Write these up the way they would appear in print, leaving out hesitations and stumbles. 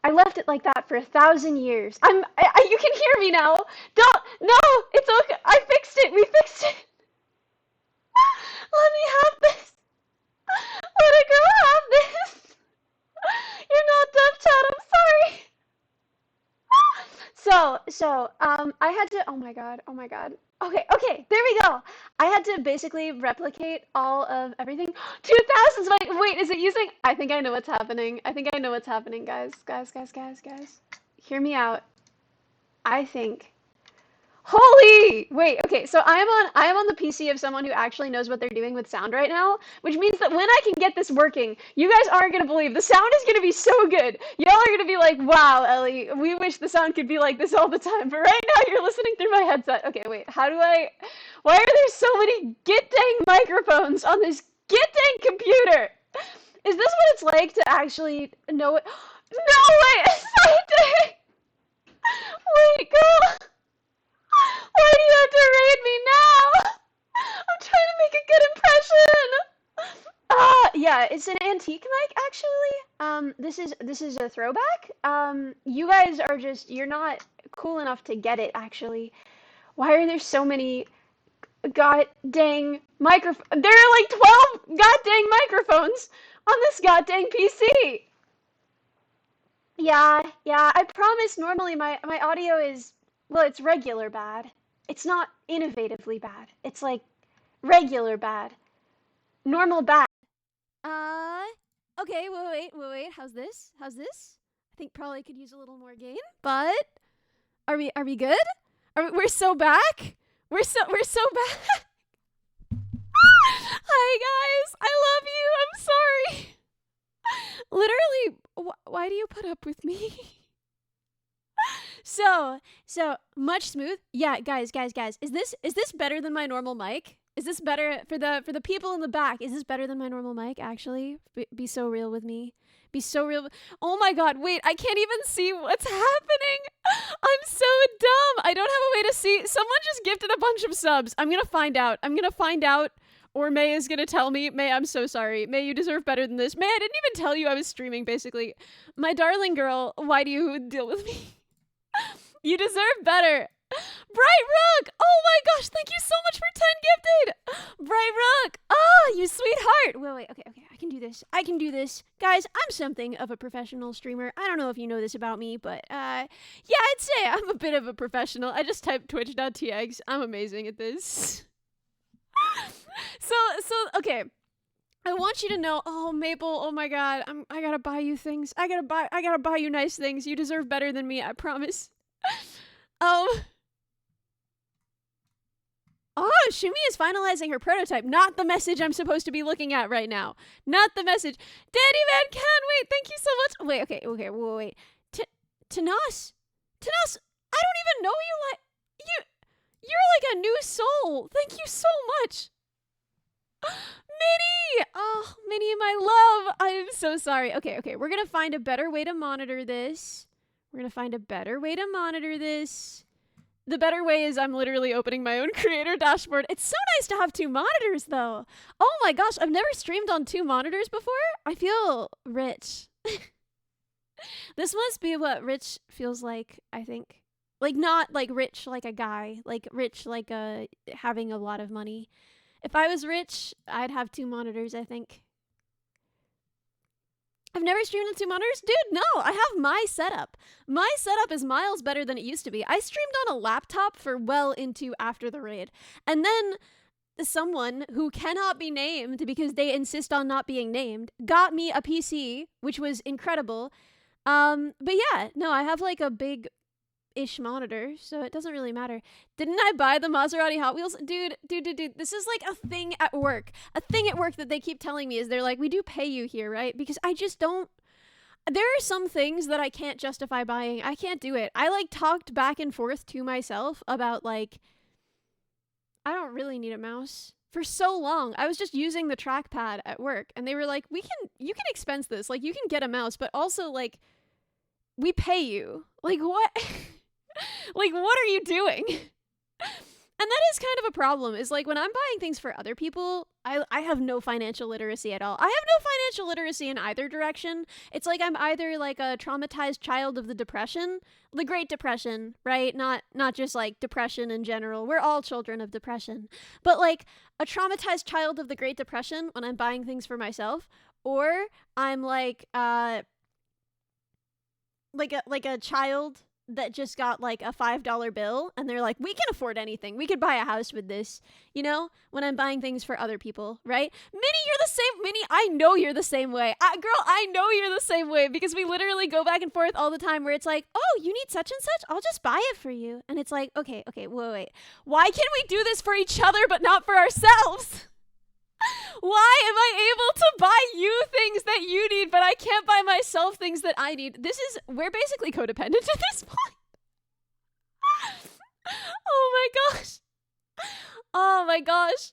I left it like that for 1,000 years. You can hear me now. Don't, no, it's okay. I fixed it. We fixed it. Let me have this. Let a girl have this. You're not deaf, Chad. I'm sorry. I had to, oh my God. Okay, there we go. I had to basically replicate all of everything. 2000s, wait, is it using? I think I know what's happening. I think I know what's happening, guys. Hear me out. I think Holy! Wait, okay, so I am on the PC of someone who actually knows what they're doing with sound right now, which means that when I can get this working, you guys aren't gonna believe the sound is gonna be so good. Y'all are gonna be like, wow, Ellie, we wish the sound could be like this all the time. But right now you're listening through my headset. Okay, wait, why are there so many git dang microphones on this git dang computer? Is this what it's like to actually know it? No way! So dang! Wait, girl! Why do you have to raid me now? I'm trying to make a good impression. Yeah, it's an antique mic actually. This is a throwback. You guys are you're not cool enough to get it actually. Why are there so many god dang microphones? There are like 12 god dang microphones on this god dang PC. Yeah, I promise normally my audio is, well, it's regular bad. It's not innovatively bad. It's like regular bad. Normal bad. Uh, okay, wait. How's this? I think probably could use a little more gain. But are we good? We're so back? We're so back. Hi guys. I love you. I'm sorry. Literally, why do you put up with me? So much smooth. Yeah, guys. Is this better than my normal mic? Is this better for the people in the back? Is this better than my normal mic? Actually, be so real with me. Be so real. Oh my God! Wait, I can't even see what's happening. I'm so dumb. I don't have a way to see. Someone just gifted a bunch of subs. I'm gonna find out. Or May is gonna tell me. May, I'm so sorry. May, you deserve better than this. May, I didn't even tell you I was streaming. Basically, my darling girl. Why do you deal with me? You deserve better. Bright Rook! Oh my gosh, thank you so much for 10 gifted! Bright Rook! Oh, you sweetheart! Wait, okay, I can do this. Guys, I'm something of a professional streamer. I don't know if you know this about me, but yeah, I'd say I'm a bit of a professional. I just typed twitch.tx. I'm amazing at this. So, okay. I want you to know, oh Maple, oh my God, I gotta buy you things. I gotta buy you nice things. You deserve better than me, I promise. Oh, Shumi is finalizing her prototype. Not the message I'm supposed to be looking at right now. Not the message. Danny Van Can, wait, thank you so much. Wait. Tanas, I don't even know you you're like a new soul. Thank you so much. Minnie! Oh, Minnie, my love. I am so sorry. Okay. We're going to find a better way to monitor this. The better way is I'm literally opening my own creator dashboard. It's so nice to have two monitors, though. Oh my gosh, I've never streamed on two monitors before. I feel rich. This must be what rich feels like, I think. Like, not like rich like a guy. Like, rich like having a lot of money. If I was rich, I'd have two monitors, I think. I've never streamed on two monitors? Dude, no, I have my setup. My setup is miles better than it used to be. I streamed on a laptop for well into after the raid. And then someone who cannot be named because they insist on not being named got me a PC, which was incredible. But yeah, no, I have like a big-ish monitor, so it doesn't really matter. Didn't I buy the Maserati Hot Wheels? Dude, this is like a thing at work. A thing at work that they keep telling me is they're like, we do pay you here, right? Because I just don't. There are some things that I can't justify buying. I can't do it. I like talked back and forth to myself about like, I don't really need a mouse. For so long, I was just using the trackpad at work, and they were like, you can expense this. Like, you can get a mouse, but also like, we pay you. Like, what? Like, what are you doing? And that is kind of a problem, is like when I'm buying things for other people, I have no financial literacy at all. I have no financial literacy in either direction. It's like I'm either like a traumatized child of the Depression, the Great Depression, right? Not just like depression in general. We're all children of depression. But like a traumatized child of the Great Depression when I'm buying things for myself, or I'm like a child that just got like a $5 bill and they're like, we can afford anything, we could buy a house with this, you know, when I'm buying things for other people, right? Minnie, you're the same. Minnie, I know you're the same way. Girl, I know you're the same way, because we literally go back and forth all the time where it's like, oh, you need such and such, I'll just buy it for you. And it's like, okay, wait, why can we do this for each other but not for ourselves? Why am I able to buy you things that you need, but I can't buy myself things that I need? We're basically codependent at this point. Oh my gosh. Oh my gosh.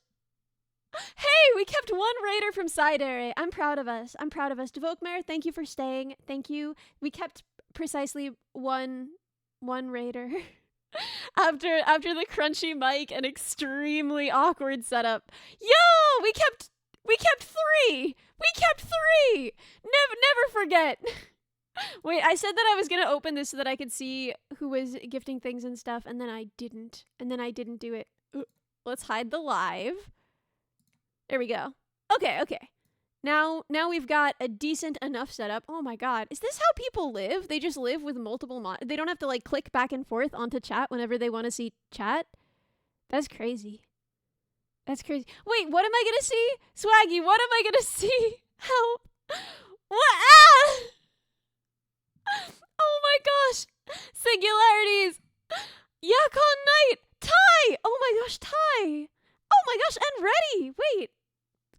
Hey, we kept one raider from Side Area. I'm proud of us. Devokmer, thank you for staying. Thank you. We kept precisely one raider. After the crunchy mic and extremely awkward setup. Yo, we kept 3. Never forget. Wait, I said that I was gonna open this so that I could see who was gifting things and stuff, and then I didn't do it. Let's hide the live. There we go. Okay. Now we've got a decent enough setup. Oh my god. Is this how people live? They just live with multiple they don't have to like click back and forth onto chat whenever they want to see chat? That's crazy. Wait, what am I gonna see? Swaggy, what am I gonna see? Help. What? Ah! Oh my gosh. Singularities. Yakon Knight. Ty. Oh my gosh, Ty. Oh my gosh, and Ready. Wait.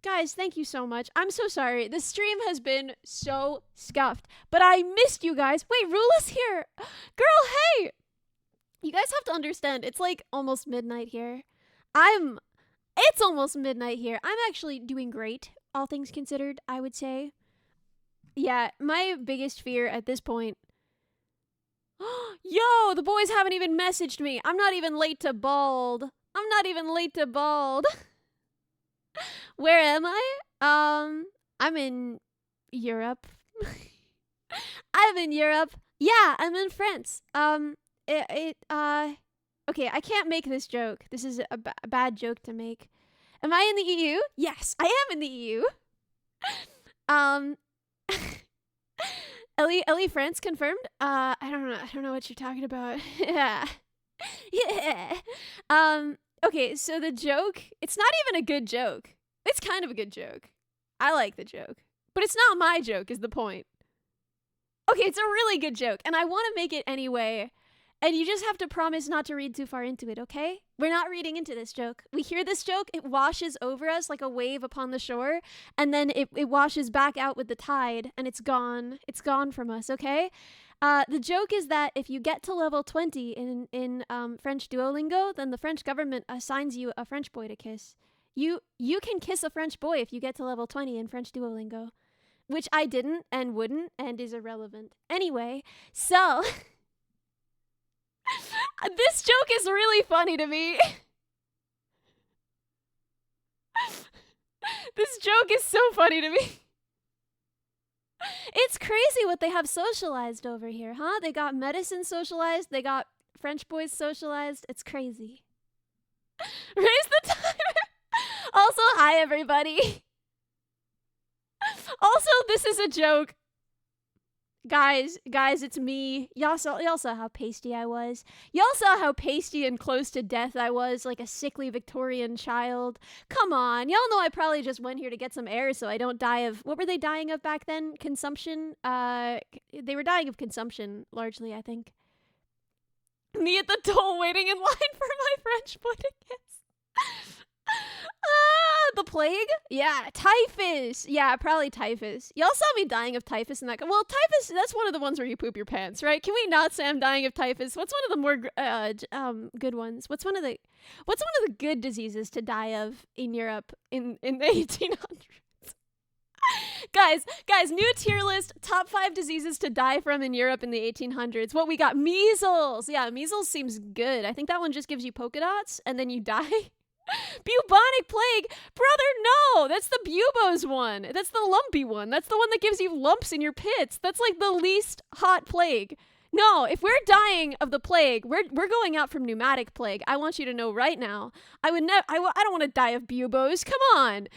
Guys, thank you so much. I'm so sorry. The stream has been so scuffed, but I missed you guys. Wait, Rula's here. Girl, hey. You guys have to understand, it's like almost midnight here. It's almost midnight here. I'm actually doing great, all things considered, I would say. Yeah, my biggest fear at this point. Yo, the boys haven't even messaged me. I'm not even late to bald. Where am I? I'm in Europe. Yeah, I'm in France. Okay, I can't make this joke. This is a bad joke to make. Am I in the EU? Yes, I am in the EU. Ellie France confirmed? I don't know what you're talking about. Yeah. Okay, so the joke, it's not even a good joke. It's kind of a good joke. I like the joke. But it's not my joke is the point. Okay, it's a really good joke, and I want to make it anyway. And you just have to promise not to read too far into it, okay? We're not reading into this joke. We hear this joke, it washes over us like a wave upon the shore, and then it washes back out with the tide, and it's gone. It's gone from us, okay? The joke is that if you get to level 20 in French Duolingo, then the French government assigns you a French boy to kiss. You can kiss a French boy if you get to level 20 in French Duolingo, which I didn't and wouldn't and is irrelevant. Anyway, so this joke is really funny to me. This joke is so funny to me. It's crazy what they have socialized over here, huh? They got medicine socialized, they got French boys socialized. It's crazy. Raise the timer. Also, hi everybody. Also, this is a joke. Guys, it's me. Y'all saw how pasty I was. Y'all saw how pasty and close to death I was, like a sickly Victorian child. Come on. Y'all know I probably just went here to get some air so I don't die of... What were they dying of back then? Consumption? They were dying of consumption, largely, I think. Me at the toll waiting in line for my French boy to kiss. The plague? Yeah, typhus. Yeah, probably typhus. Y'all saw me dying of typhus in that. Well, typhus, that's one of the ones where you poop your pants, right? Can we not say I'm dying of typhus? What's one of the more good ones? What's one of the good diseases to die of in Europe in the 1800s? Guys, new tier list, top 5 diseases to die from in Europe in the 1800s. What we got? Measles. Yeah, measles seems good. I think that one just gives you polka dots and then you die. Bubonic plague. Brother, no. That's the buboes one. That's the lumpy one. That's the one that gives you lumps in your pits. That's like the least hot plague. No, if we're dying of the plague, we're going out from pneumatic plague. I want you to know right now. I would never. I don't want to die of buboes. Come on,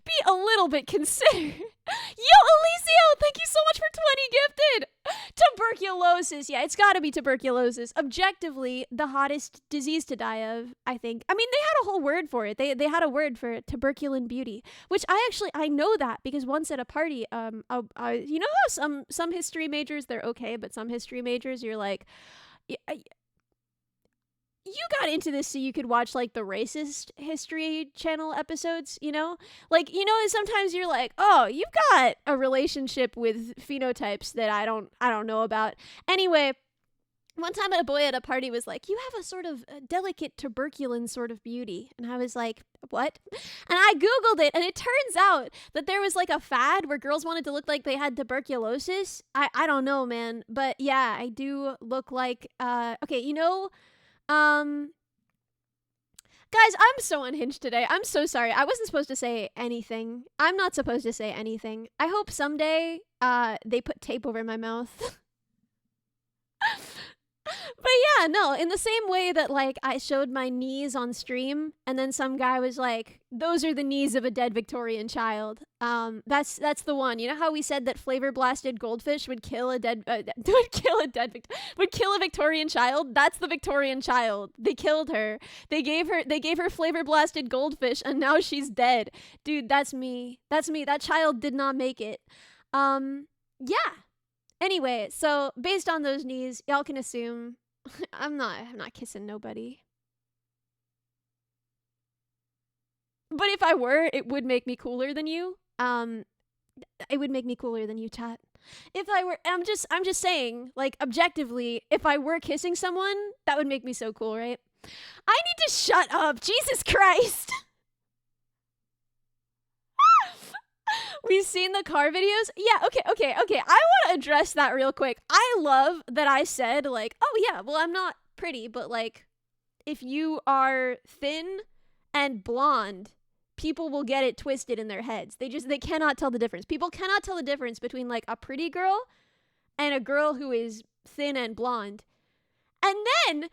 be a little bit considerate. Yo, Alicio, thank you so much for 20 gifted. Tuberculosis. Yeah, it's got to be tuberculosis. Objectively, the hottest disease to die of, I think. I mean, they had a whole word for it. They had a word for it, tuberculin beauty, which I know that because once at a party, you know how some history majors, they're okay, but some history majors, you're like, you got into this so you could watch like the racist history channel episodes, you know? Like, you know, sometimes you're like, oh, you've got a relationship with phenotypes that I don't know about. Anyway, one time a boy at a party was like, you have a sort of delicate tuberculin sort of beauty. And I was like, what? And I Googled it, and it turns out that there was like a fad where girls wanted to look like they had tuberculosis. I don't know, man. But yeah, I do look like, okay, you know, guys, I'm so unhinged today. I'm so sorry. I wasn't supposed to say anything. I'm not supposed to say anything. I hope someday, they put tape over my mouth. But yeah, no, in the same way that like I showed my knees on stream and then some guy was like, those are the knees of a dead Victorian child. That's the one. You know how we said that flavor blasted goldfish would kill a Victorian child? That's the Victorian child. They killed her. They gave her flavor blasted goldfish and now she's dead. Dude, that's me. That child did not make it. Yeah. Anyway, so based on those knees, y'all can assume I'm not kissing nobody. But if I were, it would make me cooler than you. It would make me cooler than you, chat. If I were, I'm just saying, like, objectively, if I were kissing someone, that would make me so cool, right? I need to shut up. Jesus Christ. We've seen the car videos. Yeah, okay. I want to address that real quick. I love that I said, like, oh yeah, well, I'm not pretty, but like, if you are thin and blonde, people will get it twisted in their heads. They cannot tell the difference. People cannot tell the difference between like a pretty girl and a girl who is thin and blonde. And then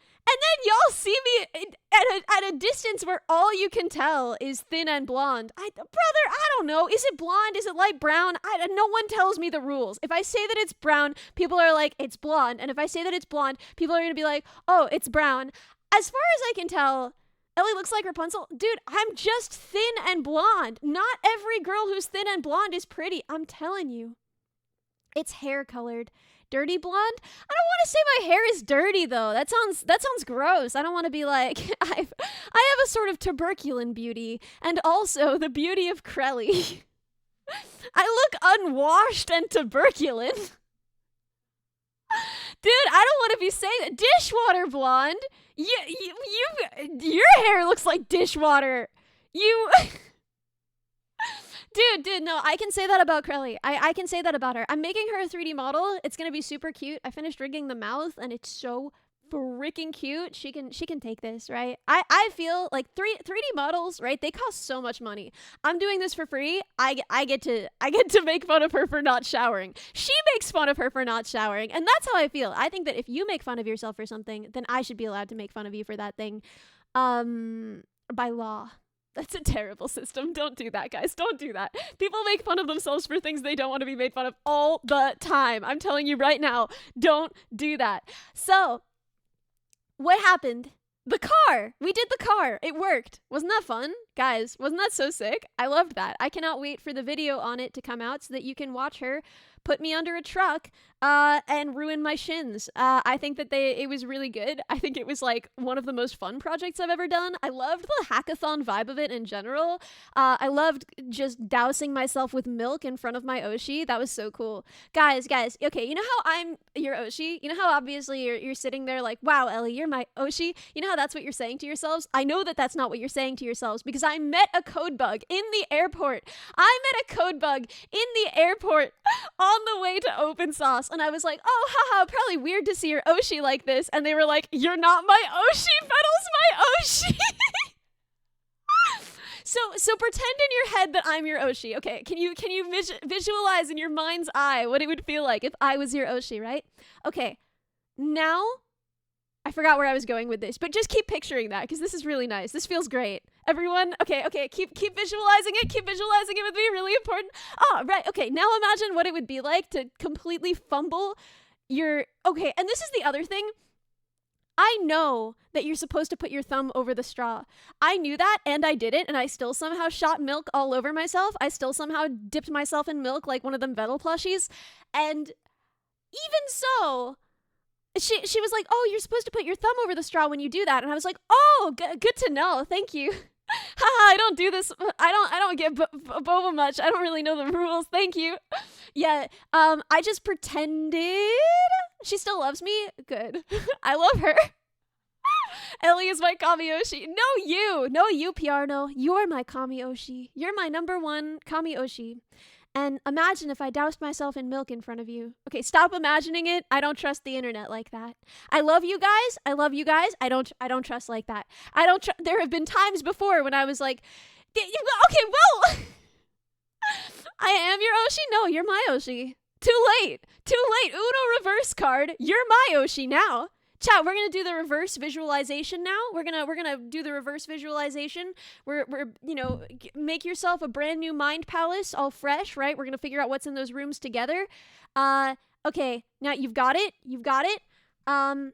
y'all see me at a distance where all you can tell is thin and blonde. Brother, I don't know. Is it blonde? Is it light brown? No one tells me the rules. If I say that it's brown, people are like, it's blonde. And if I say that it's blonde, people are going to be like, oh, it's brown. As far as I can tell, Ellie looks like Rapunzel. Dude, I'm just thin and blonde. Not every girl who's thin and blonde is pretty. I'm telling you. It's hair colored. Dirty blonde? I don't want to say my hair is dirty though. That sounds gross. I don't want to be like I have a sort of tuberculin beauty and also the beauty of Crelly. I look unwashed and tuberculin. Dude, I don't want to be saying that. Dishwater blonde. Your hair looks like dishwater. You Dude, no, I can say that about Crelly. I can say that about her. I'm making her a 3D model. It's gonna be super cute. I finished rigging the mouth, and it's so freaking cute. She can take this, right? I feel like 3D models, right? They cost so much money. I'm doing this for free. I get to make fun of her for not showering. She makes fun of her for not showering, and that's how I feel. I think that if you make fun of yourself for something, then I should be allowed to make fun of you for that thing, by law. That's a terrible system. Don't do that, guys. Don't do that. People make fun of themselves for things they don't want to be made fun of all the time. I'm telling you right now, don't do that. So, what happened? The car. We did the car. It worked. Wasn't that fun? Guys, wasn't that so sick? I loved that. I cannot wait for the video on it to come out so that you can watch her put me under a truck and ruin my shins. I think that it was really good. I think it was like one of the most fun projects I've ever done. I loved the hackathon vibe of it in general. I loved just dousing myself with milk in front of my Oshi. That was so cool. Guys, okay, you know how I'm your Oshi? You know how obviously you're sitting there like, wow, Ellie, you're my Oshi? You know how that's what you're saying to yourselves? I know that that's not what you're saying to yourselves because I met a code bug in the airport. I met a code bug in the airport on the way to Opensauce, and I was like, oh, haha, probably weird to see your Oshi like this. And they were like, you're not my Oshi, Fennel's my Oshi. So pretend in your head that I'm your Oshi. Okay, can you visualize in your mind's eye what it would feel like if I was your Oshi, right? Okay, now I forgot where I was going with this, but just keep picturing that because this is really nice. This feels great. Everyone, okay, keep visualizing it. Keep visualizing it with me. Really important. Oh, right. Okay, now imagine what it would be like to completely fumble your. Okay, and this is the other thing. I know that you're supposed to put your thumb over the straw. I knew that and I did it, and I still somehow shot milk all over myself. I still somehow dipped myself in milk like one of them Vettel plushies. And even so, she was like, oh, you're supposed to put your thumb over the straw when you do that. And I was like, oh, good to know. Thank you. Haha, I don't do this. I don't get boba much. I don't really know the rules. Thank you. Yeah, I just pretended. She still loves me. Good. I love her. Ellie is my Kami Oshi. No, you, Piarno. You're my Kami Oshi. You're my number one Kami Oshi. And imagine if I doused myself in milk in front of you. Okay, stop imagining it. I don't trust the internet like that. I love you guys. I don't trust like that. There have been times before when I was like, okay, well, I am your Oshi. No, you're my Oshi. Too late. Uno reverse card. You're my Oshi now. Chat, we're gonna do the reverse visualization now. We're gonna do the reverse visualization. We're make yourself a brand new mind palace, all fresh, right? We're gonna figure out what's in those rooms together. Okay, now you've got it. I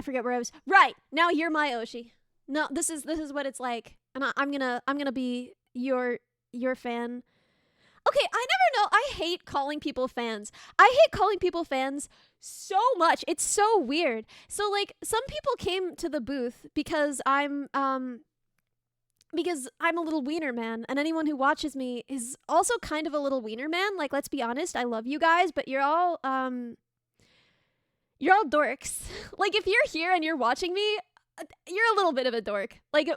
forget where I was. Right, now you're my Oshi. No, this is what it's like, and I'm gonna be your fan. Okay, I never know. I hate calling people fans. I hate calling people fans so much. It's so weird. So like some people came to the booth because I'm a little wiener man, and anyone who watches me is also kind of a little wiener man. Like, let's be honest, I love you guys, but you're all dorks. Like, if you're here and you're watching me, you're a little bit of a dork. Like,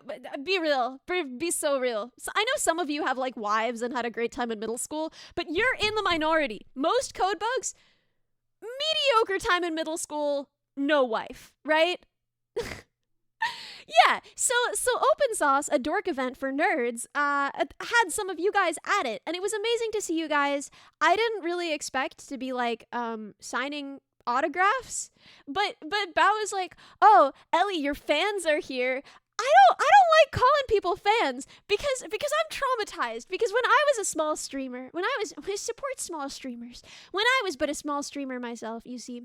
be real. Be so real. So I know some of you have, like, wives and had a great time in middle school, but you're in the minority. Most code bugs, mediocre time in middle school, no wife, right? Yeah, so Opensauce, a dork event for nerds, had some of you guys at it, and it was amazing to see you guys. I didn't really expect to be, like, signing autographs, but Bao was like, oh, Ellie, your fans are here. I don't like calling people fans because I'm traumatized, because when I was a small streamer, when I support small streamers, when I was but a small streamer myself, you see,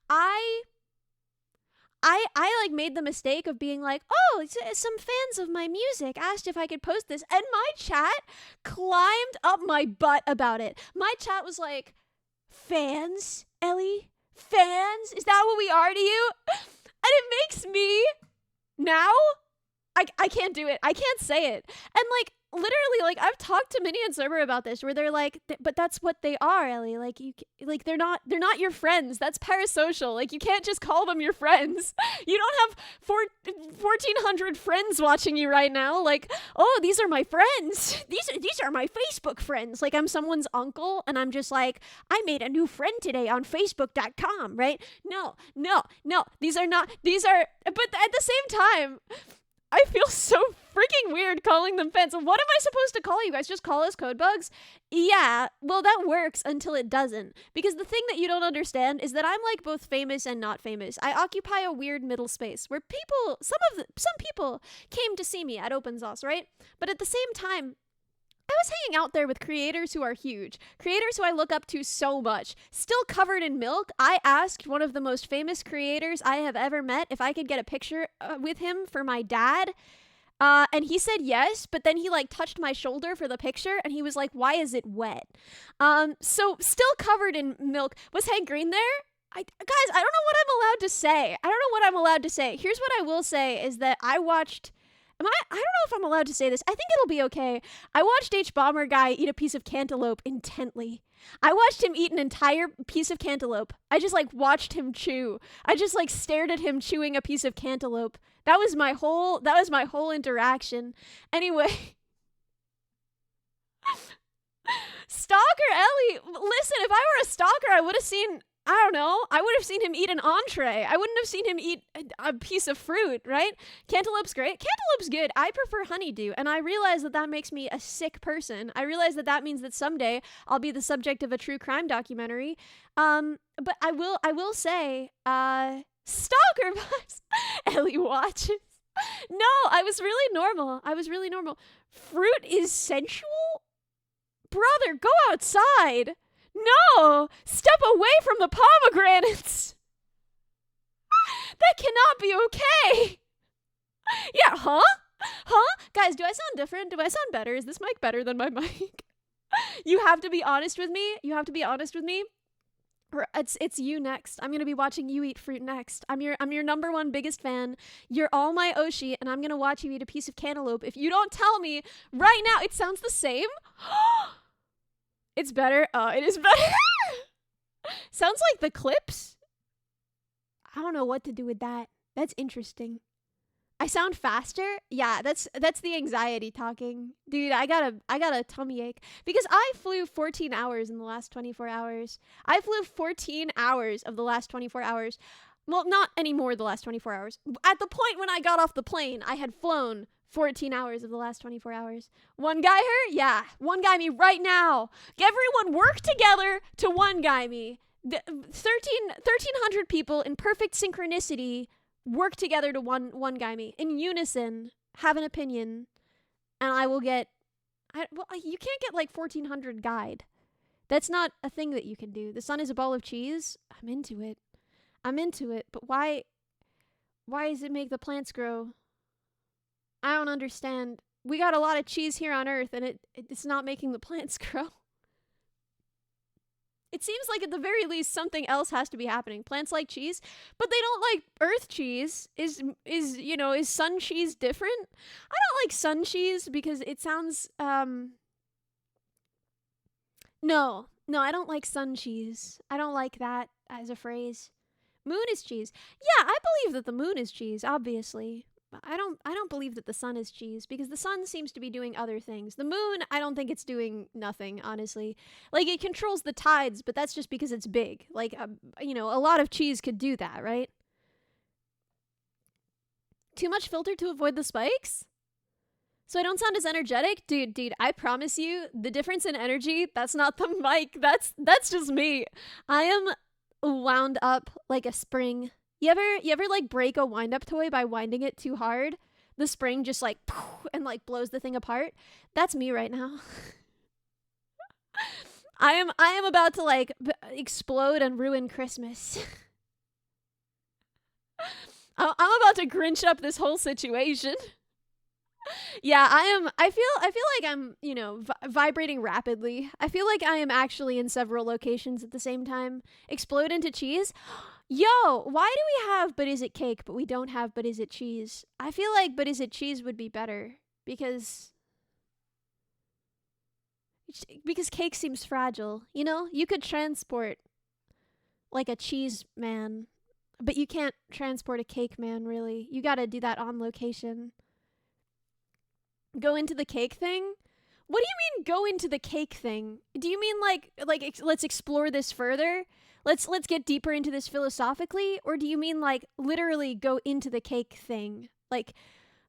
I like made the mistake of being like, oh, some fans of my music asked if I could post this, and my chat climbed up my butt about it. My chat was like, fans, Ellie? Fans? Is that what we are to you? And it makes me now, I can't do it. I can't say it. And like literally, like, I've talked to Minnie and Cerber about this, where they're like, but that's what they are, Ellie. Like, they're not your friends. That's parasocial. Like, you can't just call them your friends. You don't have 1,400 friends watching you right now. Like, oh, these are my friends. These are my Facebook friends. Like, I'm someone's uncle, and I'm just like, I made a new friend today on Facebook.com, right? No. These are not. But at the same time, I feel so freaking weird calling them fans. What am I supposed to call you guys? Just call us code bugs? Yeah, well, that works until it doesn't. Because the thing that you don't understand is that I'm like both famous and not famous. I occupy a weird middle space where some people came to see me at Opensauce, right? But at the same time, I was hanging out there with creators who are huge, creators who I look up to so much, still covered in milk. I asked one of the most famous creators I have ever met if I could get a picture with him for my dad. And he said yes, but then he like touched my shoulder for the picture and he was like, "Why is it wet?" So still covered in milk. Was Hank Green there? Guys, I don't know what I'm allowed to say. I don't know what I'm allowed to say. Here's what I will say is that I watched I don't know if I'm allowed to say this. I think it'll be okay. I watched H Bomber guy eat a piece of cantaloupe intently. I watched him eat an entire piece of cantaloupe. I just like watched him chew. I just like stared at him chewing a piece of cantaloupe. That was my whole interaction. Anyway, Stalker Ellie, listen, if I were a stalker, I would have seen, I don't know, I would have seen him eat an entree. I wouldn't have seen him eat a piece of fruit, right? Cantaloupe's great. Cantaloupe's good. I prefer honeydew, and I realize that that makes me a sick person. I realize that that means that someday I'll be the subject of a true crime documentary. But I will say, stalker vibes. Ellie watches. No, I was really normal. Fruit is sensual? Brother, go outside. No! Step away from the pomegranates! That cannot be okay! Yeah, huh? Huh? Guys, do I sound different? Do I sound better? Is this mic better than my mic? You have to be honest with me. Or it's you next. I'm gonna be watching you eat fruit next. I'm your number one biggest fan. You're all my Oshi, and I'm gonna watch you eat a piece of cantaloupe. If you don't tell me right now, it sounds the same. It's better. It is better. Sounds like the clips. I don't know what to do with that. That's interesting. I sound faster? Yeah, that's the anxiety talking. Dude, I got a tummy ache because I flew 14 hours in the last 24 hours. I flew 14 hours of the last 24 hours. Well, not anymore the last 24 hours. At the point when I got off the plane, I had flown 14 hours of the last 24 hours. One guy her? Yeah. One guy me right now. Everyone work together to one guy me. 1,300 people in perfect synchronicity work together to one guy me. In unison, have an opinion, and I will get... you can't get like 1,400 guide. That's not a thing that you can do. The sun is a ball of cheese. I'm into it. But why does it make the plants grow? I don't understand. We got a lot of cheese here on Earth, and it's not making the plants grow. It seems like at the very least something else has to be happening. Plants like cheese, but they don't like Earth cheese. Is sun cheese different? I don't like sun cheese because it sounds No, I don't like sun cheese. I don't like that as a phrase. Moon is cheese. Yeah, I believe that the moon is cheese, obviously. I don't believe that the sun is cheese because the sun seems to be doing other things. The moon, I don't think it's doing nothing, honestly. Like, it controls the tides, but that's just because it's big. Like, a lot of cheese could do that, right? Too much filter to avoid the spikes? So I don't sound as energetic? Dude, I promise you, the difference in energy, that's not the mic. That's just me. I am wound up like a spring. You ever like break a wind-up toy by winding it too hard? The spring just like and like blows the thing apart. That's me right now. I am about to like explode and ruin Christmas. I'm about to Grinch up this whole situation. Yeah, I feel like I'm, vibrating rapidly. I feel like I am actually in several locations at the same time. Explode into cheese? Yo, why do we have but is it cake, but we don't have but is it cheese? I feel like but is it cheese would be better because cake seems fragile, You could transport like a cheese man, but you can't transport a cake man, really. You gotta do that on location. Go into the cake thing? What do you mean go into the cake thing? Do you mean like let's explore this further? Let's get deeper into this philosophically, or do you mean like literally go into the cake thing? Like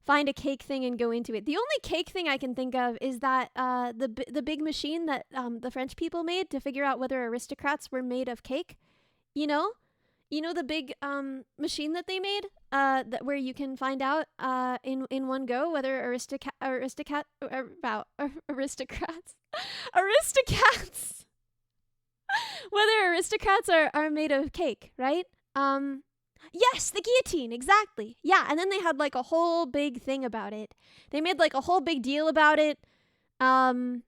find a cake thing and go into it. The only cake thing I can think of is that the big machine that the French people made to figure out whether aristocrats were made of cake. The big machine that they made that where you can find out in one go whether aristocrats whether aristocrats are made of cake, right? Yes, the guillotine, exactly. Yeah, and then they had like a whole big thing about it. They made like a whole big deal about it. Um,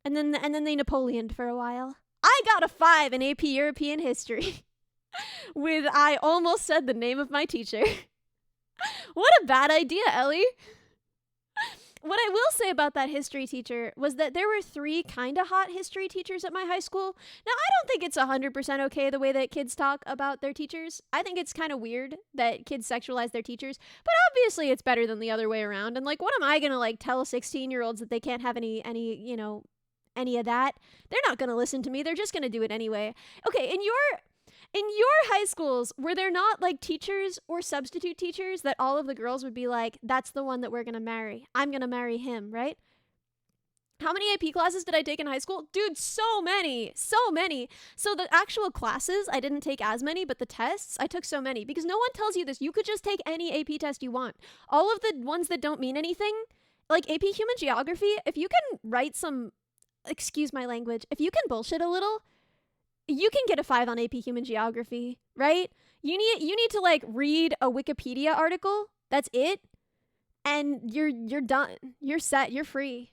and then they Napoleoned for a while. I got a 5 in AP European history. With I almost said the name of my teacher. What a bad idea, Ellie. What I will say about that history teacher was that there were 3 kind of hot history teachers at my high school. Now, I don't think it's 100% okay the way that kids talk about their teachers. I think it's kind of weird that kids sexualize their teachers, but obviously it's better than the other way around. And like, what am I going to like tell 16-year-olds that they can't have any, any of that? They're not going to listen to me. They're just going to do it anyway. Okay, in your high schools, were there not like teachers or substitute teachers that all of the girls would be like, that's the one that we're gonna marry. I'm gonna marry him, right? How many AP classes did I take in high school? Dude, so many. So many. So the actual classes, I didn't take as many, but the tests, I took so many. Because no one tells you this. You could just take any AP test you want. All of the ones that don't mean anything, like AP Human Geography, if you can write some, excuse my language, if you can bullshit a little, you can get a 5 on AP Human Geography, right? You need to like read a Wikipedia article. That's it. And you're done. You're set. You're free.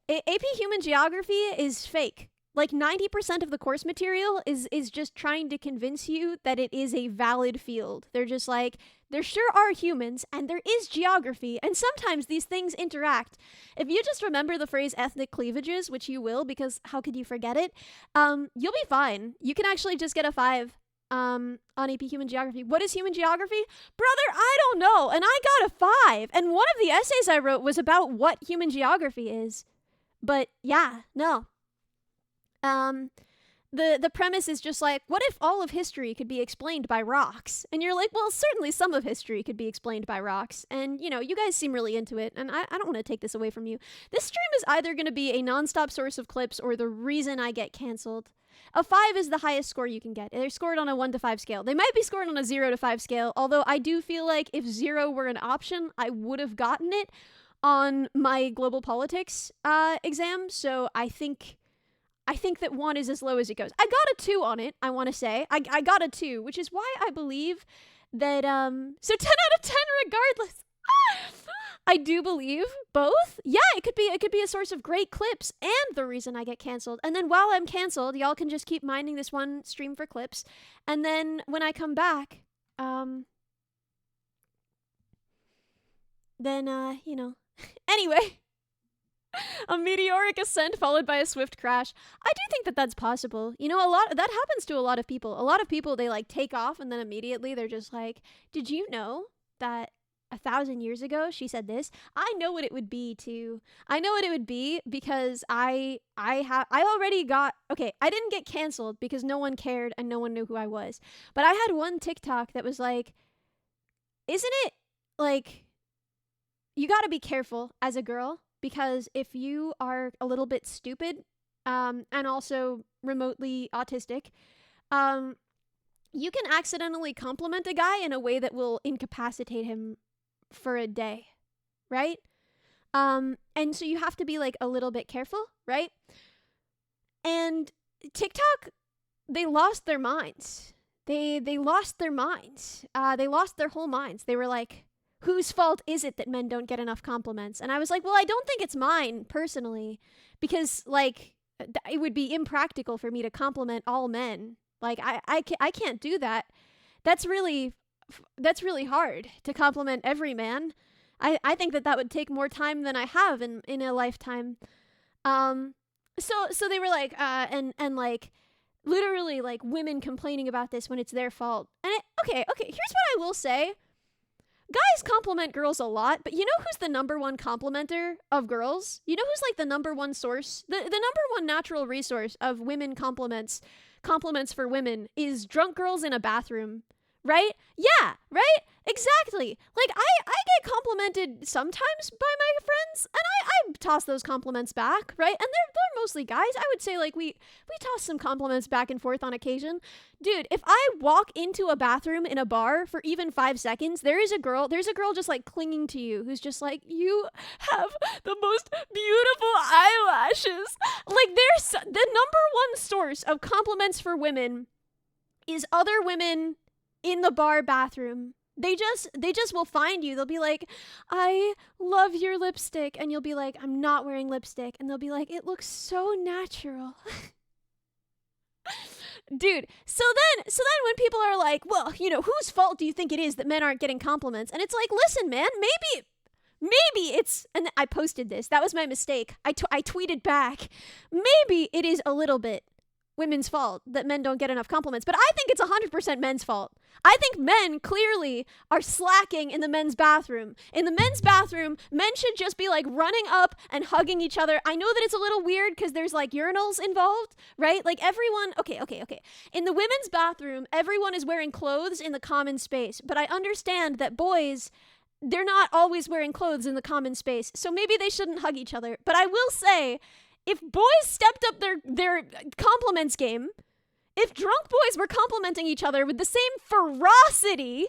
AP Human Geography is fake. Like 90% of the course material is just trying to convince you that it is a valid field. They're just like, there sure are humans, and there is geography, and sometimes these things interact. If you just remember the phrase ethnic cleavages, which you will, because how could you forget it, you'll be fine. You can actually just get a 5 on AP Human Geography. What is Human Geography? Brother, I don't know, and I got a 5, and one of the essays I wrote was about what Human Geography is. But yeah, no. The premise is just like, what if all of history could be explained by rocks? And you're like, well, certainly some of history could be explained by rocks. And, you guys seem really into it, and I don't want to take this away from you. This stream is either going to be a nonstop source of clips or the reason I get canceled. A 5 is the highest score you can get. They're scored on a 1 to 5 scale. They might be scored on a 0 to 5 scale, although I do feel like if 0 were an option, I would have gotten it on my global politics exam. So I think that 1 is as low as it goes. I got a 2 on it, I want to say. I got a 2, which is why I believe that, so 10 out of 10 regardless. I do believe both. Yeah, it could be a source of great clips and the reason I get canceled. And then while I'm canceled, y'all can just keep minding this one stream for clips. And then when I come back, then, anyway. A meteoric ascent followed by a swift crash. I do think that that's possible. A lot that happens to a lot of people. A lot of people, they like take off and then immediately they're just like, did you know that 1,000 years ago she said this? I know what it would be too. I know what it would be because I already got, okay, I didn't get canceled because no one cared and no one knew who I was. But I had one TikTok that was like, isn't it like, you gotta be careful as a girl, because if you are a little bit stupid, and also remotely autistic, you can accidentally compliment a guy in a way that will incapacitate him for a day, right? And so you have to be like a little bit careful, right? And TikTok, they lost their minds. They lost their minds. They lost their whole minds. They were like, whose fault is it that men don't get enough compliments? And I was like, well, I don't think it's mine personally, because like it would be impractical for me to compliment all men. Like I can't do that. That's really hard to compliment every man. I think that would take more time than I have in a lifetime. So they were like, and like literally like women complaining about this when it's their fault. And okay, here's what I will say. Guys compliment girls a lot, but you know who's the #1 complimenter of girls? You know who's like the #1 source? The #1 natural resource of women compliments for women is drunk girls in a bathroom, right? Yeah, right? Exactly. Like I get complimented sometimes by my friends, and I toss those compliments back, right? And they're mostly guys. I would say like we toss some compliments back and forth on occasion. Dude, if I walk into a bathroom in a bar for even 5 seconds, there's a girl just like clinging to you who's just like, you have the most beautiful eyelashes. Like there's the #1 source of compliments for women is other women in the bar bathroom. They just will find you. They'll be like, I love your lipstick. And you'll be like, I'm not wearing lipstick. And they'll be like, it looks so natural. Dude, so then when people are like, well, you know, whose fault do you think it is that men aren't getting compliments? And it's like, listen, man, maybe it's, and I posted this. That was my mistake. I tweeted back. Maybe it is a little bit women's fault that men don't get enough compliments, but I think it's 100% men's fault. I think men clearly are slacking in the men's bathroom. In the men's bathroom, men should just be like running up and hugging each other. I know that it's a little weird because there's like urinals involved, right? Like everyone, okay. In the women's bathroom, everyone is wearing clothes in the common space, but I understand that boys, they're not always wearing clothes in the common space, so maybe they shouldn't hug each other. But I will say, if boys stepped up their compliments game, if drunk boys were complimenting each other with the same ferocity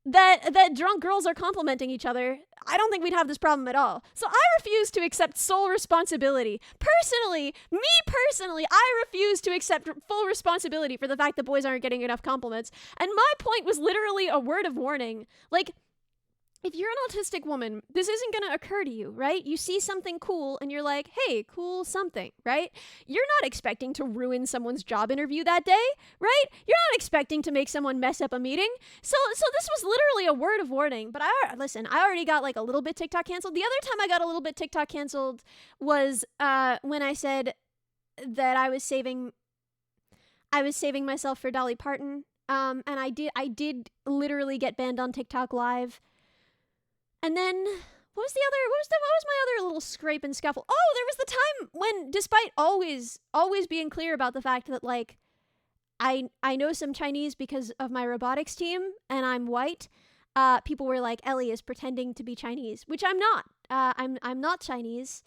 that drunk girls are complimenting each other, I don't think we'd have this problem at all. So I refuse to accept sole responsibility. Personally, I refuse to accept full responsibility for the fact that boys aren't getting enough compliments. And my point was literally a word of warning. Like, if you're an autistic woman, this isn't going to occur to you, right? You see something cool and you're like, hey, cool something, right? You're not expecting to ruin someone's job interview that day, right? You're not expecting to make someone mess up a meeting. So this was literally a word of warning. But I already got like a little bit TikTok canceled. The other time I got a little bit TikTok canceled was when I said that I was saving myself for Dolly Parton. And I did literally get banned on TikTok Live. And then, what was my other little scrape and scuffle? Oh, there was the time when, despite always being clear about the fact that, like, I know some Chinese because of my robotics team, and I'm white, people were like, Ellie is pretending to be Chinese, which I'm not. I'm not Chinese,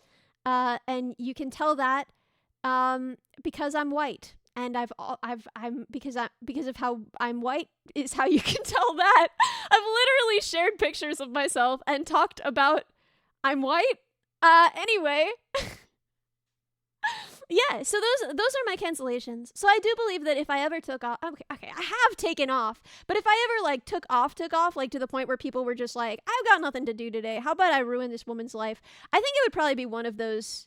and you can tell that, because I'm white. And because of how I'm white is how you can tell that. I've literally shared pictures of myself and talked about I'm white. Anyway. Yeah, so those are my cancellations. So I do believe that if I ever took off, okay, I have taken off, but if I ever like took off, like to the point where people were just like, I've got nothing to do today, how about I ruin this woman's life? I think it would probably be one of those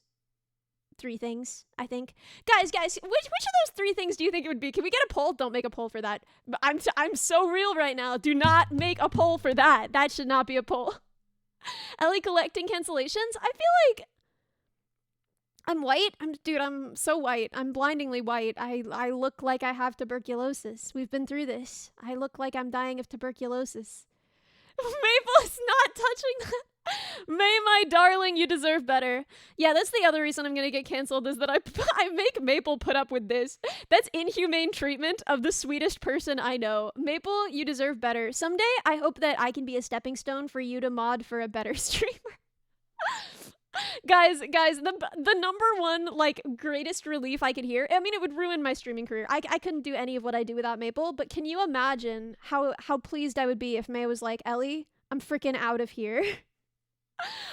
3 things, I think. Guys, which of those 3 things do you think it would be? Can we get a poll? Don't make a poll for that. I'm so real right now. Do not make a poll for that. That should not be a poll. Ellie collecting cancellations? I feel like I'm white. I'm so white. I'm blindingly white. I look like I have tuberculosis. We've been through this. I look like I'm dying of tuberculosis. Maple is not touching that. May, my darling, you deserve better. Yeah, that's the other reason I'm gonna get canceled, is that I make Maple put up with this. That's inhumane treatment of the sweetest person I know. Maple, you deserve better. Someday, I hope that I can be a stepping stone for you to mod for a better streamer. Guys, the number one, like, greatest relief I could hear, I mean, it would ruin my streaming career. I couldn't do any of what I do without Maple, but can you imagine how pleased I would be if May was like, Ellie, I'm freaking out of here.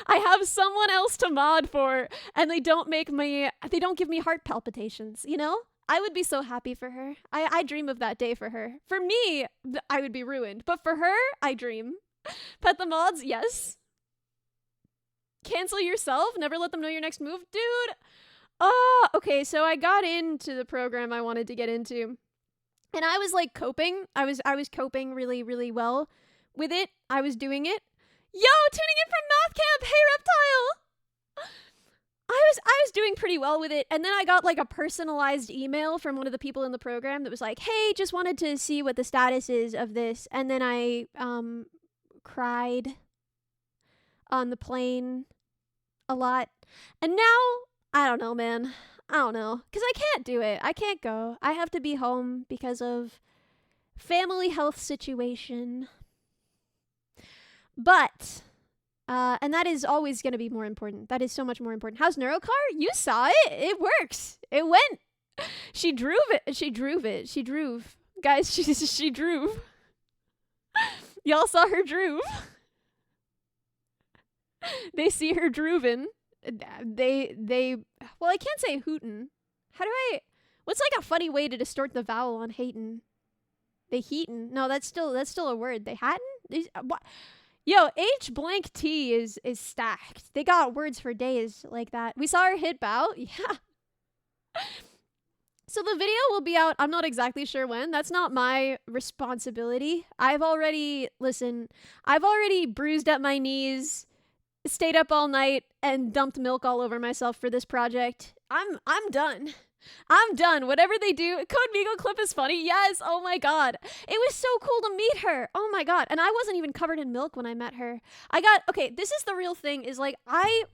I have someone else to mod for, and they don't give me heart palpitations, you know? I would be so happy for her. I dream of that day for her. For me, I would be ruined, but for her, I dream. Pet the mods, yes. Cancel yourself, never let them know your next move. Dude! Oh, okay, so I got into the program I wanted to get into, and I was like coping. I was coping really, really well with it. I was doing it. Yo, tuning in from math camp. Hey, Reptile. I was doing pretty well with it, and then I got like a personalized email from one of the people in the program that was like, "Hey, just wanted to see what the status is of this." And then I cried on the plane a lot. And now, I don't know, man. I don't know, cuz I can't do it. I can't go. I have to be home because of family health situation. But, and that is always going to be more important. That is so much more important. How's Neurocar? You saw it. It works. It went. She drove it. She drove. Guys, she drove. Y'all saw her drove. They see her droovin'. Well, I can't say hootin'. What's like a funny way to distort the vowel on hatin'? They heatin'. No, that's still a word. They hadn't? What? Yo, H blank T is stacked. They got words for days like that. We saw her hit bow. Yeah. So the video will be out. I'm not exactly sure when. That's not my responsibility. I've already bruised up my knees, stayed up all night, and dumped milk all over myself for this project. I'm done. I'm done. Whatever they do. Code Migo clip is funny. Yes. Oh my god. It was so cool to meet her. Oh my god. And I wasn't even covered in milk when I met her. Okay, this is the real thing, is like I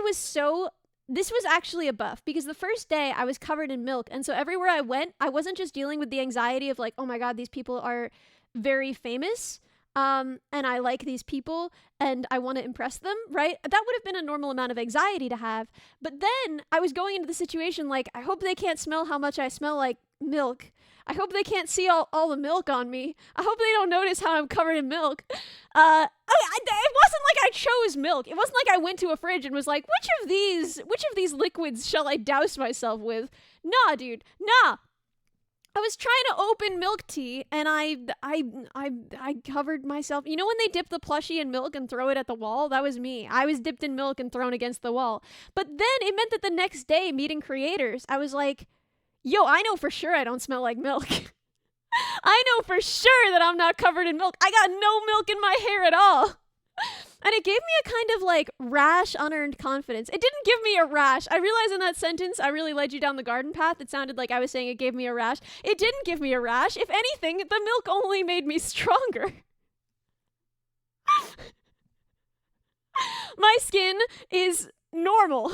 was so, this was actually a buff, because the first day I was covered in milk, and so everywhere I went, I wasn't just dealing with the anxiety of like, oh my god, these people are very famous, and I like these people, and I want to impress them, right? That would have been a normal amount of anxiety to have, but then I was going into the situation like, I hope they can't smell how much I smell like milk. I hope they can't see all the milk on me. I hope they don't notice how I'm covered in milk. It wasn't like I chose milk. It wasn't like I went to a fridge and was like, which of these liquids shall I douse myself with? Nah, dude. Nah. I was trying to open milk tea, and I covered myself. You know when they dip the plushie in milk and throw it at the wall? That was me. I was dipped in milk and thrown against the wall. But then it meant that the next day, meeting creators, I was like, yo, I know for sure I don't smell like milk. I know for sure that I'm not covered in milk. I got no milk in my hair at all. And it gave me a kind of like rash, unearned confidence. It didn't give me a rash. I realize in that sentence, I really led you down the garden path. It sounded like I was saying it gave me a rash. It didn't give me a rash. If anything, the milk only made me stronger. My skin is normal.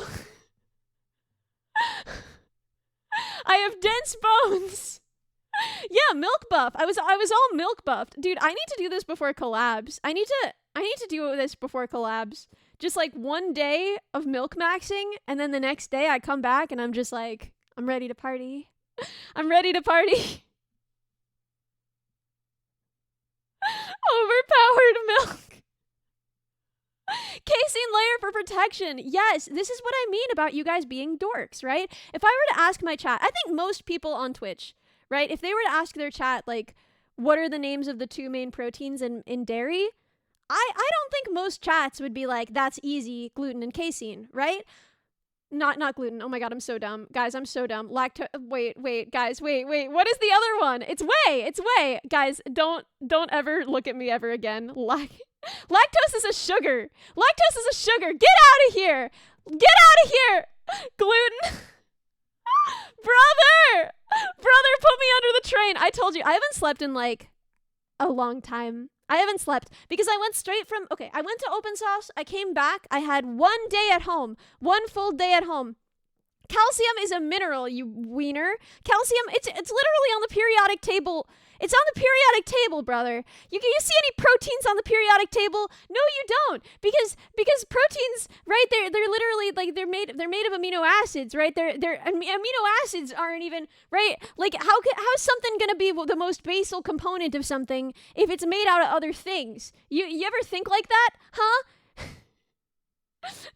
I have dense bones. Yeah, milk buff. I was all milk buffed. Dude, I need to do this before collabs. I need to do this before collabs. Just like one day of milk maxing, and then the next day I come back and I'm just like, I'm ready to party. I'm ready to party. Overpowered milk. Casein layer for protection. Yes, this is what I mean about you guys being dorks, right? If I were to ask my chat, I think most people on Twitch, right? If they were to ask their chat, like, what are the names of the two main proteins in dairy? I don't think most chats would be like, that's easy, gluten and casein, right? Not gluten. Oh my god, I'm so dumb. Guys, I'm so dumb. Wait, guys, wait. What is the other one? It's whey. Guys, don't ever look at me ever again. Lactose is a sugar. Get out of here. Gluten. Brother, put me under the train. I told you, I haven't slept in like a long time. I haven't slept because I went I went to Opensauce. I came back. I had one full day at home. Calcium is a mineral, you wiener. Calcium, it's literally on the periodic table. It's on the periodic table, brother. You see any proteins on the periodic table? No, you don't. Because proteins, right? They're literally like they're made of amino acids, right? Amino acids aren't even, right? Like how's something gonna be the most basal component of something if it's made out of other things? You ever think like that? Huh?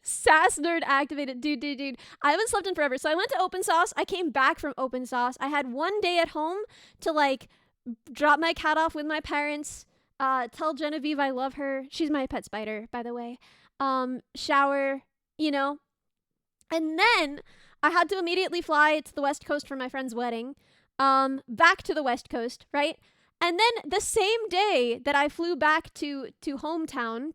Sass nerd activated. Dude. I haven't slept in forever. So I went to Opensauce. I came back from Opensauce. I had one day at home to like drop my cat off with my parents, tell Genevieve I love her. She's my pet spider, by the way. Shower, and then I had to immediately fly to the West Coast for my friend's wedding. Back to the West Coast, right? And then the same day that I flew back to hometown,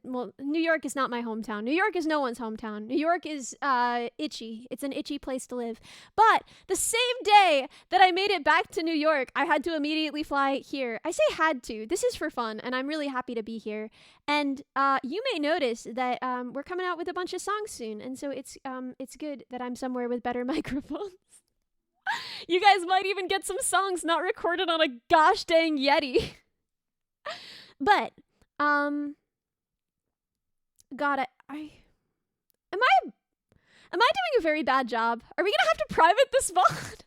well, New York is not my hometown. New York is no one's hometown. New York is itchy. It's an itchy place to live. But the same day that I made it back to New York, I had to immediately fly here. I say had to. This is for fun, and I'm really happy to be here. And you may notice that we're coming out with a bunch of songs soon, and so it's good that I'm somewhere with better microphones. You guys might even get some songs not recorded on a gosh dang Yeti. But, God, am I doing a very bad job? Are we gonna have to private this VOD?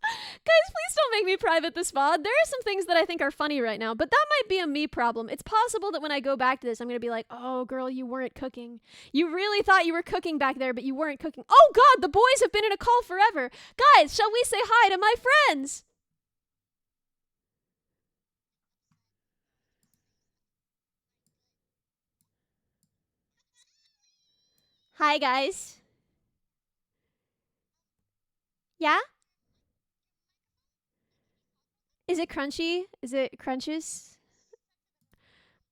Guys, please don't make me private this VOD. There are some things that I think are funny right now, but that might be a me problem. It's possible that when I go back to this, I'm going to be like, oh, girl, you weren't cooking. You really thought you were cooking back there, but you weren't cooking. Oh, God, the boys have been in a call forever. Guys, shall we say hi to my friends? Hi, guys. Yeah? Is it crunchy? Is it crunches?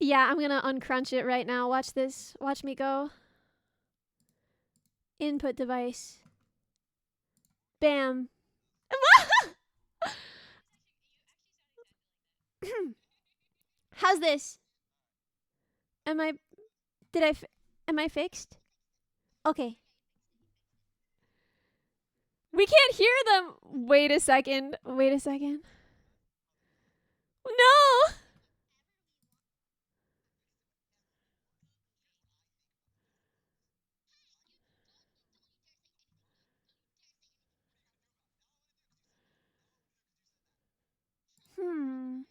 Yeah, I'm gonna uncrunch it right now. Watch this. Watch me go. Input device. Bam. How's this? Am I... Did I... Am I fixed? Okay. We can't hear them. Wait a second. Wait a second. No! Hmm.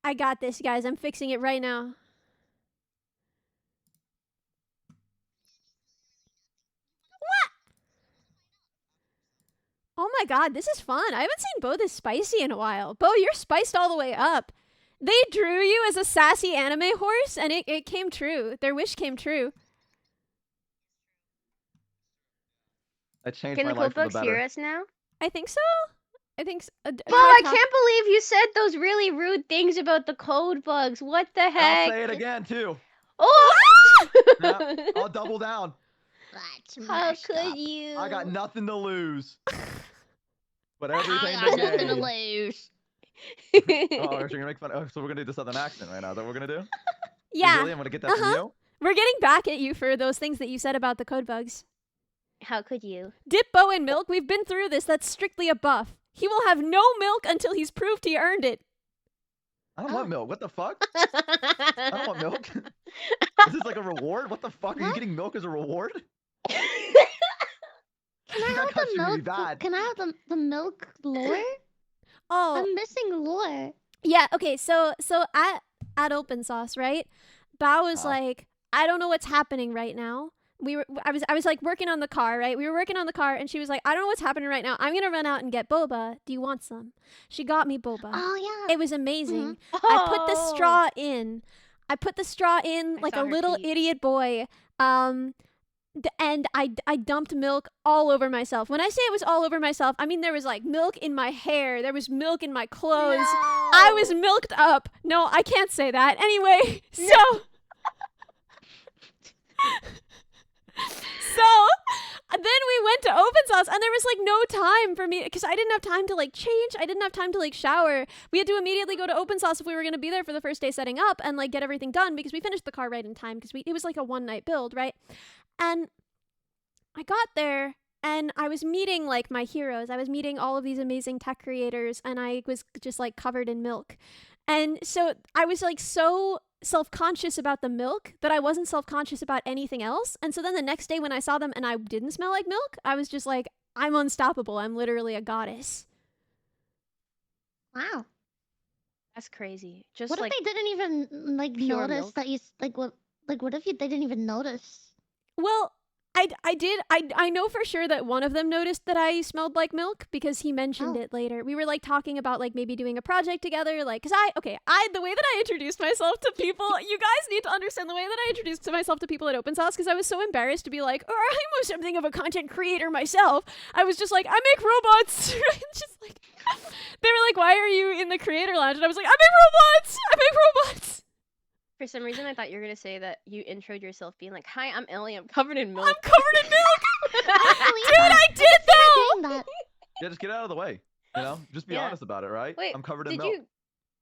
I got this, guys. I'm fixing it right now. Oh my god, this is fun. I haven't seen Bo this spicy in a while. Bo, you're spiced all the way up. They drew you as a sassy anime horse, and it came true. Their wish came true. That changed Can my the life for the codebooks hear better. us now? I think so. I think so. Bo, Try I talk- can't believe you said those really rude things about the code bugs. What the And I'll heck? say it again too. Oh! Yep, I'll double down. That's How messed could up. you? I got nothing to lose. But I everything got to nothing to gain. lose. Oh, you're gonna make fun. Oh, so we're gonna do the southern accent right now. Is that what we're gonna do? Yeah, Really? I'm gonna get that from you. we're getting back at you for those things that you said about the code bugs. How could you? Dip Bo in milk. We've been through this. That's strictly a buff. He will have no milk until he's proved he earned it. I don't Oh. want milk. What the fuck? I don't want milk. Is this like a reward? What the fuck? Are you What? getting milk as a reward? Can I That have got the you really milk? bad. Can I have the milk lore? Oh, I'm missing lore. yeah. Okay. So at Opensauce, right? Bao was Huh. like, I don't know what's happening right now. I was like working on the car, right? We were working on the car, and she was like, I don't know what's happening right now. I'm gonna run out and get boba. Do you want some? She got me boba. Oh yeah. It was amazing. Oh. I put the straw in. I put the straw in I like saw a her little tweet. idiot boy. And I dumped milk all over myself. When I say it was all over myself, I mean there was like milk in my hair. There was milk in my clothes. I was milked up. No, I can't say that. Anyway, so then we went to Opensauce, and there was like no time for me because I didn't have time to like change. I didn't have time to like shower. We had to immediately go to Opensauce if we were going to be there for the first day setting up and like get everything done because we finished the car right in time because it was like a one night build, right? And I got there and I was meeting like my heroes. I was meeting all of these amazing tech creators, and I was just like covered in milk. And so I was like so self-conscious about the milk that I wasn't self-conscious about anything else. And so then the next day when I saw them and I didn't smell like milk, I was just like, I'm unstoppable. I'm literally a goddess. Wow. That's crazy. Just What like if they didn't even like pure notice milk? that you what if they didn't even notice? Well, I know for sure that one of them noticed that I smelled like milk because he mentioned Oh. it later. We were like talking about like maybe doing a project together, like because the way that I introduced myself to people, you guys need to understand the way that I introduced myself to people at Opensauce because I was so embarrassed to be like, oh, I'm something of a content creator myself. I was just like, I make robots. Just like they were like, why are you in the creator lounge? And I was like, I make robots. I make robots. for some reason I thought you were gonna say that you introed yourself being like, "Hi, I'm Ellie. I'm covered in milk." I'm covered in milk. Actually, Dude, I did though. doing that. Yeah, just get out of the way. You know, just be Yeah. honest about it, right? Wait, I'm covered in did milk.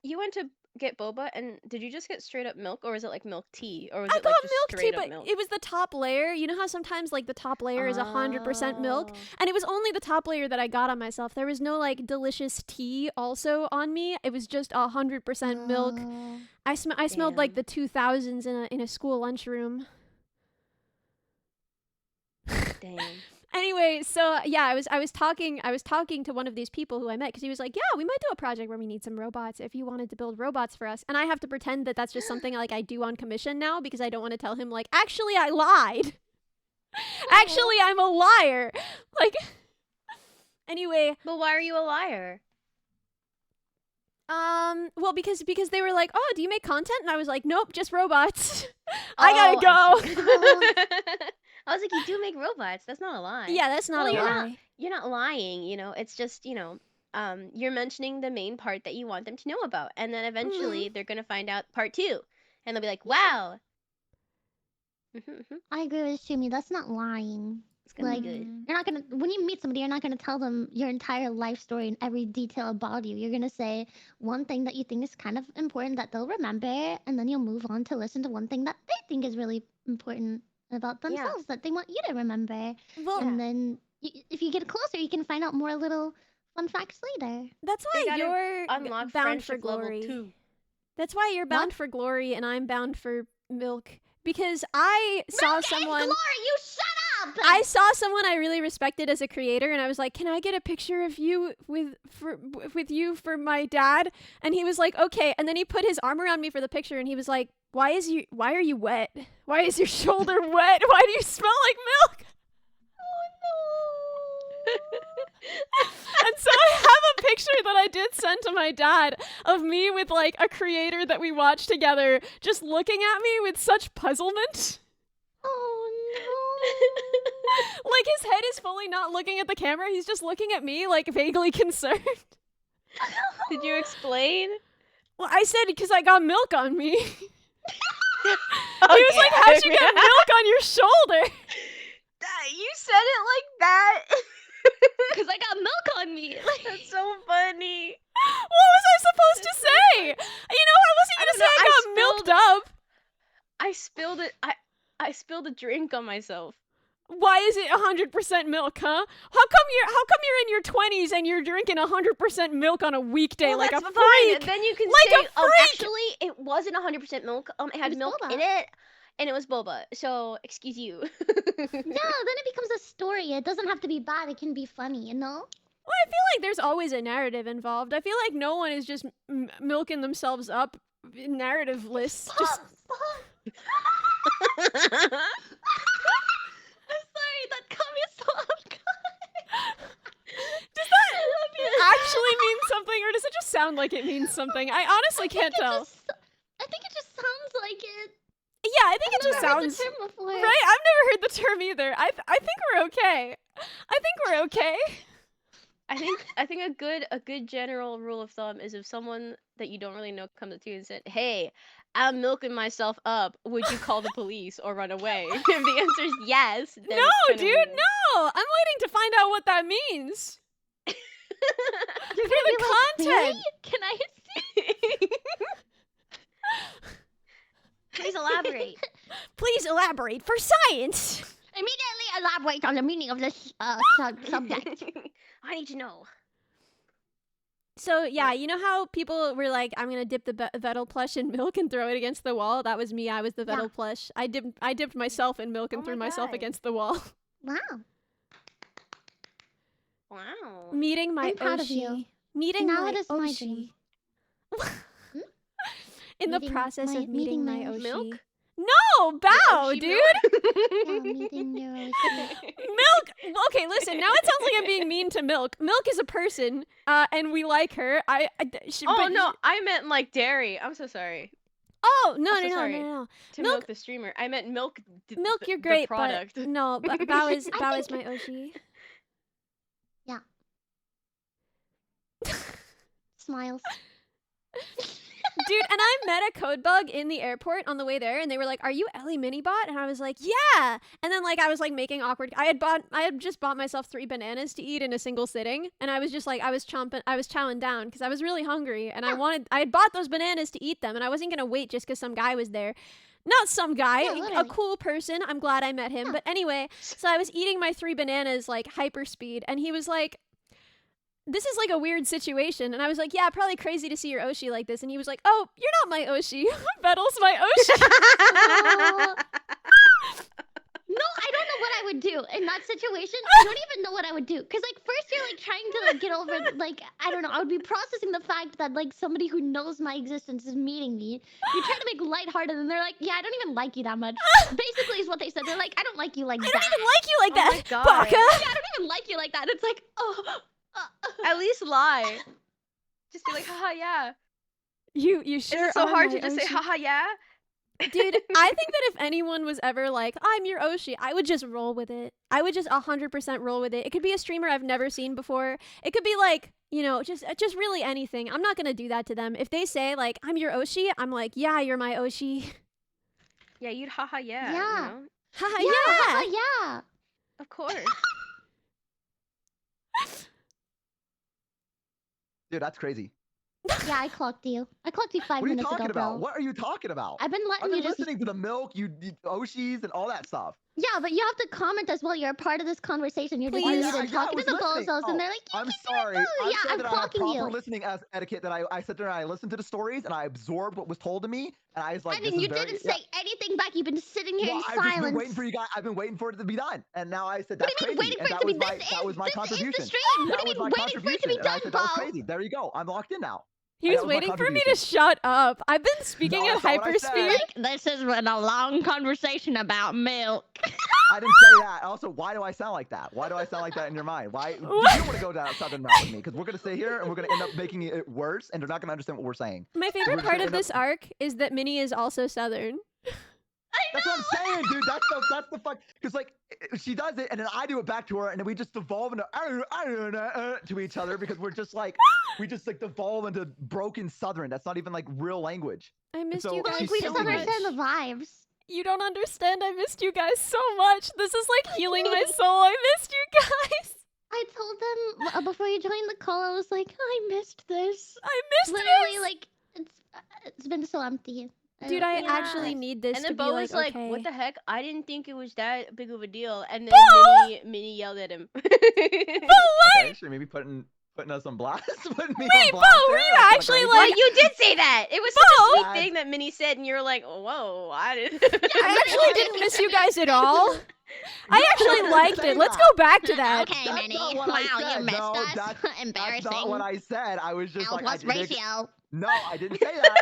you went to get boba, and did you just get straight up milk, or was it like milk tea, or was I it like got just milk tea, straight up but milk? it was the top layer. You know how sometimes like the top layer is 100% milk? Oh. And it was only the top layer that I got on myself. There was no like delicious tea also on me. It was just 100% milk. Oh. I smelled like Damn. the 2000s in a school lunchroom. Damn. Anyway, so yeah, I was talking to one of these people who I met because he was like, yeah, we might do a project where we need some robots if you wanted to build robots for us. And I have to pretend that that's just something like I do on commission now because I don't want to tell him like, actually I lied. Actually, I'm a liar. Like, anyway, But why are you a liar? Well, because they were like, "Oh, do you make content?" And I was like, "Nope, just robots." I gotta I go. see. I was like, you do make robots. That's not a lie. Yeah, that's not Well, a you're not. lie. You're not lying. It's just you're mentioning the main part that you want them to know about, and then eventually they're gonna find out part two, and they'll be like, wow. I agree with Shimi. That's not lying. It's gonna Like, be good. you're not gonna when you meet somebody, you're not gonna tell them your entire life story and every detail about you. You're gonna say one thing that you think is kind of important that they'll remember, and then you'll move on to listen to one thing that they think is really important about Yeah. themselves that they want you to remember. Well, And then if you get closer, you can find out more little fun facts later. that's They why gotta you're Unlock bound for friendship level glory. 2. That's why you're bound for glory and I'm bound for milk. Because I saw someone. Glory, you shut up! I saw someone I really respected as a creator, and I was like, "Can I get a picture of you with you for my dad?" And he was like, "Okay." And then he put his arm around me for the picture, and he was like, Why are you wet? Why is your shoulder wet? Why do you smell like milk?" And so I have a picture that I did send to my dad of me with like a creator that we watched together, just looking at me with such puzzlement. Oh Like his head is fully not looking at the camera. He's just looking at me like vaguely concerned. Did you explain? Well, I said because I got milk on me. He Okay, was like, "How'd you get milk on your shoulder?" You said it like that. Because I got milk on me. That's so funny. What was I supposed to say? I wasn't gonna say I got milked up. I spilled it. I spilled a drink on myself. Why is it 100% milk, huh? How come you're in your 20s and you're drinking 100% milk on a weekday Well, like a that's freak? fine. Then you can Like a say, freak! actually, it wasn't 100% milk. It had was milk boba. in it, and it was boba. So, excuse you. No, then it becomes a story. It doesn't have to be bad. It can be funny, you know? Well, I feel like there's always a narrative involved. I feel like no one is just milking themselves up narrative-less. Just I'm sorry, that caught me so off guard. Does that actually mean something, or does it just sound like it means something? I honestly can't tell. I think it just sounds like it. Yeah, I think it just I've never heard sounds the term before. right. I've never heard the term either. I think we're okay. I think we're okay. I think a good general rule of thumb is if someone that you don't really know comes up to you and said, "Hey, I'm milking myself up. Would you call the police or run away?" If the answer is yes, then No, it's kinda dude, weird. no. I'm waiting to find out what that means. You're For the content. Really? Can I see? Please elaborate. Please elaborate for science. Immediately elaborate on the meaning of this subject. I need to know. So yeah, you know how people were like, "I'm gonna dip the Vettel plush in milk and throw it against the wall." That was me. I was the Yeah. Vettel plush. I dipped myself in milk and Oh threw my myself God. against the wall. Wow. Wow. Meeting my I'm proud of Oshi. you. Meeting Now my it is my Oshi. dream. In the Meeting process my- of meeting my meeting my Oshi. Milk? No, bow, Oshi dude. Yeah, meeting your Milk. Okay, listen. Now it sounds like I'm being mean to Milk. Milk is a person, and we like her. Oh no, I meant like dairy. I'm so sorry. Oh no, I'm so no, no, sorry. no, no. To Milk- milk the streamer. I meant milk. Milk, you're the great, product. but no, Bao is I my Oshi. smiles. Dude, and I met a code bug in the airport on the way there, and they were like, "Are you Ellie Minibot?" And I was like, "Yeah." And then like I was like making awkward. I had just bought myself 3 bananas to eat in a single sitting, and I was just like I was chowing down because I was really hungry, and I had bought those bananas to eat them, and I wasn't gonna wait just because some guy was there. Not some guy, Yeah, a literally. cool person. I'm glad I met him. Yeah. But anyway, so I was eating my 3 bananas like hyper speed, and he was like, "This is like a weird situation." And I was like, "Yeah, probably crazy to see your Oshi like this." And he was like, "Oh, you're not my Oshi. Vettel's my Oshi." Oh. No, I don't know what I would do in that situation. I don't even know what I would do. Because, like, first you're, like, trying to, like, get over, like, I don't know. I would be processing the fact that, like, somebody who knows my existence is meeting me. You're trying to make lighthearted, and they're like, "Yeah, I don't even like you that much." Basically is what they said. They're like, "I don't like you like I that." don't even like you like Oh my that, God. Baka. Yeah, I don't even like you like that. It's like, oh. At least lie. Just be like, haha, yeah. You Is sure it so are hard my to just say, Oshi. haha, yeah? Dude, I think that if anyone was ever like, I'm your Oshi, I would just roll with it. I would just 100% roll with it. It could be a streamer I've never seen before. It could be like, you know, just really anything. I'm not going to do that to them. If they say like, I'm your Oshi, I'm like, yeah, you're my Oshi. Yeah, you'd haha, yeah. Yeah. You know? Haha, Yeah, yeah. yeah. Of course. Dude, that's crazy. Yeah, I clocked you. I clocked you 5 What are you minutes talking ago, about? bro. What are you talking about? I've been I've letting been you just. listening to the milk, you Oshis, and all that stuff. Yeah, but you have to comment as well. You're a part of this conversation. You're just Please. muted and talking to the listening. bozos, and they're like, I'm "You sorry. can I'm yeah, saying I'm that I have clocking proper you." listening as etiquette. That I sat there and I listened to the stories and I absorbed what was told to me, and I was like, And this then is you very. didn't Yeah. say anything back. You've been sitting here Well, in I've just been silence. waiting for you guys. I've been waiting for it to be done, and now I said What that's do you mean crazy, waiting and for it that to be? was my This that is was my this is the contribution. stream. That What do was you my mean waiting for it to be contribution, and I done, said that was Bo? crazy. There you go. I'm locked in now. He That was was my waiting for me to contribution. shut up. I've been speaking No, at that's not what I said. hyperspeed. This has been a long conversation about milk. I didn't say that. Also, why do I sound like that? Why do I sound like that in your mind? Why you don't want to go down southern route with me? Because we're gonna sit here and we're gonna end up making it worse, and they're not gonna understand what we're saying. My We're favorite just part gonna of end this arc is that Minnie is also Southern. That's what I'm saying, dude. That's the fuck. Because like she does it, and then I do it back to her, and then we just devolve into to each other because we just like devolve into broken Southern. That's not even like real language. I missed so you But guys she's like we so just killing me. much. understand the vibes. You don't understand. I missed you guys so much. This is like healing my soul. I missed you guys. I told them before you joined the call. I was like, I missed this. I missed Literally, this. like it's been so empty. Dude, I Yeah. actually need this And to then be Bo like, was like, okay. what the heck? I didn't think it was that big of a deal. And then Bo! Minnie yelled at him. Bo, what? Okay, should maybe putting us on blast. Putting me Wait, on Bo, blast were there? you That's kinda actually crazy. Well, like? you did say that. It was such a Bo! sweet thing that Minnie said, and you're like, whoa, I didn't. I actually didn't miss you guys at all. I actually didn't liked say it. Let's that. go back to that. Okay, That's Minnie. not what I Wow, you said. missed No, us. That's Embarrassing. not what I said. I was just Al like, plus ratio. No, I didn't say that.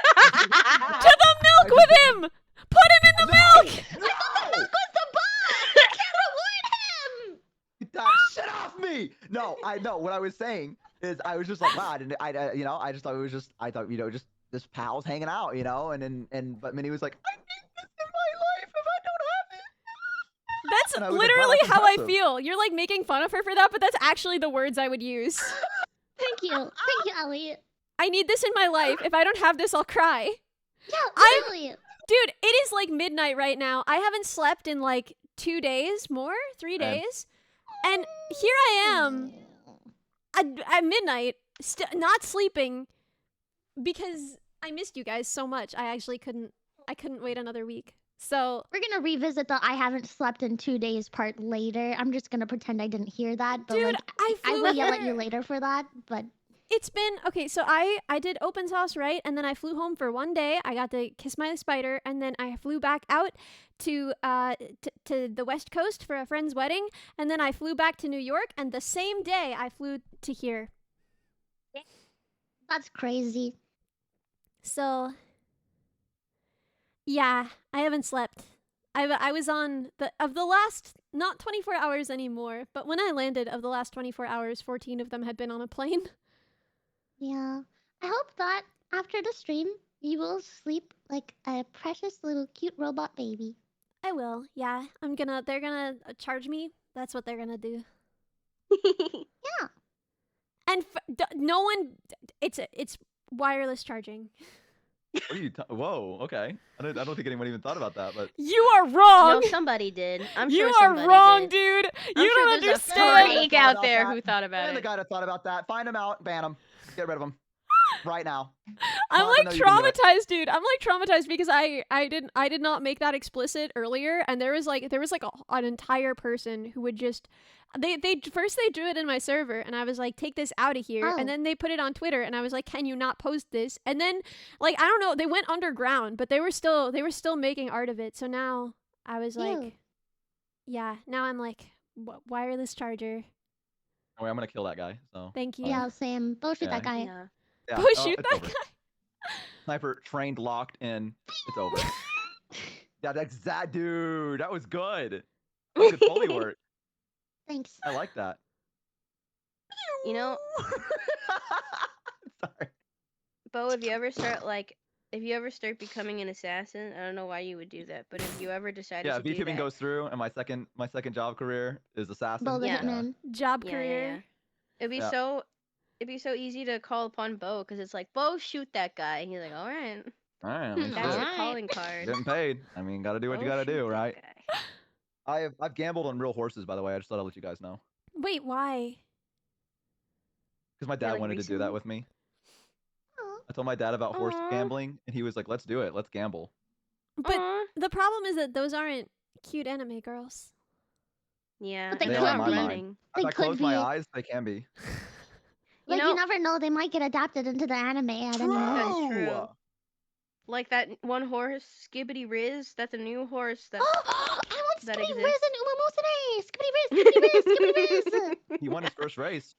To the milk with him. Put him in the milk. No! What's the bug? You can't reward him. Get that shit off me! No, I know what I was saying is I was just like, wow, I just thought it was just, I thought, just this pals hanging out, but Minnie was like, I need this in my life if I don't have it. That's And I was like, wow, literally that's how I impressive. feel. You're like making fun of her for that, but that's actually the words I would use. Thank you, Ellie. I need this in my life. If I don't have this, I'll cry. Yeah, I'm- literally. Dude, it is like midnight right now. I haven't slept in like 2 days, 3 days. And here I am at midnight, not sleeping because I missed you guys so much. I couldn't wait another week. So, We're gonna revisit the I haven't slept in 2 days part later. I'm just gonna pretend I didn't hear that. But dude, like, I I flew will yell at here. you later for that. But It's been okay. So I did Opensauce, right, and then I flew home for 1 day. I got to kiss my spider, and then I flew back out to the West Coast for a friend's wedding, and then I flew back to New York. And the same day I flew to here. that's crazy. So yeah, I haven't slept. I was on the last, not 24 hours anymore, but when I landed, of the last 24 hours, 14 of them had been on a plane. Yeah. I hope that after the stream, you will sleep like a precious little cute robot baby. I will, yeah. They're gonna charge me. That's what they're gonna do. Yeah. And no one, it's wireless charging. What are you? Whoa, okay. I don't think anyone even thought about that, but You are wrong. No, somebody did. I'm you sure are somebody wrong, did. dude. I'm You sure don't there's a understand. freak out there who thought about find the it. guy that thought about that. Find him out, ban him, get rid of him, right now. I'm Monica, like no, you can do it. traumatized, dude. I'm like traumatized because I did not make that explicit earlier, and there was like an entire person who would just they first they drew it in my server, and I was like, take this out of here, Oh. and then they put it on Twitter, and I was like, can you not post this? And then like I don't know, they went underground, but they were still making art of it. So now I was like, Ew. yeah, now I'm like wireless charger. Oh, wait, I'm gonna kill that guy. So Thank you. Yeah, Sam. Go shoot Yeah. that guy. Yeah. yeah. Go oh, shoot it's that over. guy. Sniper trained, locked in. It's over. Yeah, that's that dude. That was good. That was good Foley work. Thanks. I like that. You know, Sorry. Bo, if you ever start becoming an assassin, I don't know why you would do that, but if you ever decided Yeah, to do VTubing that, goes through, and my second job career is assassin. Bo the Yeah. Hitman. Job yeah, career. it'd be Yeah. it'd be so easy to call upon Bo because it's like, Bo, shoot that guy. And he's like, all right, All right, I mean, that's shit. your Alright. calling card. Getting paid. I mean, gotta do what you Bo, gotta shoot do, that right? guy. I've gambled on real horses, by the way. I just thought I'd let you guys know. Wait, why? Because my Yeah, dad like wanted to do that with me. Aw. I told my dad about horse Aw. gambling, and he was like, let's do it. Let's gamble. But Aw. the problem is that those aren't cute anime girls. Yeah, But they and They they're are in not my be. mind. running. If They I could close my be. eyes, they can be. You Like, know, you never know. They might get adapted into the anime at any moment. That's True! true. Like that one horse, Skibbity Riz. That's a new horse that I want that Skibbity exists. Riz and Umamusane! Skibbity Riz! Skibbity Riz! Skibbity Riz! He won his first race.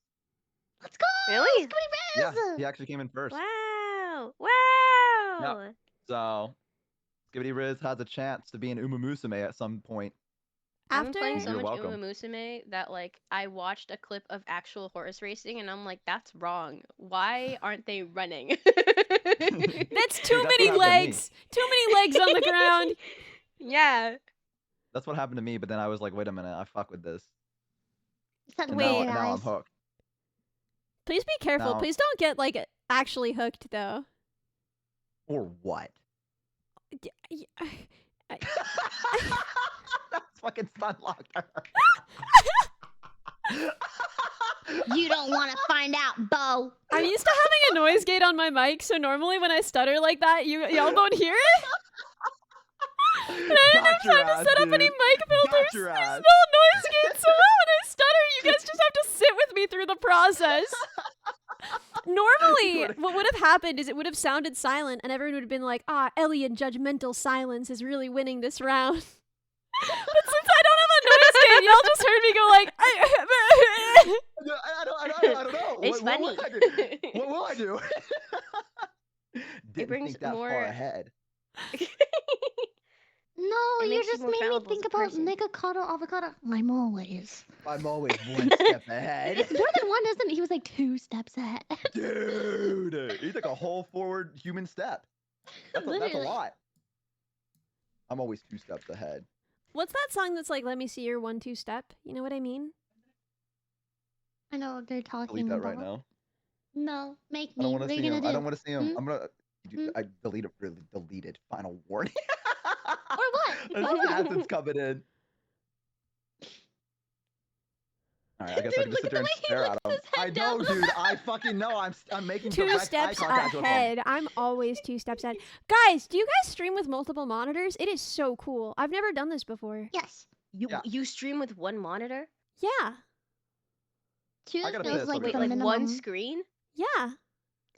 Let's go! Really? Skibbity Yeah, Riz! he actually came in first. Wow! Wow! So, Skibbity Riz has a chance to be an Umamusume at some point. I've been After playing so You're much welcome. Uma Musume that like I watched a clip of actual horse racing and I'm like, that's wrong. Why aren't they running? that's too Dude, that's many what happened to me. legs. Too many legs on the ground. Yeah. That's what happened to me, but then I was like, wait a minute, I fuck with this. Set And Wait. now, your and now I'm eyes. hooked. Please be careful. Now- Please don't get like actually hooked though. Or what? That's fucking stun locked her. You don't want to find out, Bo. I'm used to having a noise gate on my mic, so normally when I stutter like that, y'all don't hear it. And I didn't have time to set up any mic filters. your There's ass. no noise gate, so when I stutter, you guys just have to sit with me through the process. Normally, what would have happened is it would have sounded silent, and everyone would have been like, Ellie in judgmental silence is really winning this round. But since I don't have a noise gate, y'all just heard me go like, I don't know. It's what funny. will I do? What will I do? Didn't brings think that more- far ahead. No, It you makes you just more made me fallible as think a about person. avocado. I'm always. I'm always one step ahead. It's more than one, isn't it? He was like 2 steps ahead. Dude, he took a whole forward human step. That's a Literally. lot. I'm always 2 steps ahead. What's that song that's like, let me see your 1-2 step? You know what I mean? I know what they're talking Delete that right about. now. No, make I me. don't What want are to you see gonna him. do? I don't want to see him. Hmm? I'm gonna. Hmm? I deleted. Final warning. Or what? An Or what? assassin's coming in. All right, I guess I Dude, can just look sit at there the and way he stare at looks him. his I head know, down. dude. I fucking know. I'm making 2 direct eye steps contact with him. ahead. I'm always 2 steps ahead. Guys, do you guys stream with multiple monitors? It is so cool. I've never done this before. Yes. Yeah. You stream with one monitor? Yeah. 2 I gotta feels piss, like I'll be the Wait, right like minimum. one screen? Yeah.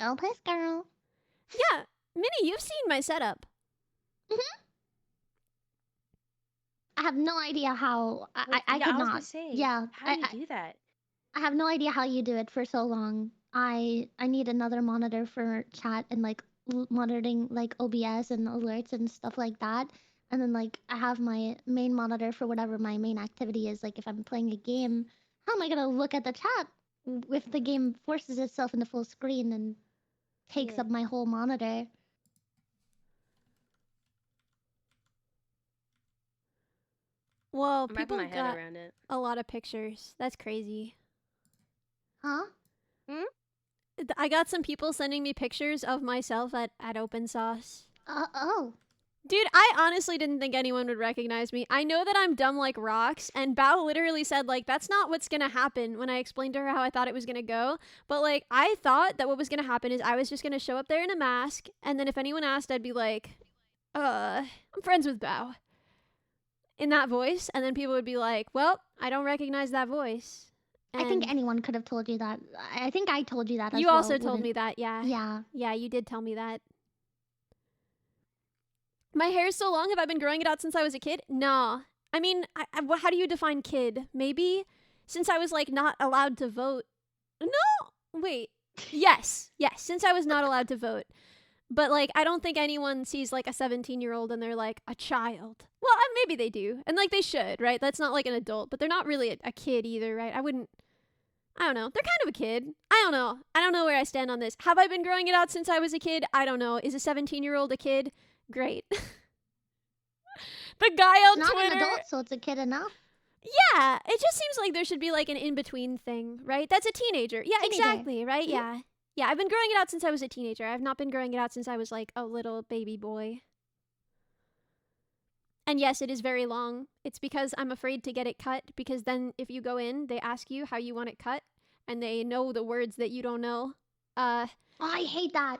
Go piss, girl. Yeah. Minnie, you've seen my setup. I have no idea how. I Wait, I yeah, could I was not. gonna say, Yeah, how do you do that? I have no idea how you do it for so long. I need another monitor for chat and like monitoring like OBS and alerts and stuff like that. And then like I have my main monitor for whatever my main activity is. Like if I'm playing a game, how am I gonna look at the chat if the game forces itself into full screen and takes Yeah. up my whole monitor? Whoa, I'm wrapping people my head got around it. a lot of pictures. That's crazy. Huh? I got some people sending me pictures of myself at Opensauce. Oh. Dude, I honestly didn't think anyone would recognize me. I know that I'm dumb like rocks, and Bao literally said, like, that's not what's gonna happen when I explained to her how I thought it was gonna go. But, like, I thought that what was gonna happen is I was just gonna show up there in a mask, and then if anyone asked, I'd be like, I'm friends with Bao. In that voice, and then people would be like, well, I don't recognize that voice. I think And anyone could have told you that. I think I told you that as you well. also told wouldn't- me that, yeah. Yeah. Yeah, you did tell me that. My hair is so long. Have I been growing it out since I was a kid? Nah. I mean, how do you define kid? Maybe since I was like not allowed to vote. No, wait. Yes, since I was not allowed to vote. But like, I don't think anyone sees like a 17-year-old and they're like a child. Well, maybe they do, and like they should, right? That's not like an adult, but they're not really a kid either, right? I wouldn't I don't know. They're kind of a kid. I don't know. I don't know where I stand on this. Have I been growing it out since I was a kid? I don't know. Is a 17-year-old a kid? Great. The guy on It's not Twitter. an adult, so it's a kid enough. Yeah, it just seems like there should be like an in-between thing, right? That's a teenager. Yeah, Teenager. exactly, right? Mhm. Yeah. Yeah, I've been growing it out since I was a teenager. I've not been growing it out since I was like a little baby boy. And yes, it is very long. It's because I'm afraid to get it cut, because then if you go in, they ask you how you want it cut, and they know the words that you don't know. Oh, I hate that.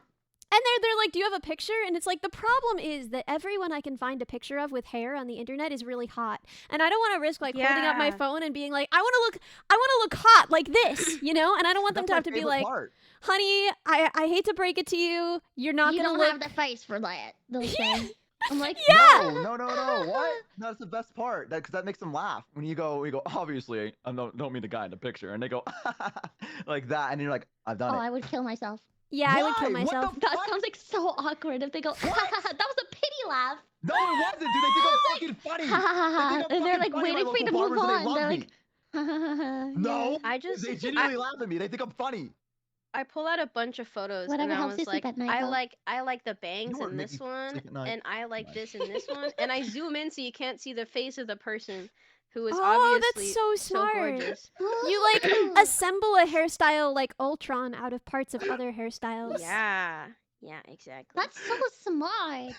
And they're like, do you have a picture? And it's like, the problem is that everyone I can find a picture of with hair on the internet is really hot. And I don't want to risk like holding up my Yeah. phone and being like, I want to look hot like this, you know? And I don't want them That's to my have to be favorite like, part. honey, I hate to break it to you. You're not You going to don't look. have the face for that. They'll say. I'm like, No. What? That's the best part. Because that makes them laugh. When you go, obviously, I don't mean the guy in the picture. And they go, like that. And you're like, I've done oh, it. I would kill myself. Yeah, I would kill Why? What the myself. That fuck? sounds like so awkward if they go, that was a pity laugh. No, it wasn't, dude. They think I'm fucking funny. Ha ha ha They ha. think I'm And they're fucking like funny, my waiting for you to local move barbers, and on. they They're love like, me. No, I just they genuinely laugh at me. They think I'm funny. I pull out a bunch of photos Whatever and I helps you was sleep like, at night, I though. like the bangs what in makes this me one, sleep at night? and I like Nice. this in this one, and I zoom in so you can't see the face of the person who is Oh, obviously that's so smart. gorgeous. You like assemble a hairstyle like Ultron out of parts of other hairstyles. Yeah, exactly. That's so smart.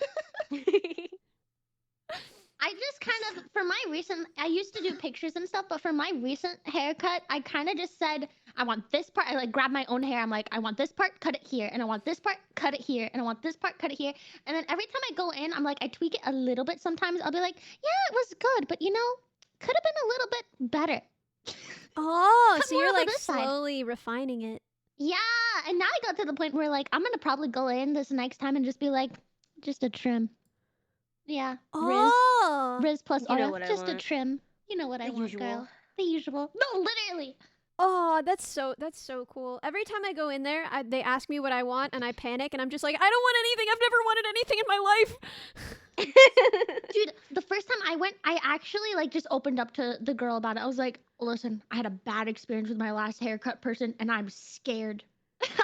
I just kind of, for my recent, I used to do pictures and stuff, but for my recent haircut, I kind of just said, I want this part. I like grab my own hair. I'm like, I want this part, cut it here. And I want this part, cut it here. And I want this part, cut it here. And then every time I go in, I'm like, I tweak it a little bit sometimes. I'll be like, yeah, it was good, but you know, could have been a little bit better. Oh, Cut so more you're of the like this side. slowly refining it. Yeah, and now I got to the point where like I'm gonna probably go in this next time and just be like, just a trim. Yeah, Oh. Riz plus You know oil, what I just a want. trim. You know what I The want, usual. girl. The usual. No, literally. Oh, that's so cool. Every time I go in there, they ask me what I want, and I panic, and I'm just like, I don't want anything. I've never wanted anything in my life. Dude, the first time I went, I actually like just opened up to the girl about it. I was like, listen, I had a bad experience with my last haircut person, and I'm scared.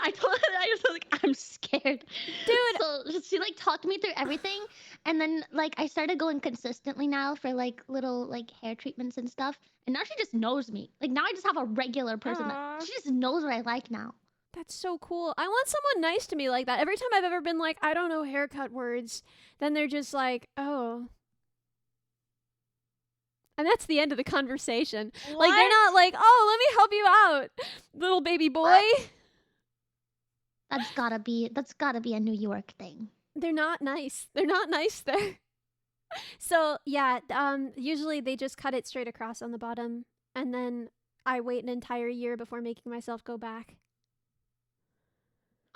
I told her, I just was like, I'm scared. Dude. So she like talked me through everything, and then like I started going consistently now for like little like hair treatments and stuff. And now she just knows me. Like now I just have a regular person Aw. that she just knows what I like now. That's so cool. I want someone nice to me like that. Every time I've ever been like, I don't know haircut words, then they're just like, oh. And that's the end of the conversation. Like, they're not like, oh, let me help you out, little baby boy. That's gotta be a New York thing. They're not nice. They're not nice there. So, yeah, usually they just cut it straight across on the bottom, and then I wait an entire year before making myself go back.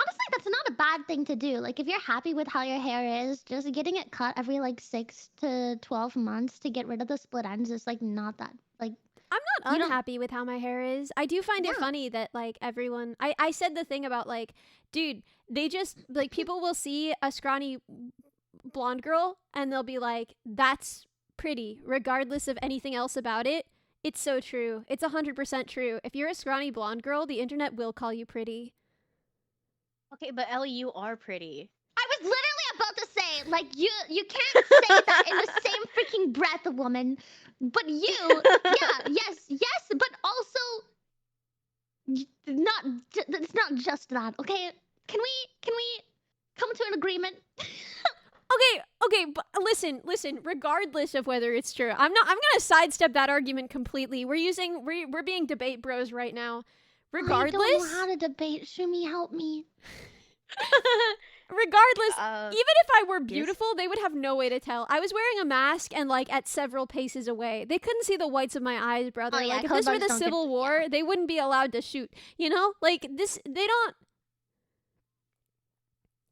Honestly, that's not a bad thing to do. Like, if you're happy with how your hair is, just getting it cut every like 6 to 12 months to get rid of the split ends is like not that like. I'm not You don't- unhappy with how my hair is. I do find it Yeah. funny that like everyone I said the thing about like, dude, they just like people will see a scrawny blonde girl and they'll be like, that's pretty, regardless of anything else about it. It's so true. It's 100% true. If you're a scrawny blonde girl, the internet will call you pretty. Okay, but Ellie, you are pretty. I was literally about to say, like, you can't say that in the same freaking breath, woman. But you, yeah, yes, but also, it's not just that, okay? Can we come to an agreement? Okay, but listen, regardless of whether it's true. I'm gonna sidestep that argument completely. We're being debate bros right now. I Regardless, don't know how to debate. Shumi, help me. regardless, even if I were beautiful, they would have no way to tell. I was wearing a mask and like at several paces away. They couldn't see the whites of my eyes, brother. Oh, yeah, like if this were code the bugs don't Civil get- War, they wouldn't be allowed to shoot. You know? Like this they don't.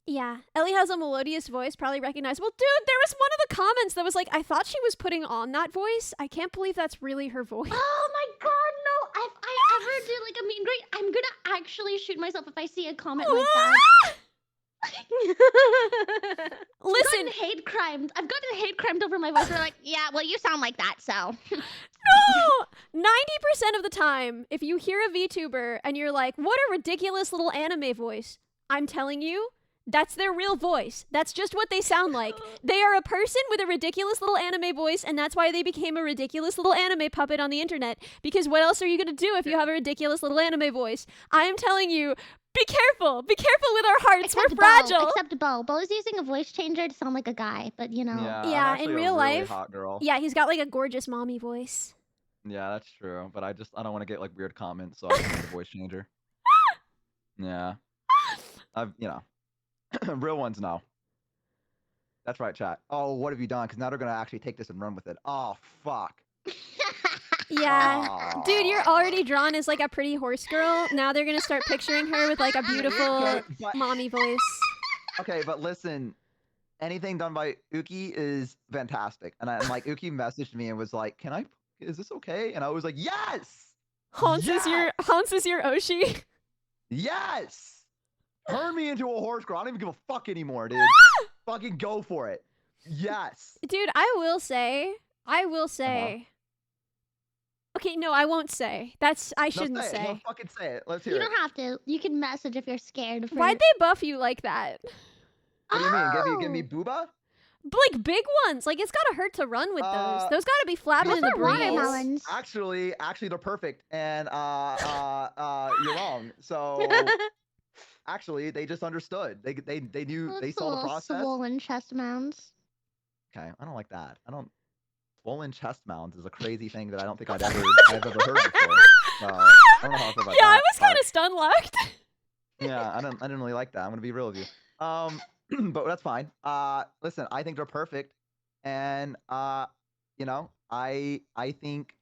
Yeah, Ellie has a melodious voice, probably recognizable. Dude, there was one of the comments that was like, I thought she was putting on that voice. I can't believe that's really her voice. Oh my god, no. If I ever do like a meet and greet, I'm gonna actually shoot myself if I see a comment like that. Listen, I've gotten hate crimed over my voice. They're like, yeah, well, you sound like that, so. no, of the time, if you hear a VTuber and you're like, what a ridiculous little anime voice, I'm telling you, that's their real voice. That's just what they sound like. They are a person with a ridiculous little anime voice, and that's why they became a ridiculous little anime puppet on the internet. Because what else are you going to do if you have a ridiculous little anime voice? I am telling you, be careful. Be careful with our hearts. We're fragile. Except Bo. Bo is using a voice changer to sound like a guy, but you know. Yeah, Yeah, I'm in actually real a really life- hot girl. Yeah, he's got like a gorgeous mommy voice. Yeah, that's true. But I don't want to get like weird comments, so I just need a voice changer. Yeah, real ones know. That's right, chat. Oh, what have you done? Because now they're gonna actually take this and run with it. Oh, fuck. Yeah. Dude, you're Aw. already drawn as like a pretty horse girl. Now they're going to start picturing her with like a beautiful Okay, but, mommy voice. okay, but listen, anything done by Uki is fantastic. And like Uki messaged me and was like, is this okay? And I was like, yes! Hans is your Oshi. Yes! Turn me into a horse girl. I don't even give a fuck anymore, dude. Fucking go for it. Yes. Dude, I will say. Okay, no, I won't say. I shouldn't No, say it. No, say. fucking say it. Let's hear You it. don't have to. You can message if you're scared. Why'd they buff you like that? What do you mean? Give me Oh! booba? Like big ones. Like it's gotta hurt to run with those. Those gotta be flapping Those in the are breeze. watermelons. Actually, they're perfect, and you're wrong. So, actually, they just understood. They knew. Those They saw the little process. swollen chest mounts. Okay, I don't like that. Swollen chest mounds is a crazy thing that I don't think I've ever heard before. So, I don't know how I feel about Yeah, I that. was kind of stun locked. Yeah, I didn't really like that. I'm gonna be real with you. But that's fine. Listen, I think they're perfect, and you know, I think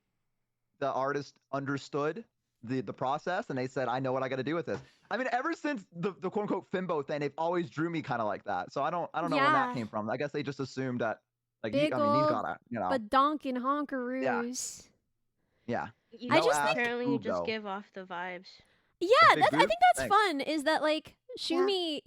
the artist understood the process, and they said, I know what I got to do with this. I mean, ever since the quote unquote Fimbo thing, they've always drew me kind of like that. So I don't know when Yeah. that came from. I guess they just assumed that like Big he's ol' gotta, you know, But donkin' honkaroos. yeah. You I just think- apparently you Boob, just though. give off the vibes. Yeah, big I boob? think that's Thanks. fun. Is that like Shumi?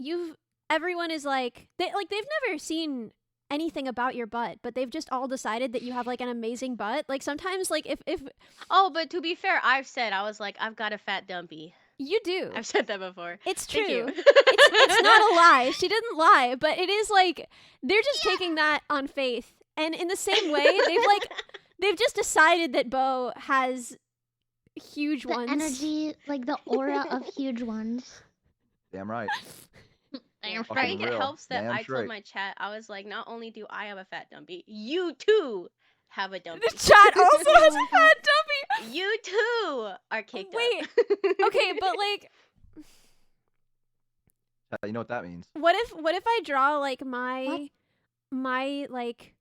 Everyone is like they've never seen anything about your butt, but they've just all decided that you have like an amazing butt. Like sometimes, like if Oh, but to be fair, I've was like, I've got a fat dumpy. you do, I've said that before. it's Thank true. you. It's not a lie. She didn't lie, but it is like they're just taking that on faith. And in the same way, they've just decided that Bo has huge The ones. energy, like the aura of huge ones. Damn right. I Fucking think it real. helps that Damn I straight. told my chat, I was like, not only do I have a fat dumpy, you too have a dumpy. The chat also has a fat dumpy. You too are kicked Wait, up. Okay, but like, You know what that means? what if I draw like What? my like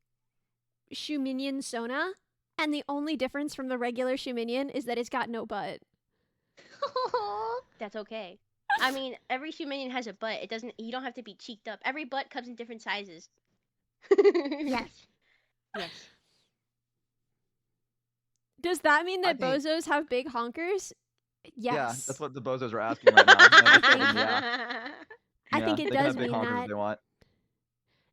Shuminion Sona, and the only difference from the regular Shuminion is that it's got no butt. That's okay. I mean, every human has a butt. It doesn't. You don't have to be cheeked up. Every butt comes in different sizes. Yes. Yes. Does that mean I that think- bozos have big honkers? Yes. Yeah, that's what the bozos are asking right now. Yeah. I think Yeah, it they can does have big mean honkers if that. they want.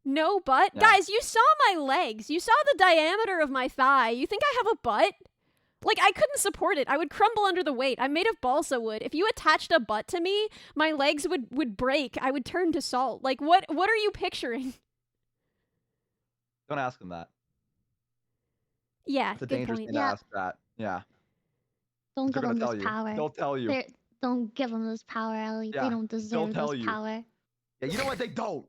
No butt? Yeah. Guys, you saw my legs. You saw the diameter of my thigh. You think I have a butt? Like, I couldn't support it. I would crumble under the weight. I'm made of balsa wood. If you attached a butt to me, my legs would break. I would turn to salt. Like, what are you picturing? Don't ask them that. Yeah, It's a good dangerous point. thing to Yeah. ask that. Yeah. Don't They're give gonna them tell this you. power. They'll tell you. Don't give them this power, Ellie. Yeah, They don't deserve tell this you. power. Yeah, you know what? They don't.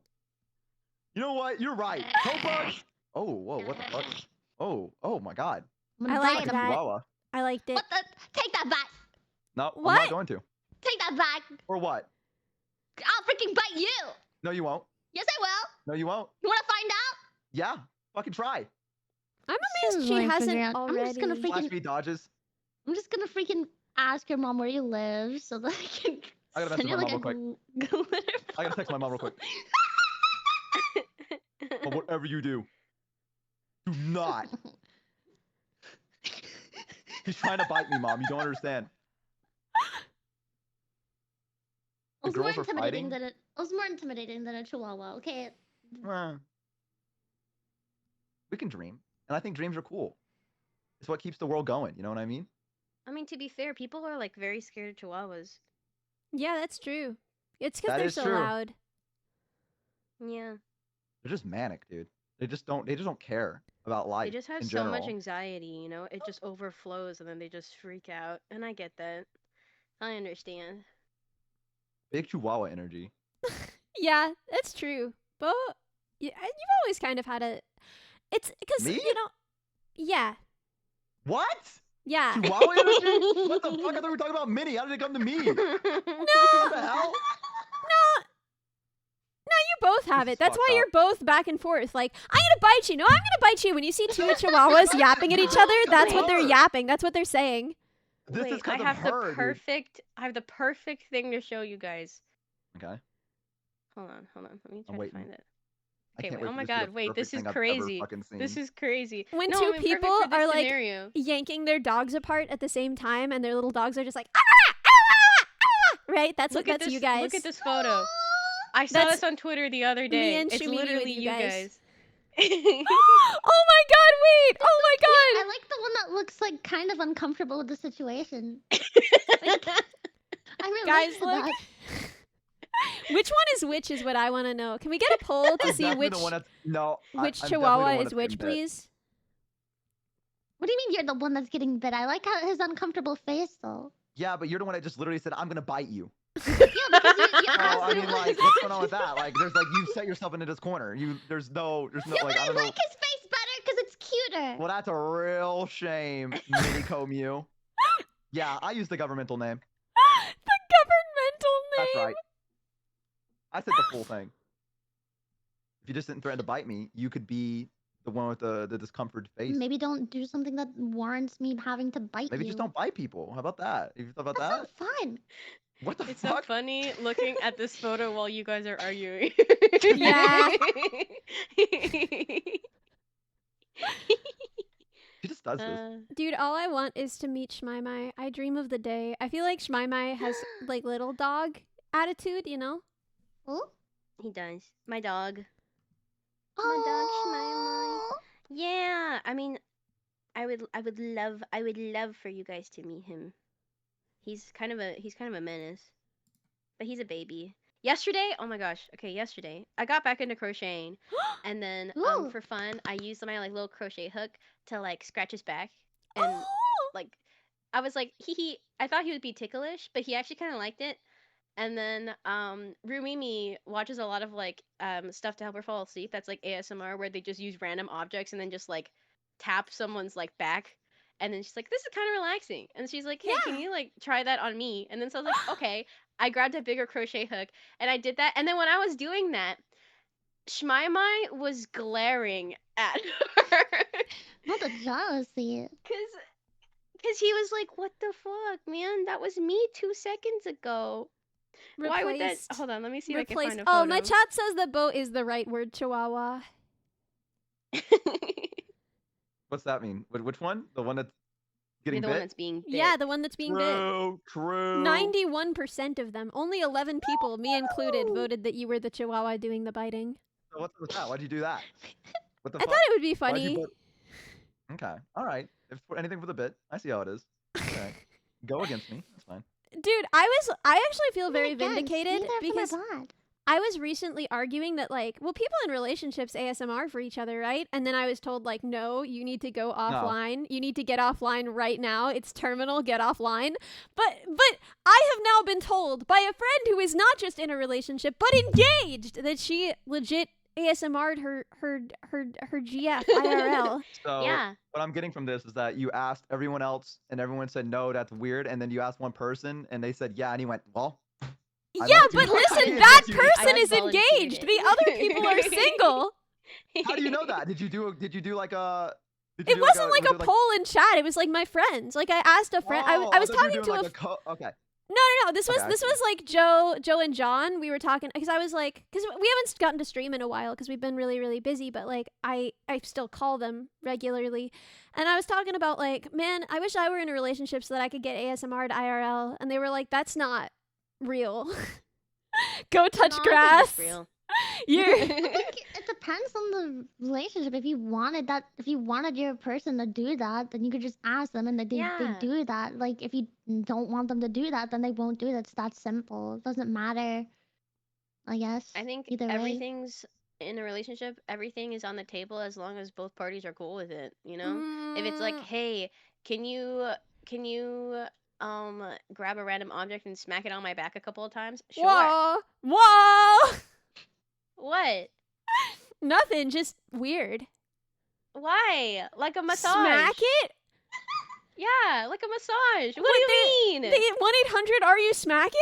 You know what? You're right. Copa. Oh, whoa, what the fuck? Oh my god. I'm I gonna like bite Like a that. 'em. chihuahua. I liked it. What the? Take that back. No, I'm What? not going to. Take that back. Or what? I'll freaking bite you. No, you won't. Yes, I will. No, you won't. You want to find out? Yeah, fucking try. I'm This amazed is she what I'm hasn't figuring out. already. I'm just gonna Flash freaking. speed dodges. I'm just gonna freaking ask your mom where you live so that I can. I gotta send message you my like mom real quick. glitter I gotta text my mom real quick. But whatever you do not. He's trying to bite me, mom. You don't understand. It was The more girls are intimidating fighting? than it was more intimidating than a chihuahua. Okay. We can dream, and I think dreams are cool. It's what keeps the world going. You know what I mean? I mean, to be fair, people are like very scared of chihuahuas. Yeah, that's true. It's because That they're is so true. loud. Yeah. They're just manic, dude. They just don't care about They life just have in so much general. anxiety, you know? It just overflows and then they just freak out. And I get that. I understand. Big Chihuahua energy. Yeah, that's true. But you've always kind of had a. It's because Me? Yeah, What? yeah. Chihuahua energy? What the fuck? I thought we were talking about Minnie. How did it come to me? What the hell? No, you both have This it. is That's why fucked you're up. both back and forth. Like, I'm gonna bite you. No, I'm gonna bite you. When you see two chihuahuas yapping at each other, that's what they're Wait. yapping. That's what they're saying. This is Wait, I because of have her, the dude. perfect I have the perfect thing to show you guys. Okay. Hold on. Let me I'm try to waiting. find it. I Okay, can't wait, wait oh for my this to be the god, wait, perfect this is thing I've ever crazy. fucking seen. This is crazy. When No, two I mean, perfect people for this are, like, scenario. Yanking their dogs apart at the same time, and their little dogs are just like, "Ah, ah, ah," right? That's Look what. at That's this. you guys. Look at this photo. I saw That's this on Twitter the other me day. and It's Shumini with literally you you guys. guys. Oh my god! Wait! Oh my I god! like the one that looks like kind of uncomfortable with the situation. I relate Guys, to look. that. Which one is which? Is what I want to know. Can we get a poll to I'm see definitely which the one that's no. which I'm definitely the chihuahua one is that's which, getting bit. please? What do you mean you're the one that's getting bit? I like how his uncomfortable face though. Yeah, but you're the one that just literally said, "I'm gonna bite you." Yeah, because you So asked I me mean, what- like, what's going on with that? Like, there's like you set yourself into this corner. There's no, Yeah, like, but I I don't know. like his face better because it's cuter. Well, that's a real shame, Mini Comu. Yeah, I use the governmental name. The governmental name. That's right. I said the full thing. If you just didn't threaten to bite me, you could be the one with the discomfort face. Maybe don't do something that warrants me having to bite Maybe you. just don't bite people. How about that? Have you thought about That's that? not fun. What the It's so fuck? funny looking at this photo while you guys are arguing. Yeah. She just does this. Dude, all I want is to meet Shmaimai. I dream of the day. I feel like Shmaimai has like little dog attitude, you know? Oh? He does. My dog. Oh. Yeah, I mean, I would love for you guys to meet him. He's kind of a menace, but he's a baby. Yesterday, oh my gosh, okay, yesterday I got back into crocheting, and then Ooh. for fun I used my like little crochet hook to like scratch his back, and Oh! like I was like he I thought he would be ticklish, but he actually kind of liked it. And then Rumimi watches a lot of like stuff to help her fall asleep. That's like ASMR where they just use random objects and then just like tap someone's like back. And then she's like, "This is kind of relaxing." And she's like, "Hey, can Yeah. you like try that on me?" And then so I was like, "Okay." I grabbed a bigger crochet hook and I did that. And then when I was doing that, Shmaimai was glaring at her Not the jealousy. because he was like, "What the fuck, man? That was me 2 seconds ago." Why would that? Replaced. Hold on, let me see if I can Replaced. find a photo. Oh, my chat says the boat is the right word, Chihuahua. What's that mean? Which one? The one that's You're getting the bit? one that's being bit. Yeah, the one that's being bit. True. 91% of them, only 11 people, me included, voted that you were the Chihuahua doing the biting. So what's up with that? Why'd you do that? What the I fuck? thought it would be Why'd you funny. put- Okay. All right. If anything for the bit, I see how it is. Okay. Go against me. That's fine. Dude, I actually feel very Again, vindicated stay there for because my bod. I was recently arguing that, like, well, people in relationships ASMR for each other, right? And then I was told, like, no, you need to go offline. You need to get offline right now. It's terminal. Get offline. But I have now been told by a friend who is not just in a relationship but engaged that she legit ASMR'd her GF IRL. So Yeah. what I'm getting from this is that you asked everyone else and everyone said no, that's weird, and then you asked one person and they said yeah, and he went, well. I'd Yeah, love to. but listen, I that guess you- person I is volunteered engaged. it. The other people are single. How do you know that? Did you do like a? Did you It do wasn't like was a it poll in chat. It was like my friends. Like I asked a friend. I was thought you were talking doing to like a. okay. No. This was Okay, I this see. was like Joe and John. We were talking because I was like, because we haven't gotten to stream in a while because we've been really really busy. But like I still call them regularly, and I was talking about like, man, I wish I were in a relationship so that I could get ASMR'd IRL, and they were like, that's not real. Go touch No, I think grass. it's real. You're I think it depends depends on the relationship. If you wanted your person to do that, then you could just ask them and they Yeah. do that. Like if you don't want them to do that, then they won't do that. It's that simple. It doesn't matter, I guess. I think Either way. everything's in a relationship, everything is on the table as long as both parties are cool with it, you know? If it's like, hey, can you grab a random object and smack it on my back a couple of times? Sure. Whoa. What? Nothing, just weird. Why? Like a massage. Smack it? Yeah, like a massage. What What do you mean? The 1-800 are you smacking?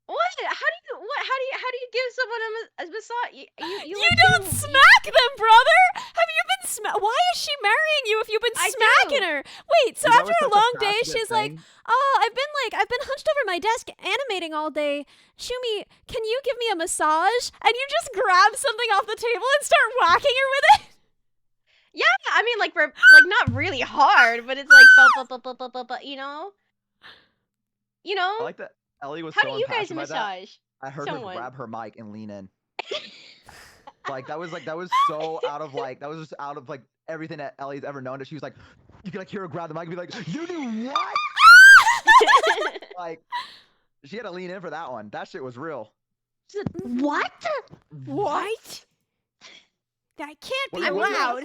What? How do you give someone a massage? You You don't smack them, brother. Have you been why is she marrying you if you've been I smacking do. her? Wait, so Dude, that after was a such long day, passionate she's like, thing. "Oh, I've been hunched over my desk animating all day. Shumi, can you give me a massage?" And you just grab something off the table and start whacking her with it? Yeah, I mean, like, not really hard, but it's like, you know? You know? I like that Ellie was How so do you guys impassioned by that. massage? I heard someone? her grab her mic and lean in. That was so out of that was just out of everything that Ellie's ever known. That she was like, you could hear her grab the mic and be like, you do what? She had to lean in for that one. That shit was real. What? What? That can't be What was it? allowed.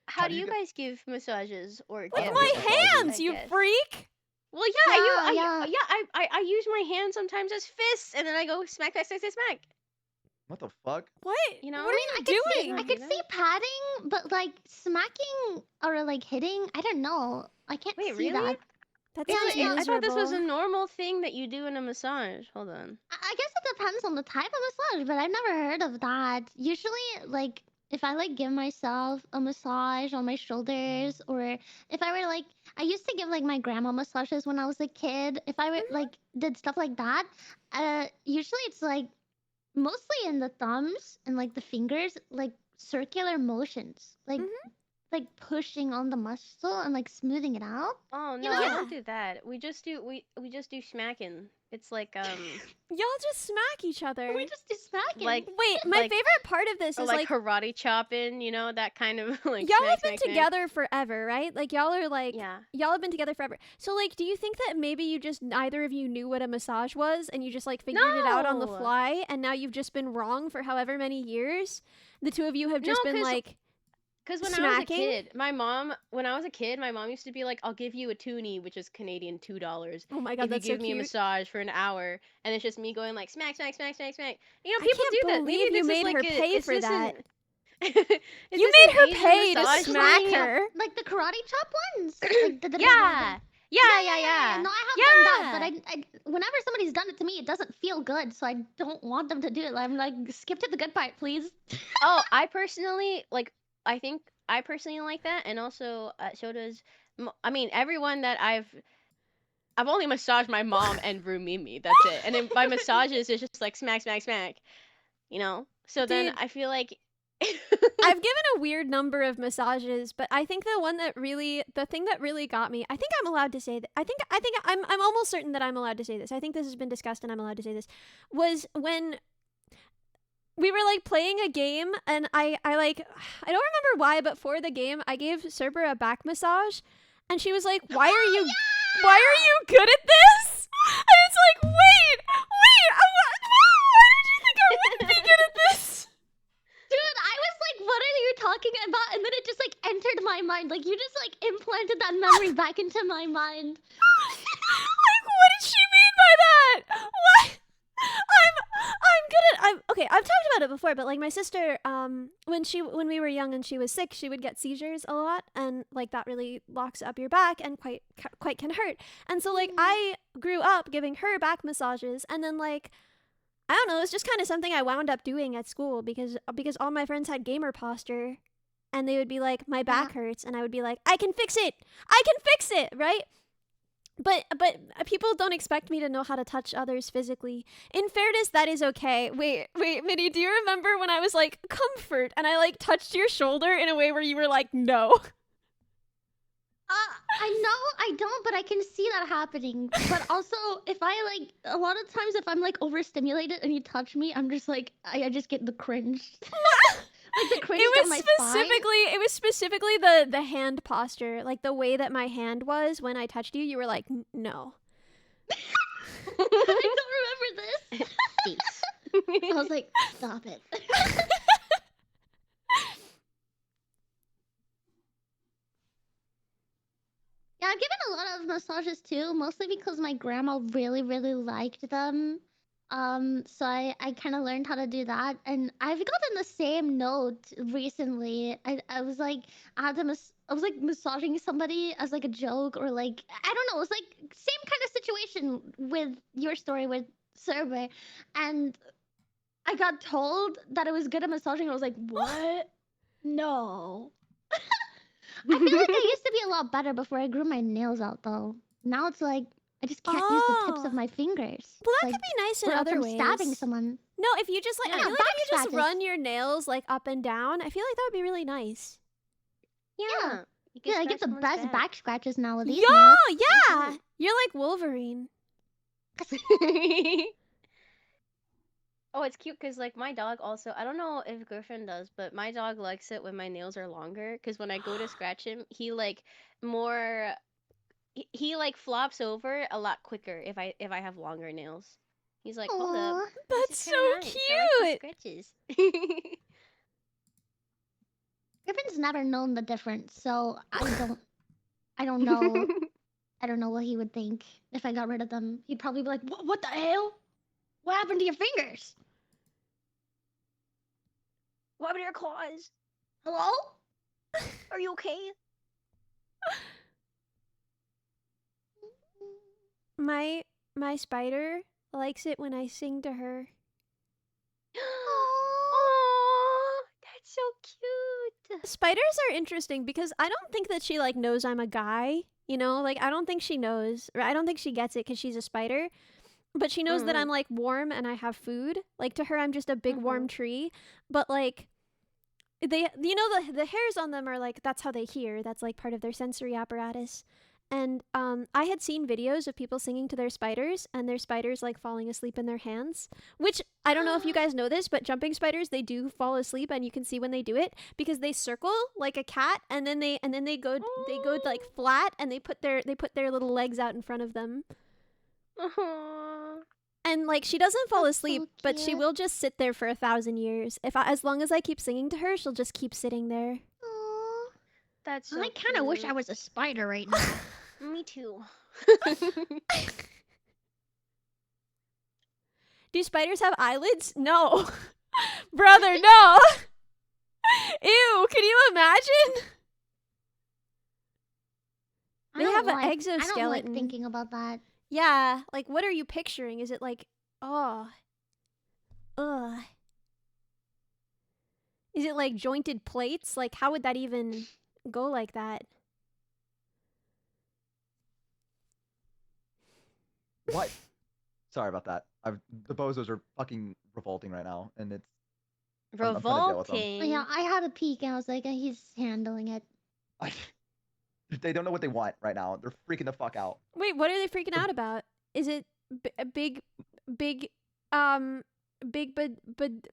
How do you guys give massages or With get my massages, hands, I you guess? freak. Well, yeah, Yeah. I use my hands sometimes as fists, and then I go smack, smack, smack, smack, smack. What the fuck? What? You know? What are you doing? I could see patting, but like smacking or like hitting, I don't know. I can't Wait, see really? that. That Yeah, sounds yeah. I thought this was a miserable. normal thing that you do in a massage. Hold on. I guess it depends on the type of massage, but I've never heard of that. Usually, like, if I like give myself a massage on my shoulders, or if I were like, I used to give like my grandma massages when I was a kid. If I were like did stuff like that, usually it's like mostly in the thumbs and like the fingers, like circular motions, like pushing on the muscle and like smoothing it out. Oh no, You I know- don't do that. We just do smacking. It's like Y'all just smack each other. We just do smacking. like Wait, my like- favorite part of this or is like karate chopping, you know, that kind of like y'all smack, have been smack, smack. together forever, right? Like y'all are like Yeah. y'all have been together forever. So like do you think that maybe you just neither of you knew what a massage was and you just like figured it out on the No. fly and now you've just been wrong for however many years? The two of you have just No, been 'cause like Because when smacking? I was a kid, my mom used to be like, I'll give you a toonie, which is Canadian $2. oh my If god, you that's so give me a cute. massage for an hour, and it's just me going like smack, smack, smack, smack, smack. You know, I people can't do that. Maybe believe you this is made like her a- pay is for this that. an- is You this made an her Asian pay to massage smack thing? her. Like the karate chop ones. Like the Yeah. Yeah. No, I have done that, Yeah. but I whenever somebody's done it to me, it doesn't feel good, so I don't want them to do it. I'm like, skip to the good part, please. Oh, I personally like. I think I personally like that, and also so does. I mean, everyone that I've only massaged my mom and Rumimi. That's it. And then by massages, it's just like smack, smack, smack. You know. So then Dude. I feel like. I've given a weird number of massages, but I think the thing that really got me, I think I'm allowed to say that. I think I'm almost certain that I'm allowed to say this. I think this has been discussed and I'm allowed to say this. Was when we were like playing a game and I don't remember why, but for the game I gave Serber a back massage and she was like, why are you good at this? And it's like, wait, why did you think I wouldn't be good at this? Dude, I was like, what are you talking about? And then it just like entered my mind. Like you just like implanted that memory back into my mind. Like, what did she mean by that? What? Okay, I've talked about it before, but like my sister, when we were young and she was sick, she would get seizures a lot, and like that really locks up your back and quite can hurt. And so like I grew up giving her back massages, and then like I don't know, it's just kind of something I wound up doing at school because all my friends had gamer posture, and they would be like, my back hurts, and I would be like, I can fix it, right? But people don't expect me to know how to touch others physically. In fairness, that is okay. Wait, Minnie, do you remember when I was like, comfort, and I like touched your shoulder in a way where you were like, no? I know, I don't, but I can see that happening. But also, if I like, a lot of times if I'm like overstimulated and you touch me, I'm just like, I just get the cringe. Like the cringe down my spine. It was specifically the hand posture, like the way that my hand was when I touched you. You were like, no. I don't remember this. Peace. I was like, stop it. Yeah, I've given a lot of massages too, mostly because my grandma really, really liked them. So I kind of learned how to do that, and I've gotten the same note recently. I was like, I was like massaging somebody as like a joke, or like I don't know, it was like same kind of situation with your story with Survey, and I got told that it was good at massaging. I was like, what? No. I feel like I used to be a lot better before I grew my nails out, though. Now it's like I just can't use the tips of Oh. my fingers. Well, that like, could be nice in without other from ways. stabbing someone. No, if you just like, I Yeah, feel like back if you just scratches. run your nails like up and down, I feel like that would be really nice. Yeah. You can Yeah, I get scratch the best someone's back scratches now with these Yeah, nails. yeah. You're like Wolverine. back. Oh, it's cute because like my dog also. I don't know if Griffin does, but my dog likes it when my nails are longer. Because when I go to scratch him, he like more. He like flops over a lot quicker if I have longer nails. He's like, hold up, Aw. this That's is so kinda nice. I like cute. these scratches. Griffin's never known the difference, so I don't know. I don't know what he would think if I got rid of them. He'd probably be like, what the hell? What happened to your fingers? What about your claws? Hello? Are you okay? My spider likes it when I sing to her. Oh, that's so cute. Spiders are interesting because I don't think that she like knows I'm a guy, you know? Like I don't think she knows, or I don't think she gets it cuz she's a spider. But she knows that I'm like warm and I have food. Like to her I'm just a big warm tree, but like they the hairs on them are like that's how they hear. That's like part of their sensory apparatus. And I had seen videos of people singing to their spiders and their spiders like falling asleep in their hands, which I don't know if you guys know this, but jumping spiders, they do fall asleep and you can see when they do it because they circle like a cat and then they go like flat and they put their little legs out in front of them. Aww. And like she doesn't fall That's asleep, so but she cute. will just sit there for 1,000 years. As long as I keep singing to her, she'll just keep sitting there. Aw. That's so I kind of wish I cute. was a spider right now. Me too. Do spiders have eyelids? No. Brother, no. Ew, can you imagine? I They don't have an like- I exoskeleton. don't like thinking about that. Yeah, like what are you picturing? Is it like, oh, ugh. Is it like jointed plates? Like how would that even go like that? What? Sorry about that. The bozos are fucking revolting right now, and it's I'm trying to deal with them. Revolting. But yeah, I had a peek and I was like, he's handling it. They don't know what they want right now. They're freaking the fuck out. Wait, what are they freaking out about? Is it a big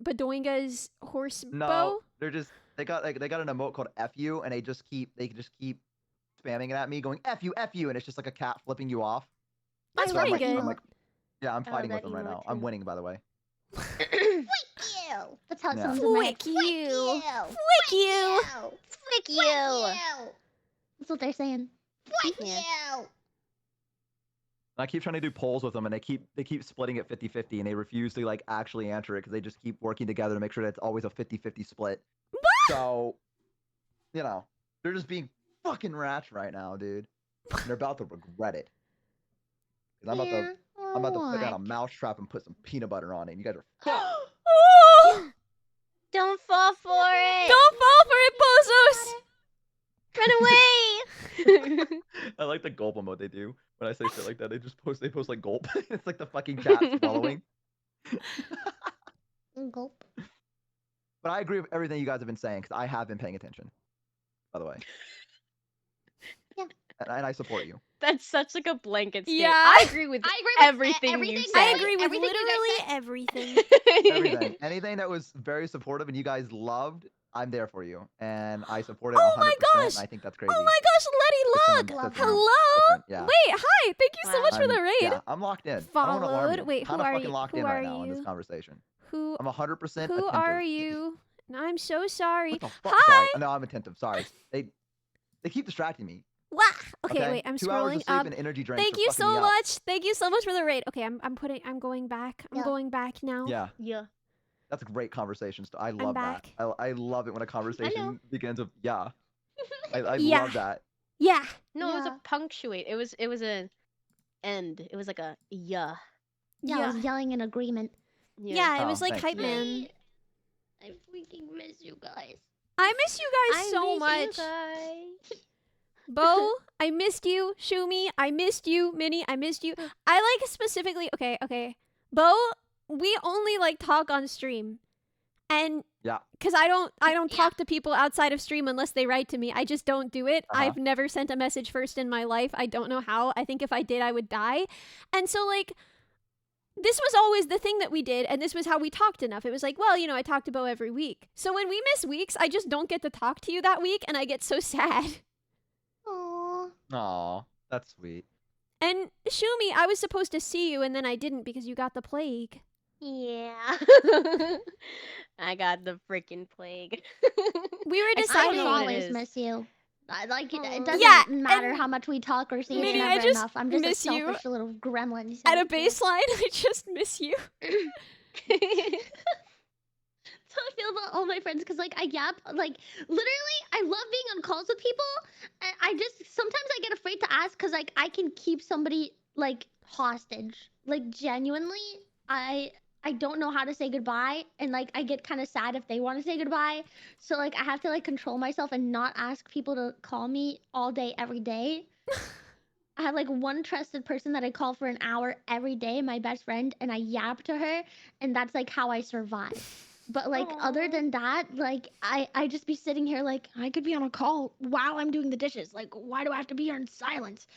Badoinga's horse No, bow? they're just they got an emote called F you, and they just keep spamming it at me, going F you, and it's just like a cat flipping you off. That's So I'm pretty like, good. I'm like, yeah, I'm fighting that with them right emote now. I'm too. winning, by the way. Flick you! That's how it Yeah. sounds in my head. Flick you. Flick you. Flick you. That's what they're saying. Flick Yeah. you! I keep trying to do polls with them, and they keep splitting it 50-50, and they refuse to like actually answer it because they just keep working together to make sure that it's always a 50-50 split. So, you know, they're just being fucking rats right now, dude. And they're about to regret it. 'Cause I'm about to put down a mousetrap and put some peanut butter on it. And you guys are fucked. Oh! Don't fall for it. Don't fall for it, bozos! Run away. I like the gulp emote they do when I say shit like that. They post like gulp. It's like the fucking cat swallowing. Gulp. But I agree with everything you guys have been saying because I have been paying attention. By the way. and I support you. That's such like a blanket statement. Yeah. I agree with I agree with everything you everything said. I that agree with everything you guys literally said. everything. Everything, anything that was very supportive and you guys loved, I'm there for you, and I support it Oh 100%. my And gosh! I think that's crazy. Oh my gosh, If someone Letty, says look! something Hello! different, yeah. Wait, hi! Thank you so Wow. much for the raid. Yeah, I'm locked in. I don't want to alarm Followed. you. Wait, Kind who of are fucking you? locked Who in are right now in this you? conversation. Who I'm 100% attentive. who are you? I'm so sorry. What the fuck? Hi! Sorry. No, I'm attentive. Sorry. They keep distracting me. Wah! Okay, wait, I'm 2 hours scrolling of sleep up. and energy drinks Thank are you fucking me so up. much. Thank you so much for the raid. Okay, I'm going back. I'm Yeah. going back now. Yeah, Yeah. that's a great conversation. I love that. back. I love it when a conversation begins with yeah. I Yeah. love that. Yeah. No, it was Yeah. a punctuate. It was a end. It was like a yeah. Yeah, I was yelling in agreement. Yeah, it was Oh, like thanks. Hype Man. I freaking miss you guys. I miss you guys so much. Bo, I missed you. Shumi, I missed you. Minnie, I missed you. I like specifically. Okay. Bo, we only like talk on stream, and Yeah. because I don't Yeah. talk to people outside of stream unless they write to me. I just don't do it. Uh-huh. I've never sent a message first in my life. I don't know how. I think if I did, I would die. And so like. This was always the thing that we did, and this was how we talked enough. It was like, well, I talk to Bo every week. So when we miss weeks, I just don't get to talk to you that week, and I get so sad. Aww. Aw, that's sweet. And Shumi, I was supposed to see you, and then I didn't because you got the plague. Yeah. I got the freaking plague. We were I still deciding. don't I know will what it always is. miss you. I like it. Aw. It doesn't Yeah, matter and how much we talk or see. It's Minnie, I never just enough. I'm just a miss you. selfish little gremlin. So, At a yeah. baseline, I just miss you. That's how I feel about all my friends because like I yap like literally I love being on calls with people and I just sometimes I get afraid to ask because like I can keep somebody like hostage like genuinely I don't know how to say goodbye and like I get kind of sad if they want to say goodbye so like I have to like control myself and not ask people to call me all day every day. I have like one trusted person that I call for an hour every day, my best friend, and I yap to her, and that's like how I survive. But like other Aw. than that, like I just be sitting here like I could be on a call while I'm doing the dishes. Like why do I have to be here in silence?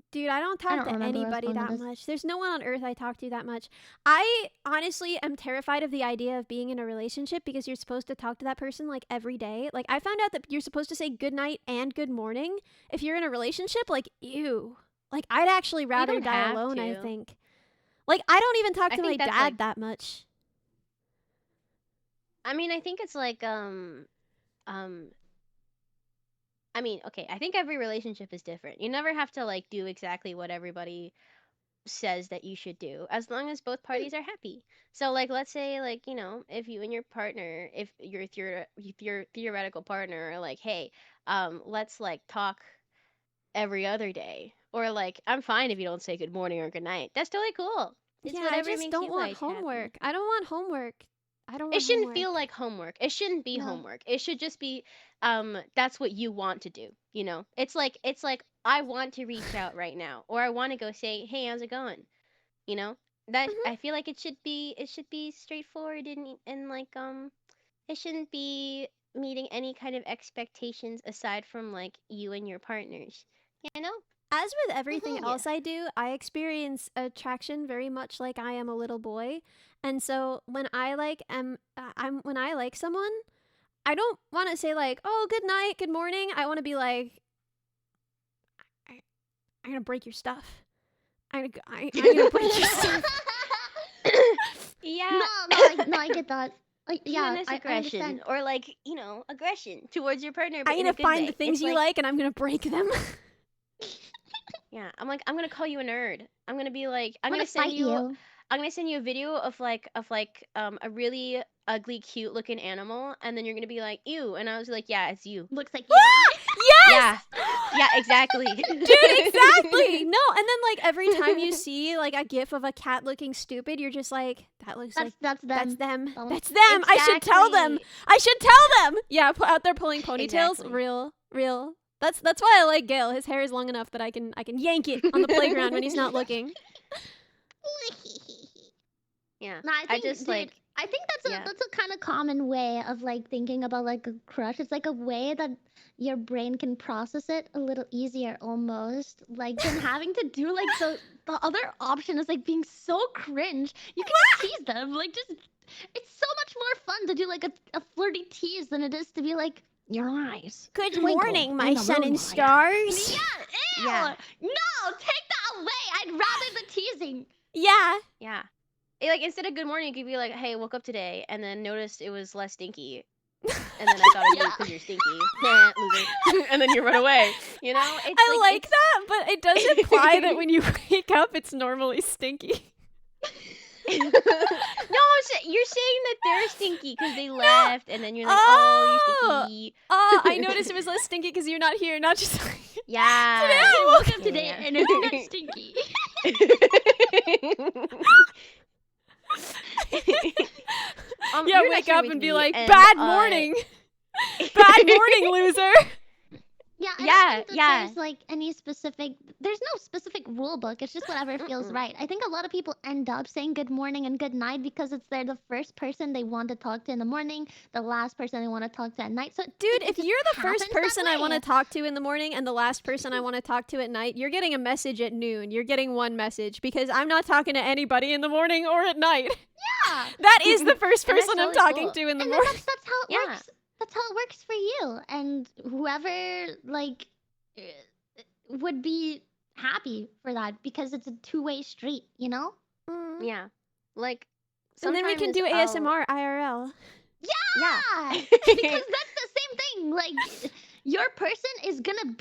Dude, I don't talk don't to remember where I was anybody going that with this. much. There's no one on earth I talk to that much. I honestly am terrified of the idea of being in a relationship because you're supposed to talk to that person like every day. Like I found out that you're supposed to say good night and good morning if you're in a relationship. Like ew. Like I'd actually rather don't die have alone, I to. think. Like I don't even talk I to my think that's, dad like- that much. I mean, I think it's like I mean, okay, I think every relationship is different. You never have to like do exactly what everybody says that you should do as long as both parties are happy. So like let's say like, if you and your partner, if your theoretical partner are like, "Hey, let's like talk every other day." Or like, "I'm fine if you don't say good morning or good night." That's totally cool. It's Yeah, I whatever just makes don't you want guys happy. homework. I don't want homework. I don't It want shouldn't feel homework. like homework. It shouldn't be No. homework. It should just be that's what you want to do, It's like I want to reach out right now or I want to go say, "Hey, how's it going?" You know? That Mhm. I feel like it should be straightforward and like it shouldn't be meeting any kind of expectations aside from like you and your partners. You know? As with everything Mhm. else I do, I experience attraction very much like I am a little boy. And so when I when I like someone, I don't want to say like, "Oh, good night, good morning." I want to be like, I'm going to break your stuff. I'm going to break your stuff. Yeah. No, I get that. Like, yeah, Heinous I aggression understand. or like, aggression towards your partner but I'm in going a to good find way. the things It's you like and I'm going to break them. Yeah, I'm gonna call you a nerd. I'm gonna be like, I'm gonna send fight you, you. I'm gonna send you a video of like a really ugly, cute looking animal, and then you're gonna be like, ew, and I was like, yeah, it's you. Looks like you. Yes! Yeah, exactly. Dude, exactly. No, and then like every time you see like a gif of a cat looking stupid, you're just like, that looks like That's them. that's them. Them. That's them. I should tell them. Exactly. I should tell them. Yeah, out there pulling ponytails. Exactly. Real. That's why I like Gale. His hair is long enough that I can yank it on the playground when he's not looking. Yeah. No, I I think, just dude, like I think Yeah. that's a kind of common way of like thinking about like a crush. It's like a way that your brain can process it a little easier almost, like than having to do like the other option is like being so cringe. You can just tease them, like just it's so much more fun to do like a flirty tease than it is to be like your eyes. Good twinkle morning, my in the sun and moonlight." stars. Yeah, ew. Yeah. No, take that away. I'd rather the teasing. Yeah. Yeah. Like instead of good morning, you could be like, "Hey, woke up today," and then noticed it was less stinky, and then I thought of you Yeah. because you're stinky, loser, and then you run away. You know, it's I like it's- that, but it does imply that when you wake up, it's normally stinky. No, you're saying that they're stinky because they left, and then you're like, "Oh, you're stinky." Oh, I noticed it was less stinky because you're not here, not just like... Yeah. Today I woke up Yeah. today and it's not stinky. yeah, You're not wake here up with and be me, like, and, bad morning. Bad morning, loser. Yeah, I Yeah, don't think that yeah. there's like any specific. There's no specific rule book. It's just whatever feels Mm-mm. right. I think a lot of people end up saying good morning and good night because they're the first person they want to talk to in the morning, the last person they want to talk to at night. So Dude, it if just you're the first happens that person I want to way. talk to in the morning and the last person I want to talk to at night, you're getting a message at noon. You're getting one message because I'm not talking to anybody in the morning or at night. Yeah. That is the first And that's person I'm totally talking cool. to in the And then morning. that's how it Yeah. works. That's how it works for you. And whoever like would be happy for that because it's a two-way street, you know? Mm. Yeah. Like. And then we can do sometimes ASMR IRL. Yeah. Because that's the same thing. Like your person is gonna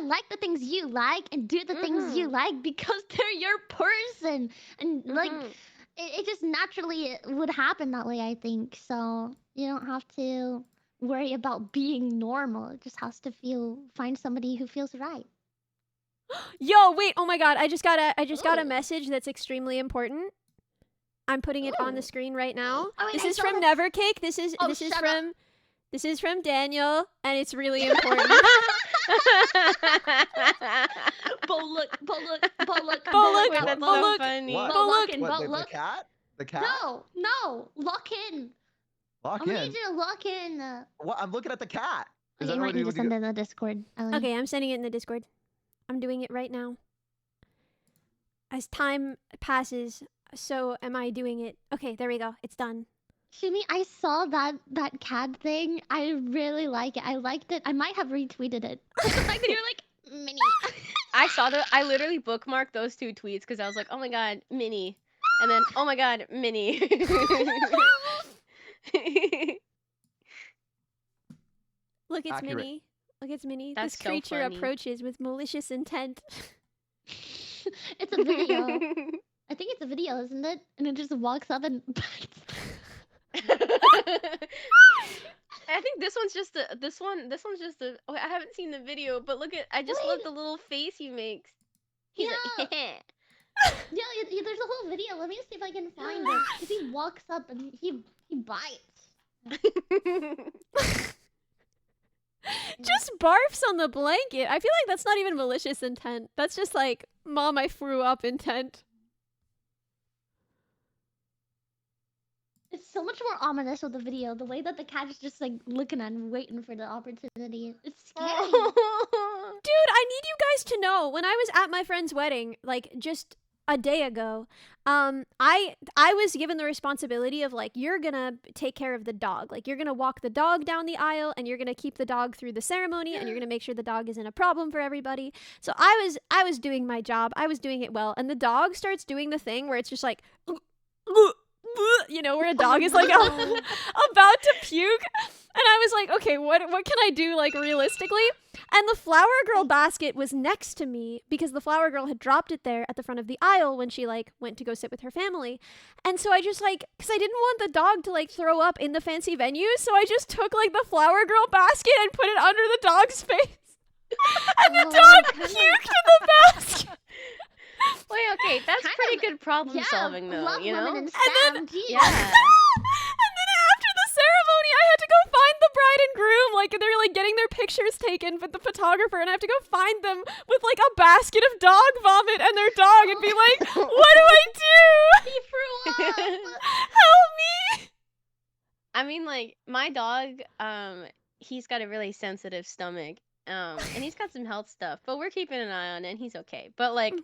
like the things you like and do the things you like because they're your person. And like Mhm. it just naturally would happen that way, I think. So you don't have to worry about being normal. It just has to find somebody who feels right. Yo, wait, oh my god, I just got a Ooh. message that's extremely important. I'm putting it on the Ooh. screen right now. Oh, wait, This I is saw from that. Nevercake. This is Oh, shut up. this is from Daniel, and it's really important. Bollock. Bollock, That's so Bollock, funny. What? Bollock and What, the Bollock. cat? The cat? No, lock in. Lock I need in. you to lock in. What? I'm looking at the cat. Is Okay, that you what might need to would send it in the Discord, Ellie. Okay, I'm sending it in the Discord. I'm doing it right now. As time passes, so am I doing it. Okay, there we go. It's done. Shumi, I saw that cat thing. I really like it. I liked it. I might have retweeted it. The fact that you're like, Minnie. I literally bookmarked those two tweets because I was like, oh my god, Minnie. And then, oh my god, Minnie. Look, it's Accurate. Minnie. Look, it's Minnie. That's This so creature funny. approaches with malicious intent. It's a video. I think it's a video, isn't it? And it just walks up and bites. I think this one's just a oh, I haven't seen the video, but look at I just love Wait. the little face he makes. He's Yeah. like Yeah, there's a whole video. Let me see if I can find it. 'Cause he walks up and he bites. Just barfs on the blanket. I feel like that's not even malicious intent. That's just like, Mom, I threw up intent. It's so much more ominous with the video. The way that the cat is just like looking and waiting for the opportunity. It's scary. Dude, I need you guys to know, when I was at my friend's wedding, like just a day ago, I was given the responsibility of like, you're gonna take care of the dog. Like, you're gonna walk the dog down the aisle and you're gonna keep the dog through the ceremony and you're gonna make sure the dog isn't a problem for everybody. So I was doing my job. I was doing it well. And the dog starts doing the thing where it's just like, you know, where a dog is like about to puke. And I was like, okay, what can I do, like, realistically? And the flower girl basket was next to me because the flower girl had dropped it there at the front of the aisle when she, like, went to go sit with her family. And so I just, like, because I didn't want the dog to, like, throw up in the fancy venue, so I just took, like, the flower girl basket and put it under the dog's face. And the dog puked in the basket. Wait, okay, that's Kind pretty of- good problem solving though, love you know? women in then- STEM. Geez. Yeah. And then after the ceremony, I had to go find the bride and groom. Like, they're, like, getting their pictures taken with the photographer, and I have to go find them with, like, a basket of dog vomit and their dog and be like, what do I do? He threw up. Help me! I mean, like my dog, he's got a really sensitive stomach, and he's got some health stuff, but we're keeping an eye on it, and he's okay. But like,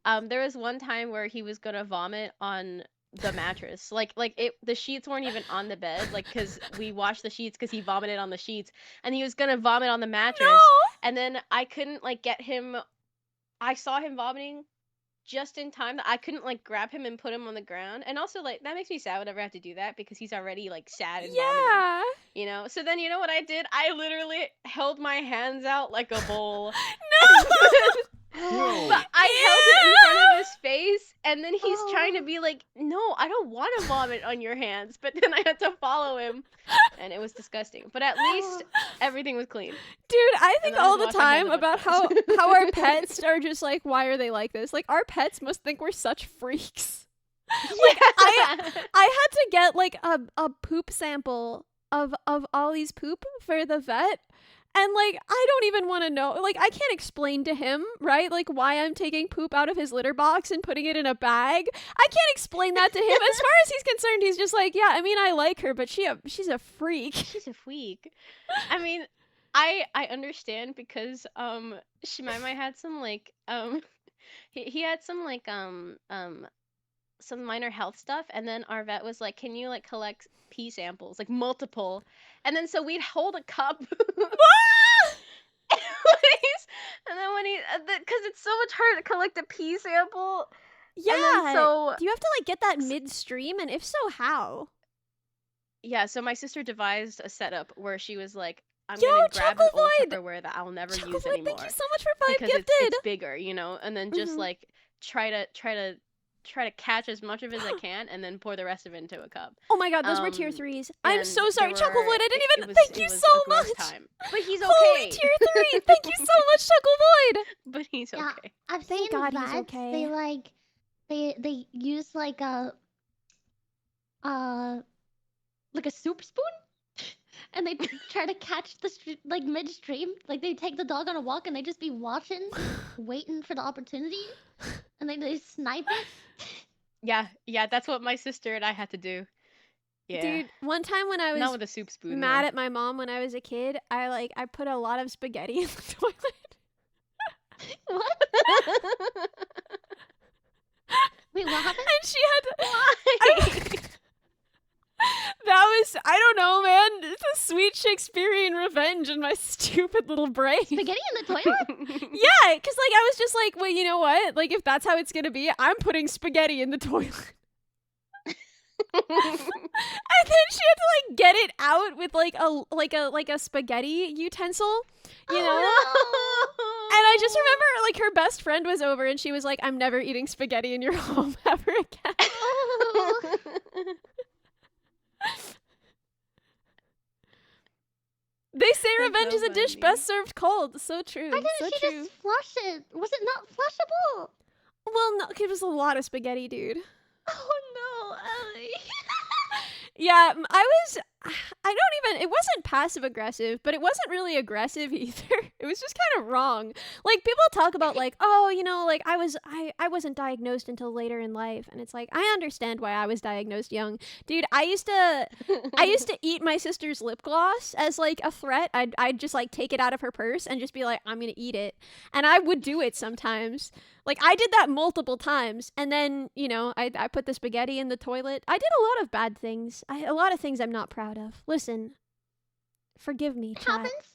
Mhm. there was one time where he was gonna vomit on the mattress, the sheets weren't even on the bed, like, cause we washed the sheets, cause he vomited on the sheets, and he was gonna vomit on the mattress, No. and then I couldn't like get him. I saw him vomiting just in time that I couldn't like grab him and put him on the ground. And also like that makes me sad whenever I have to do that because he's already like sad and vomiting. Yeah. You know? So then you know what I did? I literally held my hands out like a bowl. No. But I held it in front of his face, and then he's trying to be like, "No, I don't want to vomit on your hands." But then I had to follow him, and it was disgusting. But at least everything was clean. Dude, I think then I all just the wash my hands time a bunch about of times. how our pets are just like, why are they like this? Like, our pets must think we're such freaks. Like, I had to get like a poop sample of Ollie's poop for the vet. And like, I don't even want to know. Like, I can't explain to him, right? Like, why I'm taking poop out of his litter box and putting it in a bag. I can't explain that to him. As far as he's concerned, he's just like, yeah, I mean, I like her, but she's a freak. She's a freak. I mean, I understand because Shemai had some like he had some like some minor health stuff, and then our vet was like, "Can you like collect pee samples, like multiple?" And then so we'd hold a cup. And then when he, because it's so much harder to collect a pee sample. Yeah. And then so Do you have to like get that midstream? And if so, how? yeah, so my sister devised a setup where she was like, "I'm Yo, gonna grab an old Chocovoid! Tupperware that I'll never use Chocovoid, anymore thank you so much for 5 because gifted. it's bigger, you know, and then just Mhm. like try to catch as much of it as I can, and then pour the rest of it into a cup." Oh my god, those were tier Um, 3s. I'm and so sorry, there Chocovoid. were I didn't it even was thank it you was so a gross much. time. But he's Holy okay. tier 3. Thank you so much, Chocovoid. But he's Yeah, okay. I've Thank seen God he's vets. okay. They like they use like a soup spoon, and they try to catch the like midstream. Like they take the dog on a walk and they just be watching, waiting for the opportunity, and then they snipe it. Yeah, that's what my sister and I had to do. Yeah. Dude, one time when I Not was with a soup spoon. mad though. at my mom when I was a kid, I put a lot of spaghetti in the toilet. What? Wait, what happened? And she had to Why? That was, I don't know, man. It's a sweet Shakespearean revenge in my stupid little brain. Spaghetti in the toilet? Yeah, because like I was just like, well, you know what? Like if that's how it's gonna be, I'm putting spaghetti in the toilet. And then she had to like get it out with like a spaghetti utensil, you know? Oh, And I just remember like her best friend was over and she was like, I'm never eating spaghetti in your home ever again. Oh. They say That's revenge so is a dish funny. best served cold. So true. Why So didn't she true. just flush it? Was it not flushable? Well, no, it was a lot of spaghetti, dude. Oh no, Ellie. Yeah, it wasn't passive aggressive, but it wasn't really aggressive either. It was just kind of wrong. Like people talk about like, oh, you know, like I wasn't diagnosed until later in life, and it's like I understand why I was diagnosed young. Dude, I used to eat my sister's lip gloss as like a threat. I'd just like take it out of her purse and just be like, I'm going to eat it. And I would do it sometimes. Like, I did that multiple times, and then, you know, I put the spaghetti in the toilet. I did a lot of bad things. A lot of things I'm not proud of. Listen, forgive me, It chat. happens.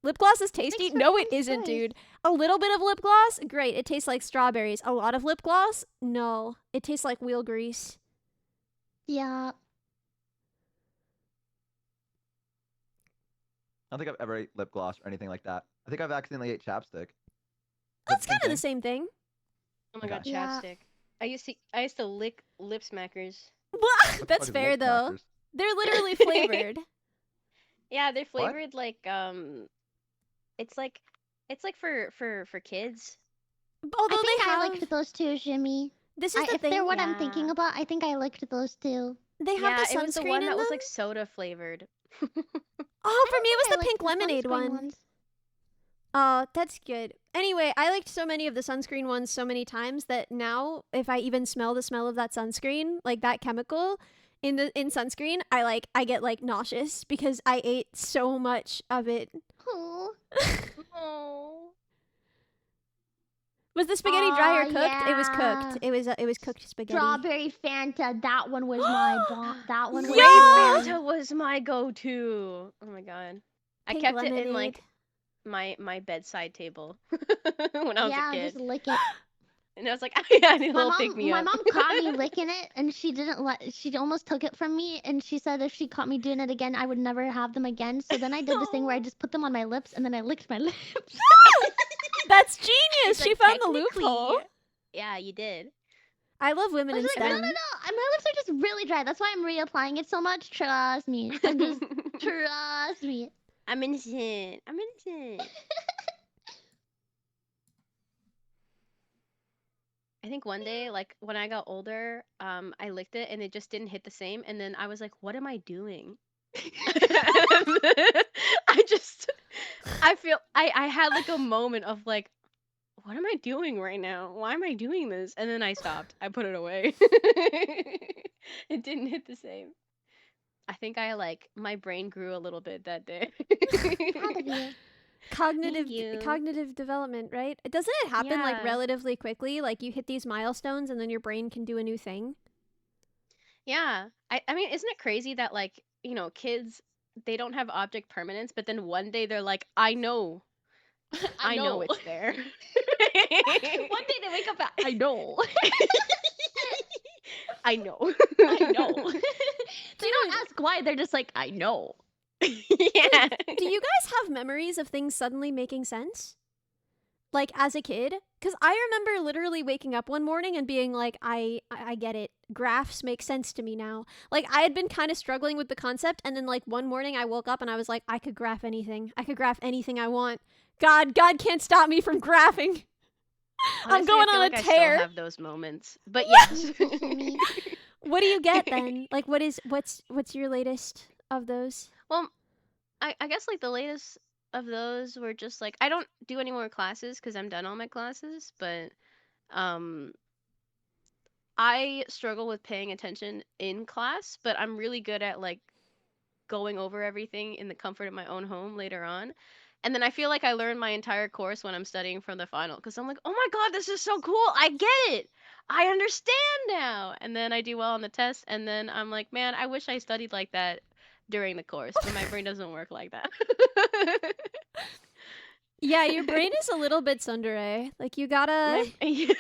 Lip gloss is tasty? Thanks for No, it being isn't, nice. dude. A little bit of lip gloss? Great, it tastes like strawberries. A lot of lip gloss? No, it tastes like wheel grease. Yeah. I don't think I've ever ate lip gloss or anything like that. I think I've accidentally ate chapstick. That's Same kind of the thing? same thing. Oh my god, Okay. Yeah. chapstick. I used to lick lip smackers. What the That's fuck is fair, lip though. smackers? They're literally flavored. Yeah, they're What? flavored like it's like for kids. Although I think they I have, liked those too, Jimmy. this is the If thing. they're what I'm thinking Yeah. about, I think I liked those too. They have Yeah, the it was the sunscreen one in that was them. like soda flavored. Oh, I for don't me it was think I the liked pink lemonade sunscreen one. ones. Oh, that's good. Anyway, I liked so many of the sunscreen ones so many times that now if I even smell the smell of that sunscreen, like that chemical, in sunscreen, I get like nauseous because I ate so much of it. Oh. Oh. Was the spaghetti dry or Aw, cooked? It was yeah. cooked. It was cooked spaghetti. Strawberry Fanta. That one was my bomb. That one was Grape Yeah! Fanta was my go-to. Oh my god. I Pink kept lemonade. it in like my bedside table when I was a Yeah, kid. just lick it. And I was like, yeah, I need a My little pick me my up. mom caught me licking it, and she didn't let. She almost took it from me, and she said if she caught me doing it again, I would never have them again. So then I did this thing where I just put them on my lips, and then I licked my lips. That's genius. She's She like, found the "Technically, loophole. Yeah, you did. I love women I in was like, no, no, STEM. no. My lips are just really dry. That's why I'm reapplying it so much. Trust me. I'm just trust me. I'm innocent. I'm innocent. I think one day, like when I got older, I licked it and it just didn't hit the same. And then I was like, what am I doing? I just, I had like a moment of like, what am I doing right now? Why am I doing this? And then I stopped. I put it away. It didn't hit the same. I think my brain grew a little bit that day. Proud of you. Cognitive you. cognitive development, right? Doesn't it happen like Yeah. relatively quickly? Like you hit these milestones and then your brain can do a new thing? Yeah. I mean, isn't it crazy that like, kids they don't have object permanence, but then one day they're like, I know. I know it's there. One day they wake up. I know. I know. I know. They don't ask why. They're just like, I know. Yeah. Do you guys have memories of things suddenly making sense? Like as a kid? Because I remember literally waking up one morning and being like, I get it. Graphs make sense to me now. Like I had been kind of struggling with the concept, and then like one morning I woke up and I was like, I could graph anything. I could graph anything I want. God can't stop me from graphing. I'm Honestly, going I feel on like a I still tear. have those moments. But yes. What do you get then? Like what's your latest of those? Well, I guess like the latest of those were just like I don't do any more classes because I'm done all my classes, but um I struggle with paying attention in class, but I'm really good at like going over everything in the comfort of my own home later on. And then I feel like I learned my entire course when I'm studying for the final because I'm like, oh my god, this is so cool. I get it. I understand now. And then I do well on the test. And then I'm like, man, I wish I studied like that during the course, but my brain doesn't work like that. Yeah, your brain is a little bit tsundere. Like you gotta. Wait,